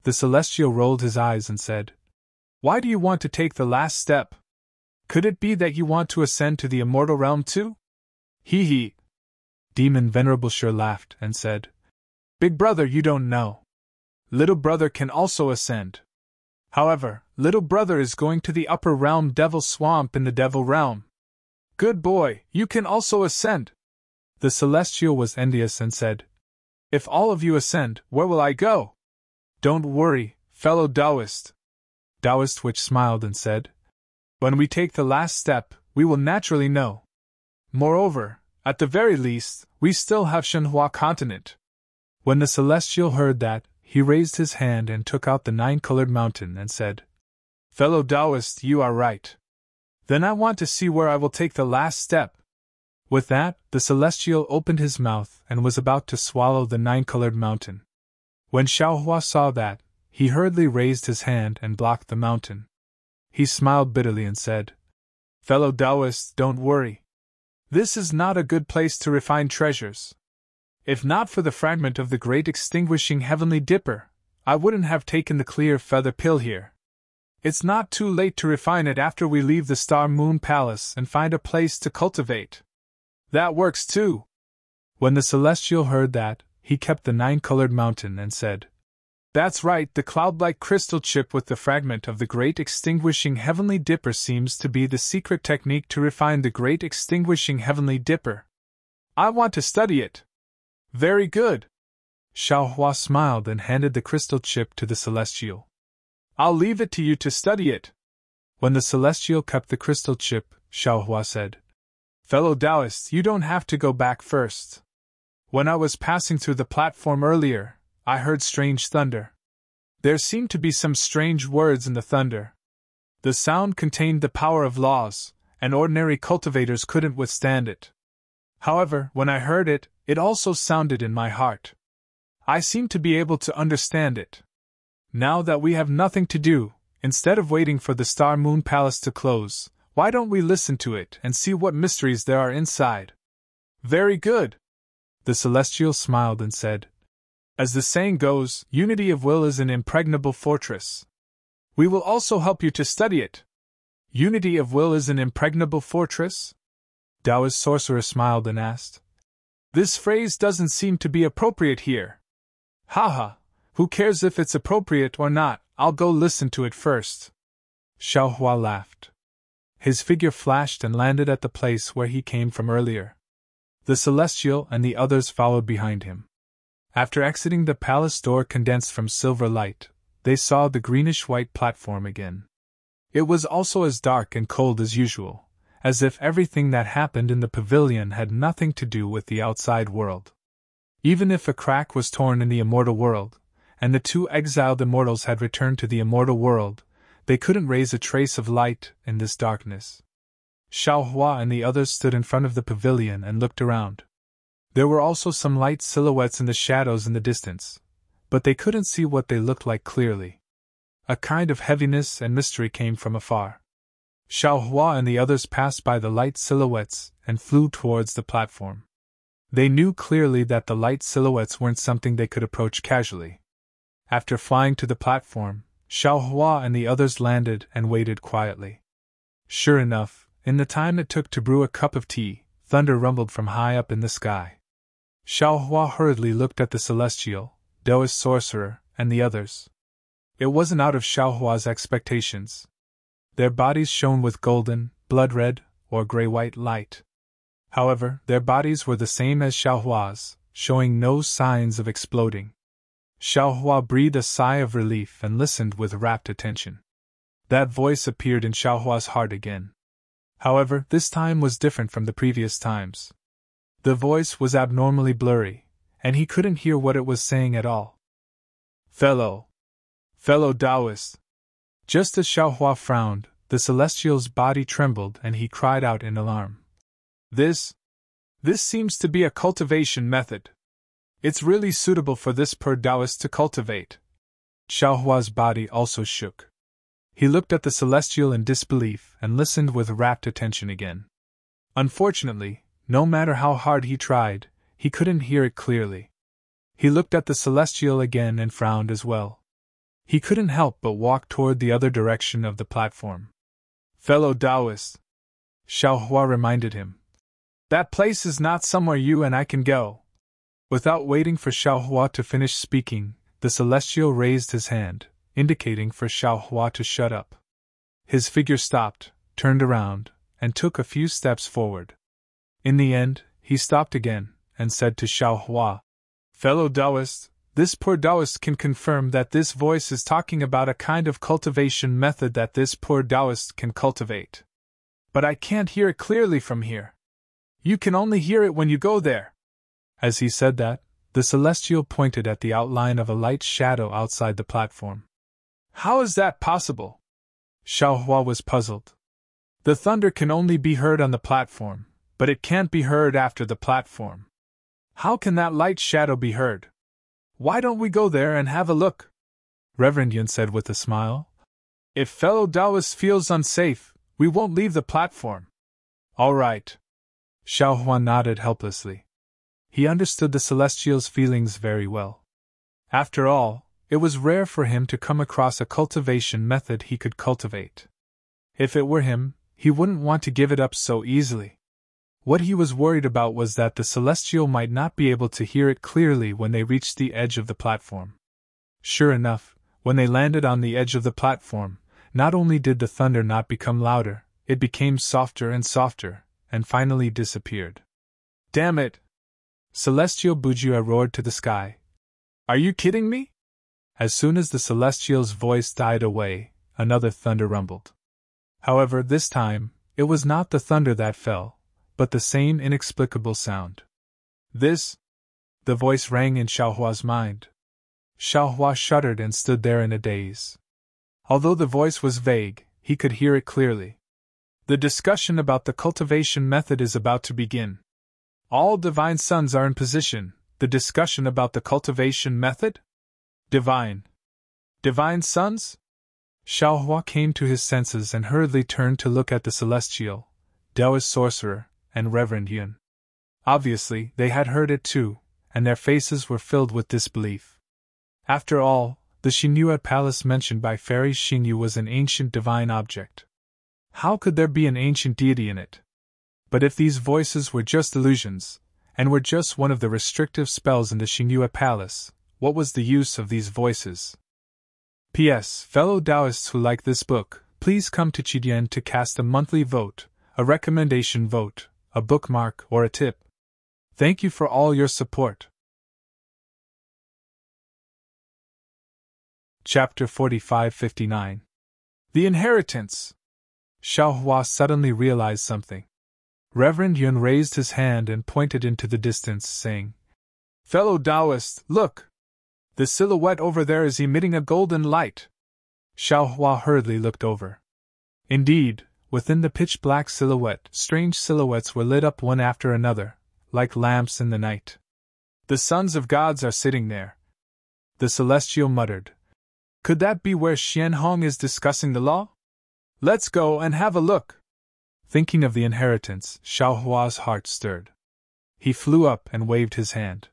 The Celestial rolled his eyes and said, "Why do you want to take the last step? Could it be that you want to ascend to the immortal realm too?" Hee. Demon Venerable Sure laughed and said, "Big brother, you don't know. Little brother can also ascend. However, little brother is going to the upper realm Devil Swamp in the Devil Realm. Good boy, you can also ascend." The Celestial was envious and said, "If all of you ascend, where will I go?" "Don't worry, fellow Taoist." Taoist which smiled and said, "When we take the last step, we will naturally know. Moreover, at the very least, we still have Shenhua continent." When the Celestial heard that, he raised his hand and took out the 9-colored mountain and said, "Fellow Taoist, you are right. Then I want to see where I will take the last step." With that, the Celestial opened his mouth and was about to swallow the 9-colored mountain. When Xiaohua saw that, he hurriedly raised his hand and blocked the mountain. He smiled bitterly and said, "Fellow Taoists, don't worry. This is not a good place to refine treasures. If not for the fragment of the great extinguishing heavenly dipper, I wouldn't have taken the clear feather pill here. It's not too late to refine it after we leave the Star Moon Palace and find a place to cultivate. That works too." When the Celestial heard that, he kept the 9-colored mountain and said, "That's right, the cloud-like crystal chip with the fragment of the great extinguishing heavenly dipper seems to be the secret technique to refine the great extinguishing heavenly dipper. I want to study it." "Very good." Xiaohua smiled and handed the crystal chip to the Celestial. I'll leave it to you to study it. When the Celestial kept the crystal chip, Xiaohua said, Fellow Taoists, you don't have to go back first. When I was passing through the platform earlier, I heard strange thunder. There seemed to be some strange words in the thunder. The sound contained the power of laws, and ordinary cultivators couldn't withstand it. However, when I heard it, it also sounded in my heart. I seemed to be able to understand it. Now that we have nothing to do, instead of waiting for the Star Moon Palace to close, why don't we listen to it and see what mysteries there are inside? Very good. The Celestial smiled and said, As the saying goes, unity of will is an impregnable fortress. We will also help you to study it. Unity of will is an impregnable fortress? Taoist sorcerer smiled and asked. This phrase doesn't seem to be appropriate here. Haha, who cares if it's appropriate or not, I'll go listen to it first. Xiaohua laughed. His figure flashed and landed at the place where he came from earlier. The Celestial and the others followed behind him. After exiting the palace door condensed from silver light, they saw the greenish-white platform again. It was also as dark and cold as usual, as if everything that happened in the pavilion had nothing to do with the outside world. Even if a crack was torn in the immortal world, and the two exiled immortals had returned to the immortal world, they couldn't raise a trace of light in this darkness. Xiaohua and the others stood in front of the pavilion and looked around. There were also some light silhouettes in the shadows in the distance, but they couldn't see what they looked like clearly. A kind of heaviness and mystery came from afar. Xiaohua and the others passed by the light silhouettes and flew towards the platform. They knew clearly that the light silhouettes weren't something they could approach casually. After flying to the platform, Xiaohua and the others landed and waited quietly. Sure enough, in the time it took to brew a cup of tea, thunder rumbled from high up in the sky. Xiaohua hurriedly looked at the Celestial, Taoist sorcerer, and the others. It wasn't out of Xiaohua's expectations. Their bodies shone with golden, blood-red, or gray-white light. However, their bodies were the same as Xiaohua's, showing no signs of exploding. Xiaohua breathed a sigh of relief and listened with rapt attention. That voice appeared in Xiaohua's heart again. However, this time was different from the previous times. The voice was abnormally blurry, and he couldn't hear what it was saying at all. Fellow Taoist. Just as Xiaohua frowned, the Celestial's body trembled and he cried out in alarm. This seems to be a cultivation method. It's really suitable for this poor Taoist to cultivate. Xiaohua's body also shook. He looked at the Celestial in disbelief and listened with rapt attention again. Unfortunately, no matter how hard he tried, he couldn't hear it clearly. He looked at the Celestial again and frowned as well. He couldn't help but walk toward the other direction of the platform. Fellow Taoist, Xiaohua reminded him. That place is not somewhere you and I can go. Without waiting for Xiaohua to finish speaking, the Celestial raised his hand, indicating for Xiaohua to shut up. His figure stopped, turned around, and took a few steps forward. In the end, he stopped again, and said to Xiaohua, Fellow Taoist, this poor Taoist can confirm that this voice is talking about a kind of cultivation method that this poor Taoist can cultivate. But I can't hear it clearly from here. You can only hear it when you go there. As he said that, the Celestial pointed at the outline of a light shadow outside the platform. How is that possible? Xiaohua was puzzled. The thunder can only be heard on the platform, but it can't be heard after the platform. How can that light shadow be heard? Why don't we go there and have a look? Reverend Yun said with a smile. If fellow Taoist feels unsafe, we won't leave the platform. All right. Xiaohua nodded helplessly. He understood the Celestial's feelings very well. After all, it was rare for him to come across a cultivation method he could cultivate. If it were him, he wouldn't want to give it up so easily. What he was worried about was that the Celestial might not be able to hear it clearly when they reached the edge of the platform. Sure enough, when they landed on the edge of the platform, not only did the thunder not become louder, it became softer, and finally disappeared. Damn it! Celestial Bujia roared to the sky. Are you kidding me? As soon as the celestial's voice died away, another thunder rumbled. However, this time, it was not the thunder that fell, but the same inexplicable sound. This? The voice rang in Xiaohua's mind. Xiaohua shuddered and stood there in a daze. Although the voice was vague, he could hear it clearly. The discussion about the cultivation method is about to begin. All divine sons are in position. The discussion about the cultivation method? Divine sons? Xiaohua came to his senses and hurriedly turned to look at the celestial, Taoist sorcerer, and Reverend Yun. Obviously, they had heard it too, and their faces were filled with disbelief. After all, the Xingyue palace mentioned by Fairy Xingyu was an ancient divine object. How could there be an ancient deity in it? But if these voices were just illusions, and were just one of the restrictive spells in the Xingyue palace, what was the use of these voices? P.S. Fellow Taoists who like this book, please come to Qidian to cast a monthly vote, a recommendation vote, a bookmark, or a tip. Thank you for all your support. Chapter 45-59. The Inheritance. Xiaohua suddenly realized something. Reverend Yun raised his hand and pointed into the distance, saying, Fellow Taoist, look! The silhouette over there is emitting a golden light. Xiaohua hurriedly looked over. Indeed, within the pitch-black silhouette, strange silhouettes were lit up one after another, like lamps in the night. The sons of gods are sitting there. The celestial muttered. Could that be where Xian Hong is discussing the law? Let's go and have a look. Thinking of the inheritance, Xiaohua's heart stirred. He flew up and waved his hand.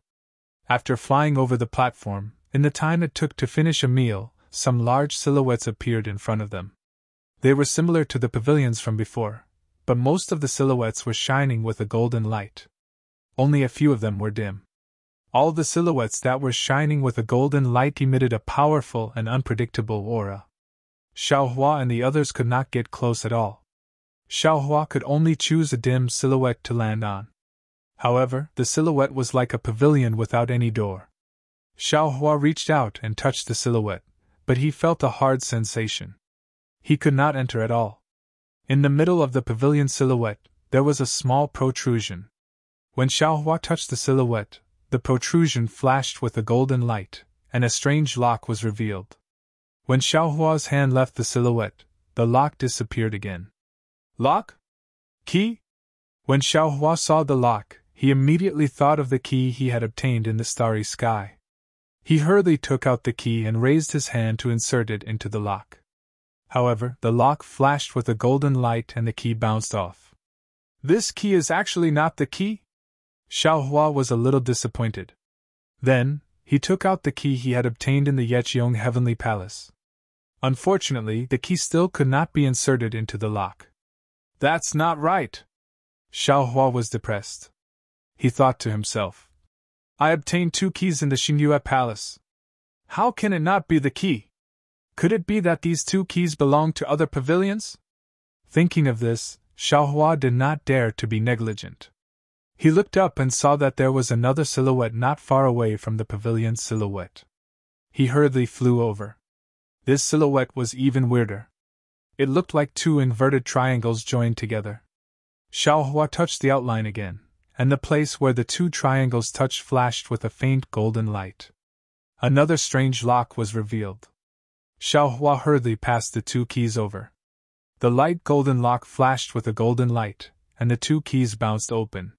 After flying over the platform, in the time it took to finish a meal, some large silhouettes appeared in front of them. They were similar to the pavilions from before, but most of the silhouettes were shining with a golden light. Only a few of them were dim. All the silhouettes that were shining with a golden light emitted a powerful and unpredictable aura. Xiaohua and the others could not get close at all. Xiaohua could only choose a dim silhouette to land on. However, the silhouette was like a pavilion without any door. Xiaohua reached out and touched the silhouette, but he felt a hard sensation. He could not enter at all. In the middle of the pavilion silhouette, there was a small protrusion. When Xiaohua touched the silhouette, the protrusion flashed with a golden light, and a strange lock was revealed. When Xiaohua's hand left the silhouette, the lock disappeared again. Lock? Key? When Xiaohua saw the lock, he immediately thought of the key he had obtained in the starry sky. He hurriedly took out the key and raised his hand to insert it into the lock. However, the lock flashed with a golden light and the key bounced off. This key is actually not the key? Xiaohua was a little disappointed. Then, he took out the key he had obtained in the Yeqiong Heavenly Palace. Unfortunately, the key still could not be inserted into the lock. That's not right. Xiaohua was depressed. He thought to himself. I obtained 2 keys in the Xingyue Palace. How can it not be the key? Could it be that these 2 keys belong to other pavilions? Thinking of this, Xiaohua did not dare to be negligent. He looked up and saw that there was another silhouette not far away from the pavilion's silhouette. He hurriedly flew over. This silhouette was even weirder. It looked like 2 inverted triangles joined together. Xiaohua touched the outline again, and the place where the 2 triangles touched flashed with a faint golden light. Another strange lock was revealed. Xiaohua hurriedly passed the 2 keys over. The light golden lock flashed with a golden light, and the 2 keys bounced open.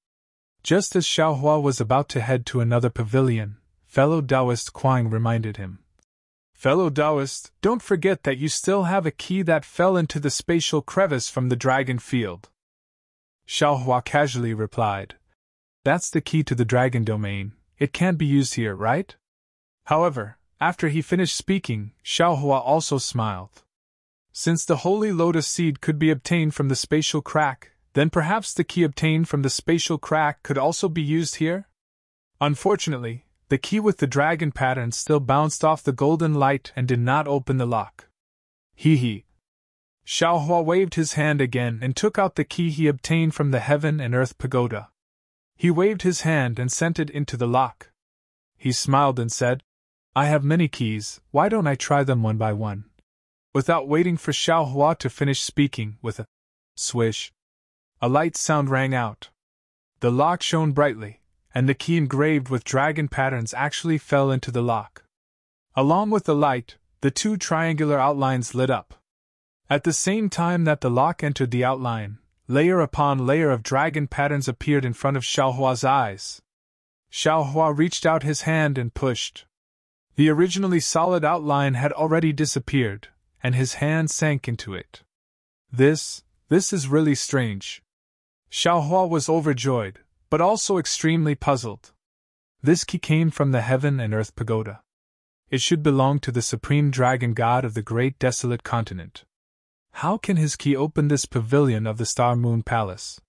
Just as Xiaohua was about to head to another pavilion, fellow Taoist Kuang reminded him. Fellow Taoist, don't forget that you still have a key that fell into the spatial crevice from the dragon field. Xiaohua casually replied. That's the key to the dragon domain, it can't be used here, right? However, after he finished speaking, Xiaohua also smiled. Since the holy lotus seed could be obtained from the spatial crack, then perhaps the key obtained from the spatial crack could also be used here? Unfortunately, the key with the dragon pattern still bounced off the golden light and did not open the lock. Hee. Xiaohua waved his hand again and took out the key he obtained from the heaven and earth pagoda. He waved his hand and sent it into the lock. He smiled and said, I have many keys, why don't I try them one by one? Without waiting for Xiao Hua to finish speaking, with a swish, a light sound rang out. The lock shone brightly, and the key engraved with dragon patterns actually fell into the lock. Along with the light, the two triangular outlines lit up. At the same time that the lock entered the outline, layer upon layer of dragon patterns appeared in front of Xiao Hua's eyes. Xiao Hua reached out his hand and pushed. The originally solid outline had already disappeared, and his hand sank into it. This is really strange. Xiao Hua was overjoyed, but also extremely puzzled. This key came from the Heaven and Earth Pagoda. It should belong to the supreme dragon god of the great desolate continent. How can his key open this pavilion of the Star Moon Palace?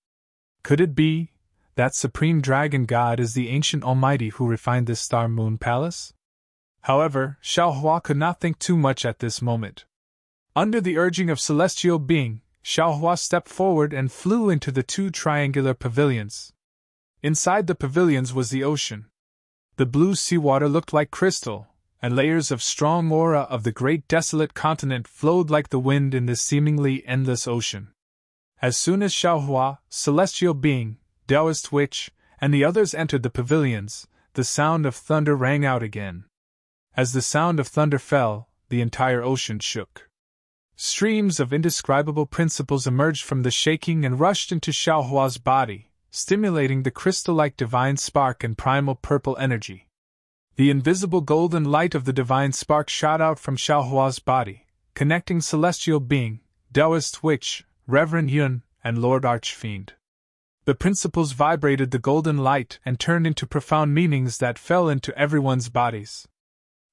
Could it be that supreme dragon god is the ancient almighty who refined this Star Moon Palace? However, Xiao Hua could not think too much at this moment. Under the urging of celestial being, Xiao Hua stepped forward and flew into the two triangular pavilions. Inside the pavilions was the ocean. The blue seawater looked like crystal, and layers of strong aura of the great desolate continent flowed like the wind in this seemingly endless ocean. As soon as Xiao Hua, celestial being, Taoist witch, and the others entered the pavilions, the sound of thunder rang out again. As the sound of thunder fell, the entire ocean shook. Streams of indescribable principles emerged from the shaking and rushed into Xiao Hua's body, stimulating the crystal-like divine spark and primal purple energy. The invisible golden light of the divine spark shot out from Xiao Hua's body, connecting celestial being, Taoist witch, Reverend Yun, and Lord Archfiend. The principles vibrated the golden light and turned into profound meanings that fell into everyone's bodies.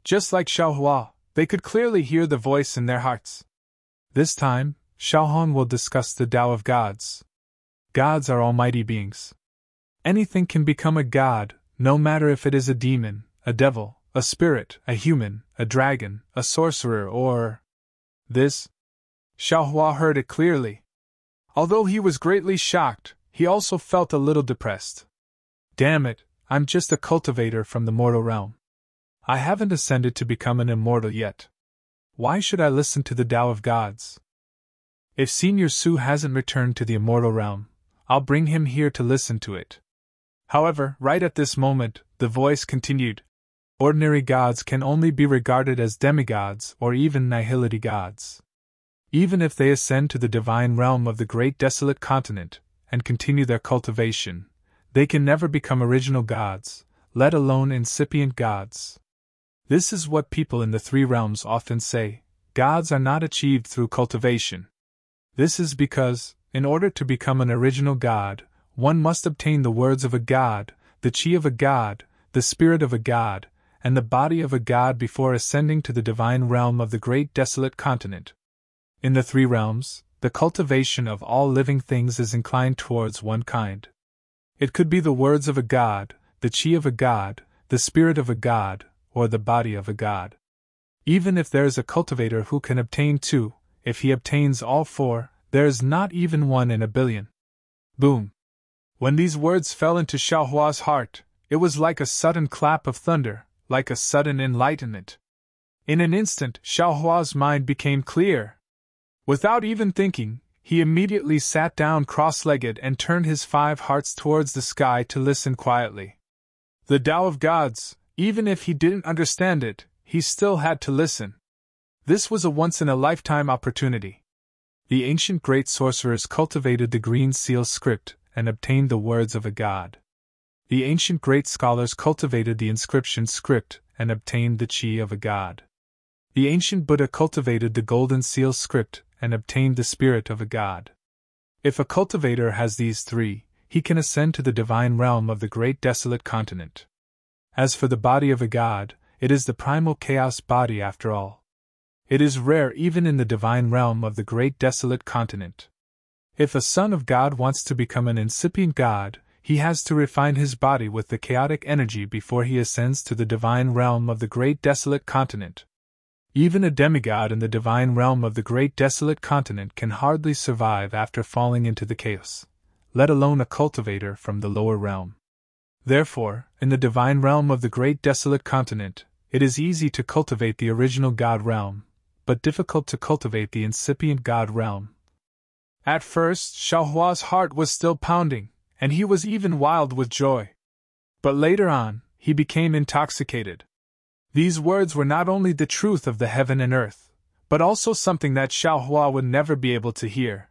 Just like Xiao Hua, they could clearly hear the voice in their hearts. This time, Xiao Hong will discuss the Tao of gods. Gods are almighty beings. Anything can become a god, no matter if it is a demon, a devil, a spirit, a human, a dragon, a sorcerer, or this. Xiao Hua heard it clearly. Although he was greatly shocked, he also felt a little depressed. Damn it, I'm just a cultivator from the mortal realm. I haven't ascended to become an immortal yet. Why should I listen to the Tao of gods? If Senior Su hasn't returned to the immortal realm, I'll bring him here to listen to it. However, right at this moment, the voice continued. Ordinary gods can only be regarded as demigods or even nihility gods. Even if they ascend to the divine realm of the great desolate continent and continue their cultivation, they can never become original gods, let alone incipient gods. This is what people in the three realms often say: gods are not achieved through cultivation. This is because, in order to become an original god, one must obtain the words of a god, the chi of a god, the spirit of a god, and the body of a god before ascending to the divine realm of the great desolate continent. In the three realms, the cultivation of all living things is inclined towards one kind. It could be the words of a god, the chi of a god, the spirit of a god, or the body of a god. Even if there is a cultivator who can obtain two, if he obtains all four, there is not even one in a billion. Boom! When these words fell into Xiao Hua's heart, it was like a sudden clap of thunder, like a sudden enlightenment. In an instant, Xiao Hua's mind became clear. Without even thinking, he immediately sat down cross-legged and turned his 5 hearts towards the sky to listen quietly. The Tao of gods, even if he didn't understand it, he still had to listen. This was a once-in-a-lifetime opportunity. The ancient great sorcerers cultivated the green seal script and obtained the words of a god. The ancient great scholars cultivated the inscription script and obtained the chi of a god. The ancient Buddha cultivated the golden seal script and obtained the spirit of a god. If a cultivator has these 3, he can ascend to the divine realm of the great desolate continent. As for the body of a god, it is the primal chaos body after all. It is rare even in the divine realm of the great desolate continent. If a son of God wants to become an incipient god, he has to refine his body with the chaotic energy before he ascends to the divine realm of the great desolate continent. Even a demigod in the divine realm of the great desolate continent can hardly survive after falling into the chaos, let alone a cultivator from the lower realm. Therefore, in the divine realm of the great desolate continent, it is easy to cultivate the original God realm, but difficult to cultivate the incipient God realm. At first, Xiaohua's heart was still pounding, and he was even wild with joy. But later on, he became intoxicated. These words were not only the truth of the heaven and earth, but also something that Xiaohua would never be able to hear.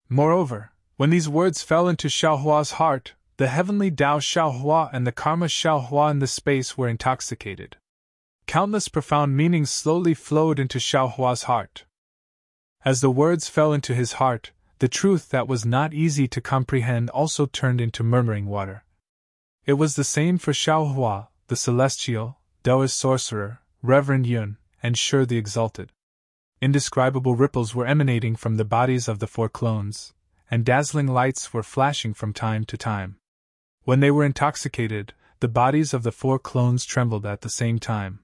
Moreover, when these words fell into Xiaohua's heart, the heavenly Tao Xiaohua and the karma Xiaohua in the space were intoxicated. Countless profound meanings slowly flowed into Xiaohua's heart. As the words fell into his heart, the truth that was not easy to comprehend also turned into murmuring water. It was the same for Xiaohua, the celestial, Taoist sorcerer, Reverend Yun, and Shi the exalted. Indescribable ripples were emanating from the bodies of the four clones, and dazzling lights were flashing from time to time. When they were intoxicated, the bodies of the four clones trembled at the same time.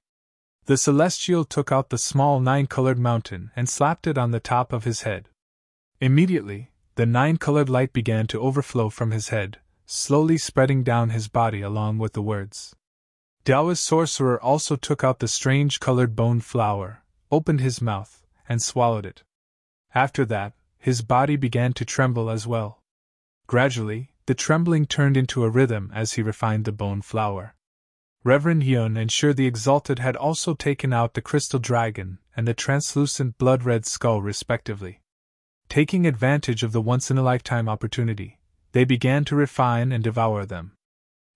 The celestial took out the small 9-colored mountain and slapped it on the top of his head. Immediately, the 9-colored light began to overflow from his head, slowly spreading down his body along with the words. Taoist sorcerer also took out the strange colored bone flower, opened his mouth, and swallowed it. After that, his body began to tremble as well. Gradually, the trembling turned into a rhythm as he refined the bone flower. Reverend Yun and Shi the exalted had also taken out the crystal dragon and the translucent blood-red skull respectively. Taking advantage of the once-in-a-lifetime opportunity, they began to refine and devour them.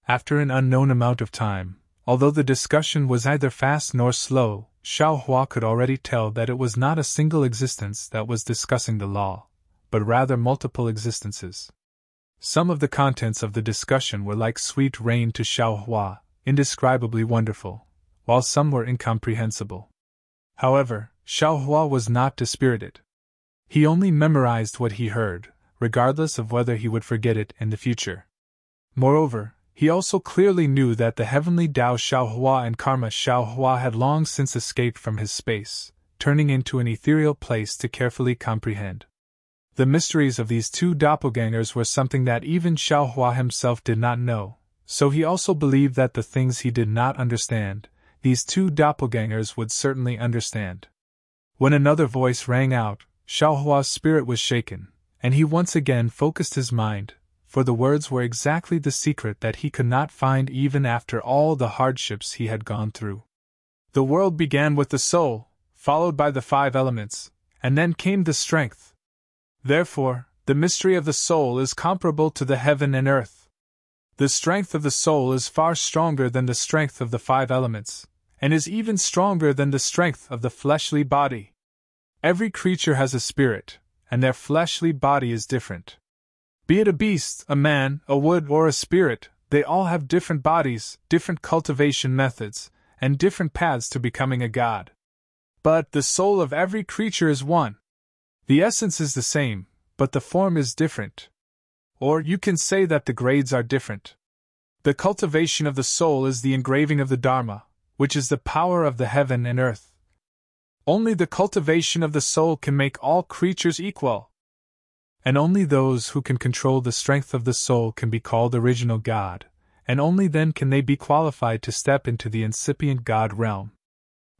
After an unknown amount of time, although the discussion was neither fast nor slow, Xiaohua could already tell that it was not a single existence that was discussing the law, but rather multiple existences. Some of the contents of the discussion were like sweet rain to Xiaohua, indescribably wonderful, while some were incomprehensible. However, Xiaohua was not dispirited. He only memorized what he heard, regardless of whether he would forget it in the future. Moreover, he also clearly knew that the heavenly Tao Xiaohua and karma Xiaohua had long since escaped from his space, turning into an ethereal place to carefully comprehend. The mysteries of these two doppelgangers were something that even Xiaohua himself did not know, so he also believed that the things he did not understand, these two doppelgangers would certainly understand. When another voice rang out, Xiaohua's spirit was shaken, and he once again focused his mind, for the words were exactly the secret that he could not find even after all the hardships he had gone through. The world began with the soul, followed by the 5 elements, and then came the strength. Therefore, the mystery of the soul is comparable to the heaven and earth. The strength of the soul is far stronger than the strength of the 5 elements, and is even stronger than the strength of the fleshly body. Every creature has a spirit, and their fleshly body is different. Be it a beast, a man, a wood, or a spirit, they all have different bodies, different cultivation methods, and different paths to becoming a god. But the soul of every creature is one. The essence is the same, but the form is different. Or you can say that the grades are different. The cultivation of the soul is the engraving of the Dharma, which is the power of the heaven and earth. Only the cultivation of the soul can make all creatures equal. And only those who can control the strength of the soul can be called original God, and only then can they be qualified to step into the incipient God realm.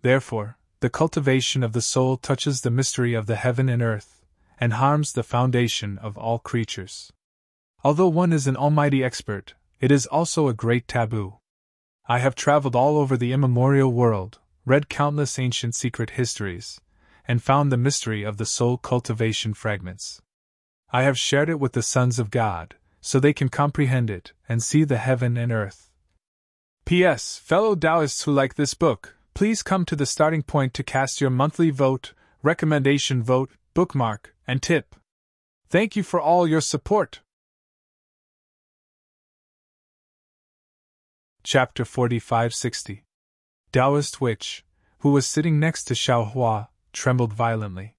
Therefore, the cultivation of the soul touches the mystery of the heaven and earth, and harms the foundation of all creatures. Although one is an almighty expert, it is also a great taboo. I have traveled all over the immemorial world, read countless ancient secret histories, and found the mystery of the soul cultivation fragments. I have shared it with the sons of God, so they can comprehend it and see the heaven and earth. P.S. Fellow Taoists who like this book, please come to the starting point to cast your monthly vote, recommendation vote, bookmark, and tip. Thank you for all your support. Chapter 4560. Taoist witch, who was sitting next to Xiaohua, trembled violently.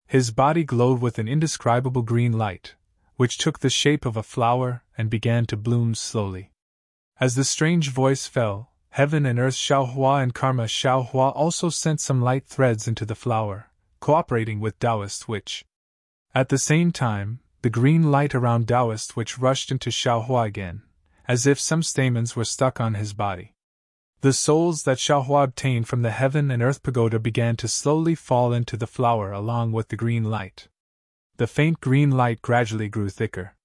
His body glowed with an indescribable green light, which took the shape of a flower and began to bloom slowly. As the strange voice fell, heaven and earth Xiaohua and karma Xiaohua also sent some light threads into the flower, cooperating with Taoist witch. At the same time, the green light around Taoist witch rushed into Xiaohua again, as if some stamens were stuck on his body. The souls that Xiaohua obtained from the heaven and earth pagoda began to slowly fall into the flower along with the green light. The faint green light gradually grew thicker.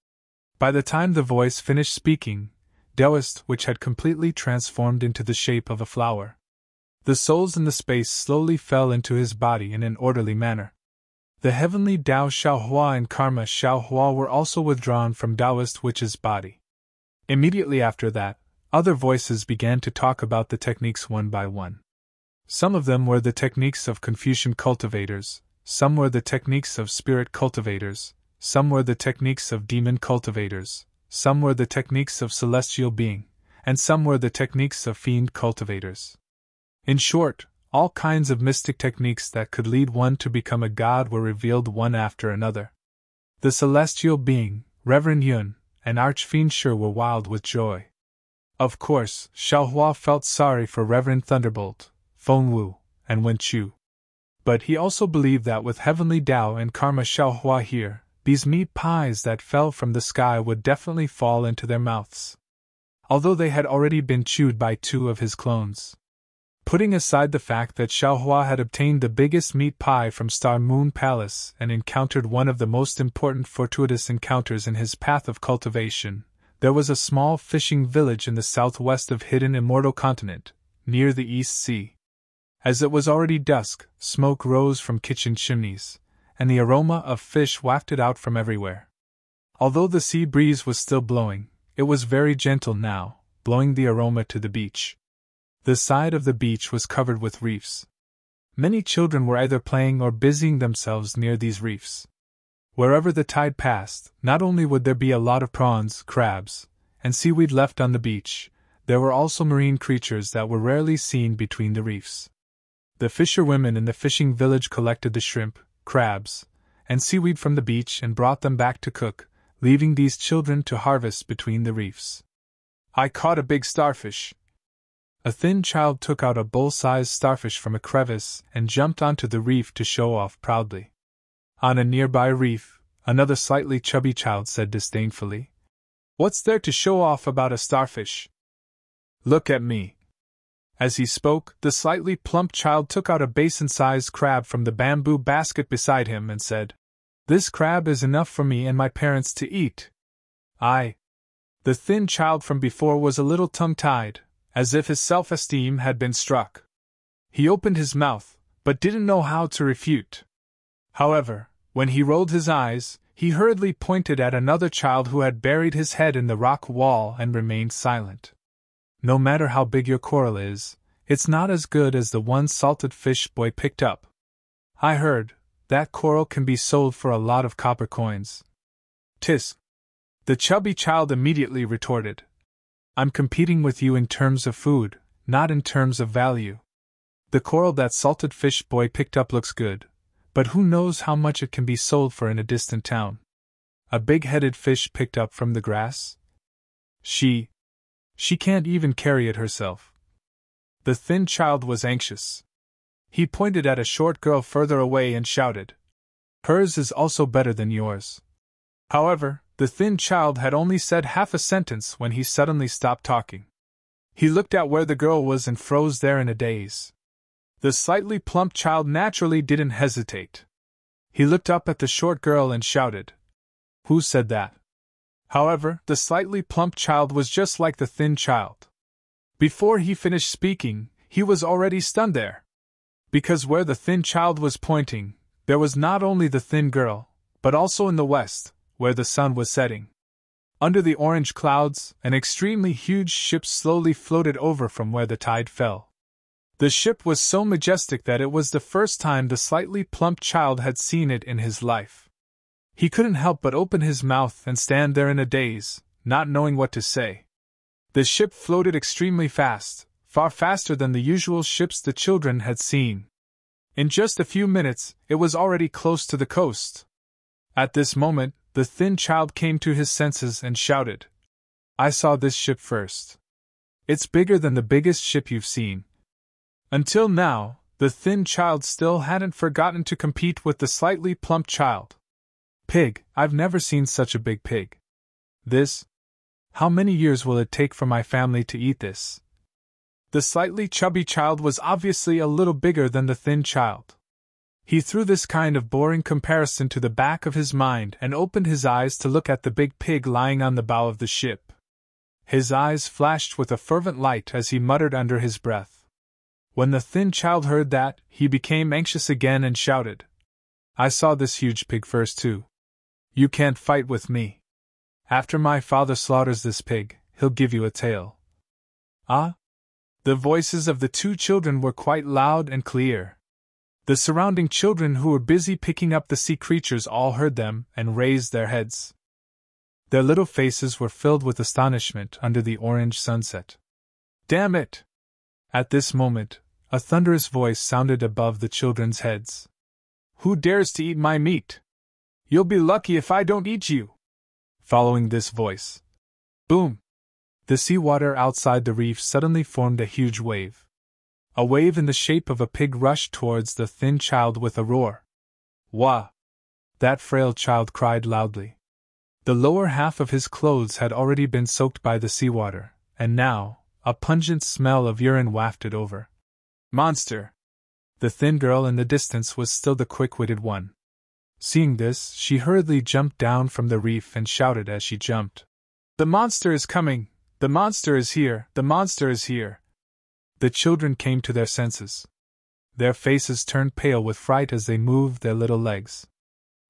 By the time the voice finished speaking, Taoist, which had completely transformed into the shape of a flower. The souls in the space slowly fell into his body in an orderly manner. The heavenly Tao Xiaohua and Karma Xiaohua were also withdrawn from Taoist Witch's body. Immediately after that, other voices began to talk about the techniques one by one. Some of them were the techniques of Confucian cultivators, some were the techniques of spirit cultivators, some were the techniques of demon cultivators, some were the techniques of celestial being, and some were the techniques of fiend cultivators. In short, all kinds of mystic techniques that could lead one to become a god were revealed one after another. The celestial being, Reverend Yun, and Archfiend Shi were wild with joy. Of course, Xiaohua felt sorry for Reverend Thunderbolt, Feng Wu, and Wen Chu. But he also believed that with Heavenly Tao and Karma Xiaohua here, these meat pies that fell from the sky would definitely fall into their mouths. Although they had already been chewed by 2 of his clones. Putting aside the fact that Xiaohua had obtained the biggest meat pie from Star Moon Palace and encountered one of the most important fortuitous encounters in his path of cultivation, there was a small fishing village in the southwest of hidden Immortal continent, near the East Sea. As it was already dusk, smoke rose from kitchen chimneys, and the aroma of fish wafted out from everywhere. Although the sea breeze was still blowing, it was very gentle now, blowing the aroma to the beach. The side of the beach was covered with reefs. Many children were either playing or busying themselves near these reefs. Wherever the tide passed, not only would there be a lot of prawns, crabs, and seaweed left on the beach, there were also marine creatures that were rarely seen between the reefs. The fisherwomen in the fishing village collected the shrimp, crabs, and seaweed from the beach and brought them back to cook, leaving these children to harvest between the reefs. I caught a big starfish. A thin child took out a bull-sized starfish from a crevice and jumped onto the reef to show off proudly. On a nearby reef, another slightly chubby child said disdainfully, "What's there to show off about a starfish? Look at me." As he spoke, the slightly plump child took out a basin-sized crab from the bamboo basket beside him and said, "This crab is enough for me and my parents to eat." The thin child from before was a little tongue-tied, as if his self-esteem had been struck. He opened his mouth, but didn't know how to refute. However, when he rolled his eyes, he hurriedly pointed at another child who had buried his head in the rock wall and remained silent. No matter how big your coral is, it's not as good as the one salted fish boy picked up. I heard that coral can be sold for a lot of copper coins. Tis. The chubby child immediately retorted. I'm competing with you in terms of food, not in terms of value. The coral that salted fish boy picked up looks good, but who knows how much it can be sold for in a distant town. A big-headed fish picked up from the grass? She can't even carry it herself. The thin child was anxious. He pointed at a short girl further away and shouted, "Hers is also better than yours." However, the thin child had only said half a sentence when he suddenly stopped talking. He looked at where the girl was and froze there in a daze. The slightly plump child naturally didn't hesitate. He looked up at the short girl and shouted, "Who said that?" However, the slightly plump child was just like the thin child. Before he finished speaking, he was already stunned there. Because where the thin child was pointing, there was not only the thin girl, but also in the west, where the sun was setting. Under the orange clouds, an extremely huge ship slowly floated over from where the tide fell. The ship was so majestic that it was the first time the slightly plump child had seen it in his life. He couldn't help but open his mouth and stand there in a daze, not knowing what to say. The ship floated extremely fast, far faster than the usual ships the children had seen. In just a few minutes, it was already close to the coast. At this moment, the thin child came to his senses and shouted, "I saw this ship first. It's bigger than the biggest ship you've seen." Until now, the thin child still hadn't forgotten to compete with the slightly plump child. "Pig, I've never seen such a big pig. How many years will it take for my family to eat this?" The slightly chubby child was obviously a little bigger than the thin child. He threw this kind of boring comparison to the back of his mind and opened his eyes to look at the big pig lying on the bow of the ship. His eyes flashed with a fervent light as he muttered under his breath. When the thin child heard that, he became anxious again and shouted, "I saw this huge pig first too. You can't fight with me. After my father slaughters this pig, he'll give you a tail." Ah? The voices of the two children were quite loud and clear. The surrounding children who were busy picking up the sea creatures all heard them and raised their heads. Their little faces were filled with astonishment under the orange sunset. "Damn it!" At this moment, a thunderous voice sounded above the children's heads. "Who dares to eat my meat? You'll be lucky if I don't eat you!" Following this voice, boom! The seawater outside the reef suddenly formed a huge wave. A wave in the shape of a pig rushed towards the thin child with a roar. "Wah!" That frail child cried loudly. The lower half of his clothes had already been soaked by the seawater, and now, a pungent smell of urine wafted over. "Monster!" The thin girl in the distance was still the quick-witted one. Seeing this, she hurriedly jumped down from the reef and shouted as she jumped, "The monster is coming! The monster is here! The monster is here!" The children came to their senses. Their faces turned pale with fright as they moved their little legs.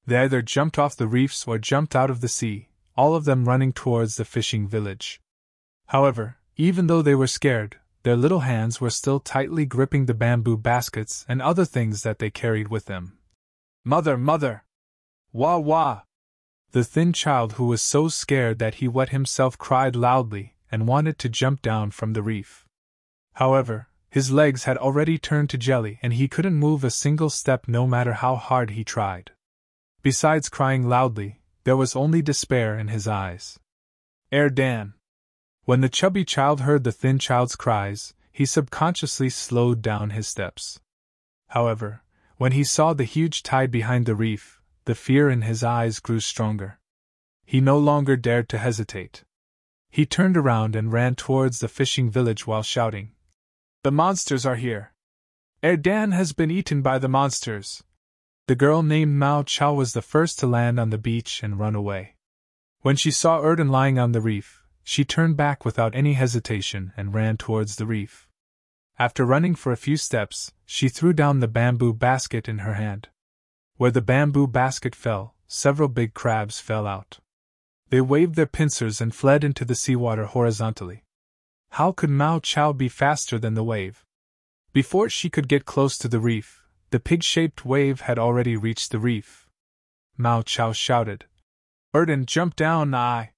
They either jumped off the reefs or jumped out of the sea, all of them running towards the fishing village. However, even though they were scared, their little hands were still tightly gripping the bamboo baskets and other things that they carried with them. "Mother, mother! Wah, wah!" The thin child who was so scared that he wet himself cried loudly and wanted to jump down from the reef. However, his legs had already turned to jelly and he couldn't move a single step no matter how hard he tried. Besides crying loudly, there was only despair in his eyes. Dan. When the chubby child heard the thin child's cries, he subconsciously slowed down his steps. However, when he saw the huge tide behind the reef, the fear in his eyes grew stronger. He no longer dared to hesitate. He turned around and ran towards the fishing village while shouting, "The monsters are here! Dan has been eaten by the monsters!" The girl named Mao Chao was the first to land on the beach and run away. When she saw Erden lying on the reef, she turned back without any hesitation and ran towards the reef. After running for a few steps, she threw down the bamboo basket in her hand. Where the bamboo basket fell, several big crabs fell out. They waved their pincers and fled into the seawater horizontally. How could Mao Chao be faster than the wave? Before she could get close to the reef, the pig-shaped wave had already reached the reef. Mao Chao shouted, "Erden, jump down, I.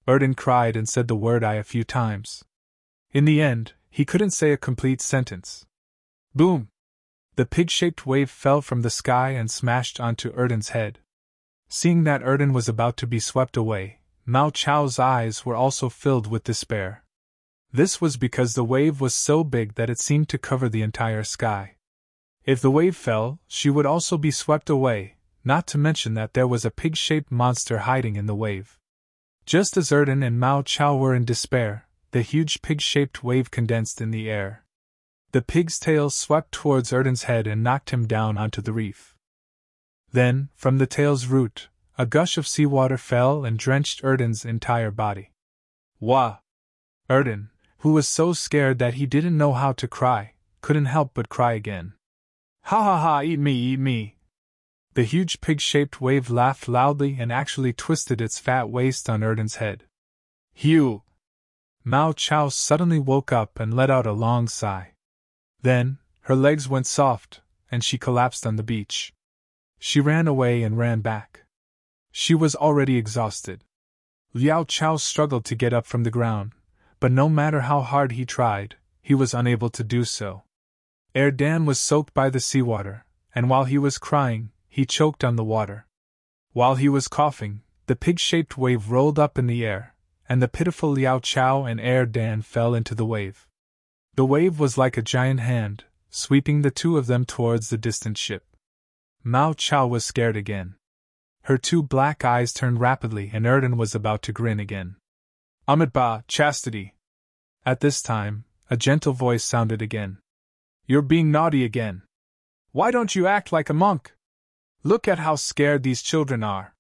Erden cried and said the word "I" a few times. In the end, he couldn't say a complete sentence. Boom! The pig-shaped wave fell from the sky and smashed onto Erden's head. Seeing that Erden was about to be swept away, Mao Chao's eyes were also filled with despair. This was because the wave was so big that it seemed to cover the entire sky. If the wave fell, she would also be swept away, not to mention that there was a pig-shaped monster hiding in the wave. Just as Erden and Mao Chao were in despair, the huge pig-shaped wave condensed in the air. The pig's tail swept towards Erden's head and knocked him down onto the reef. Then, from the tail's root, a gush of seawater fell and drenched Erden's entire body. Wah! Erden, who was so scared that he didn't know how to cry, couldn't help but cry again. "Ha ha ha, eat me, eat me!" The huge pig-shaped wave laughed loudly and actually twisted its fat waist on Erden's head. Hew! Mao Chao suddenly woke up and let out a long sigh. Then, her legs went soft, and she collapsed on the beach. She ran away and ran back. She was already exhausted. Liao Chao struggled to get up from the ground, but no matter how hard he tried, he was unable to do so. Dan was soaked by the seawater, and while he was crying, he choked on the water. While he was coughing, the pig-shaped wave rolled up in the air, and the pitiful Liao Chao and Dan fell into the wave. The wave was like a giant hand, sweeping the two of them towards the distant ship. Mao Chao was scared again. Her two black eyes turned rapidly and Erden was about to grin again. Ba, chastity! At this time, a gentle voice sounded again. You're being naughty again. Why don't you act like a monk? Look at how scared these children are.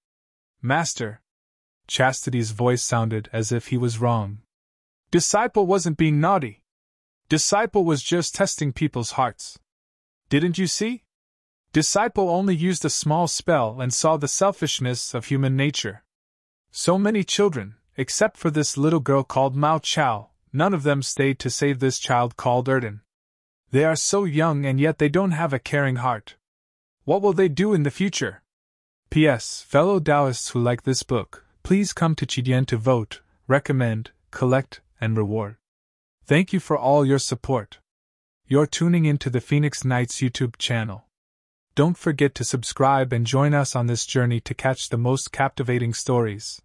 Master. Chastity's voice sounded as if he was wrong. Disciple wasn't being naughty. Disciple was just testing people's hearts. Didn't you see? Disciple only used a small spell and saw the selfishness of human nature. So many children, except for this little girl called Mao Chao, none of them stayed to save this child called Erden. They are so young and yet they don't have a caring heart. What will they do in the future? P.S. Fellow Taoists who like this book, please come to Qidien to vote, recommend, collect, and reward. Thank you for all your support. You're tuning into the Phoenix Knights YouTube channel. Don't forget to subscribe and join us on this journey to catch the most captivating stories.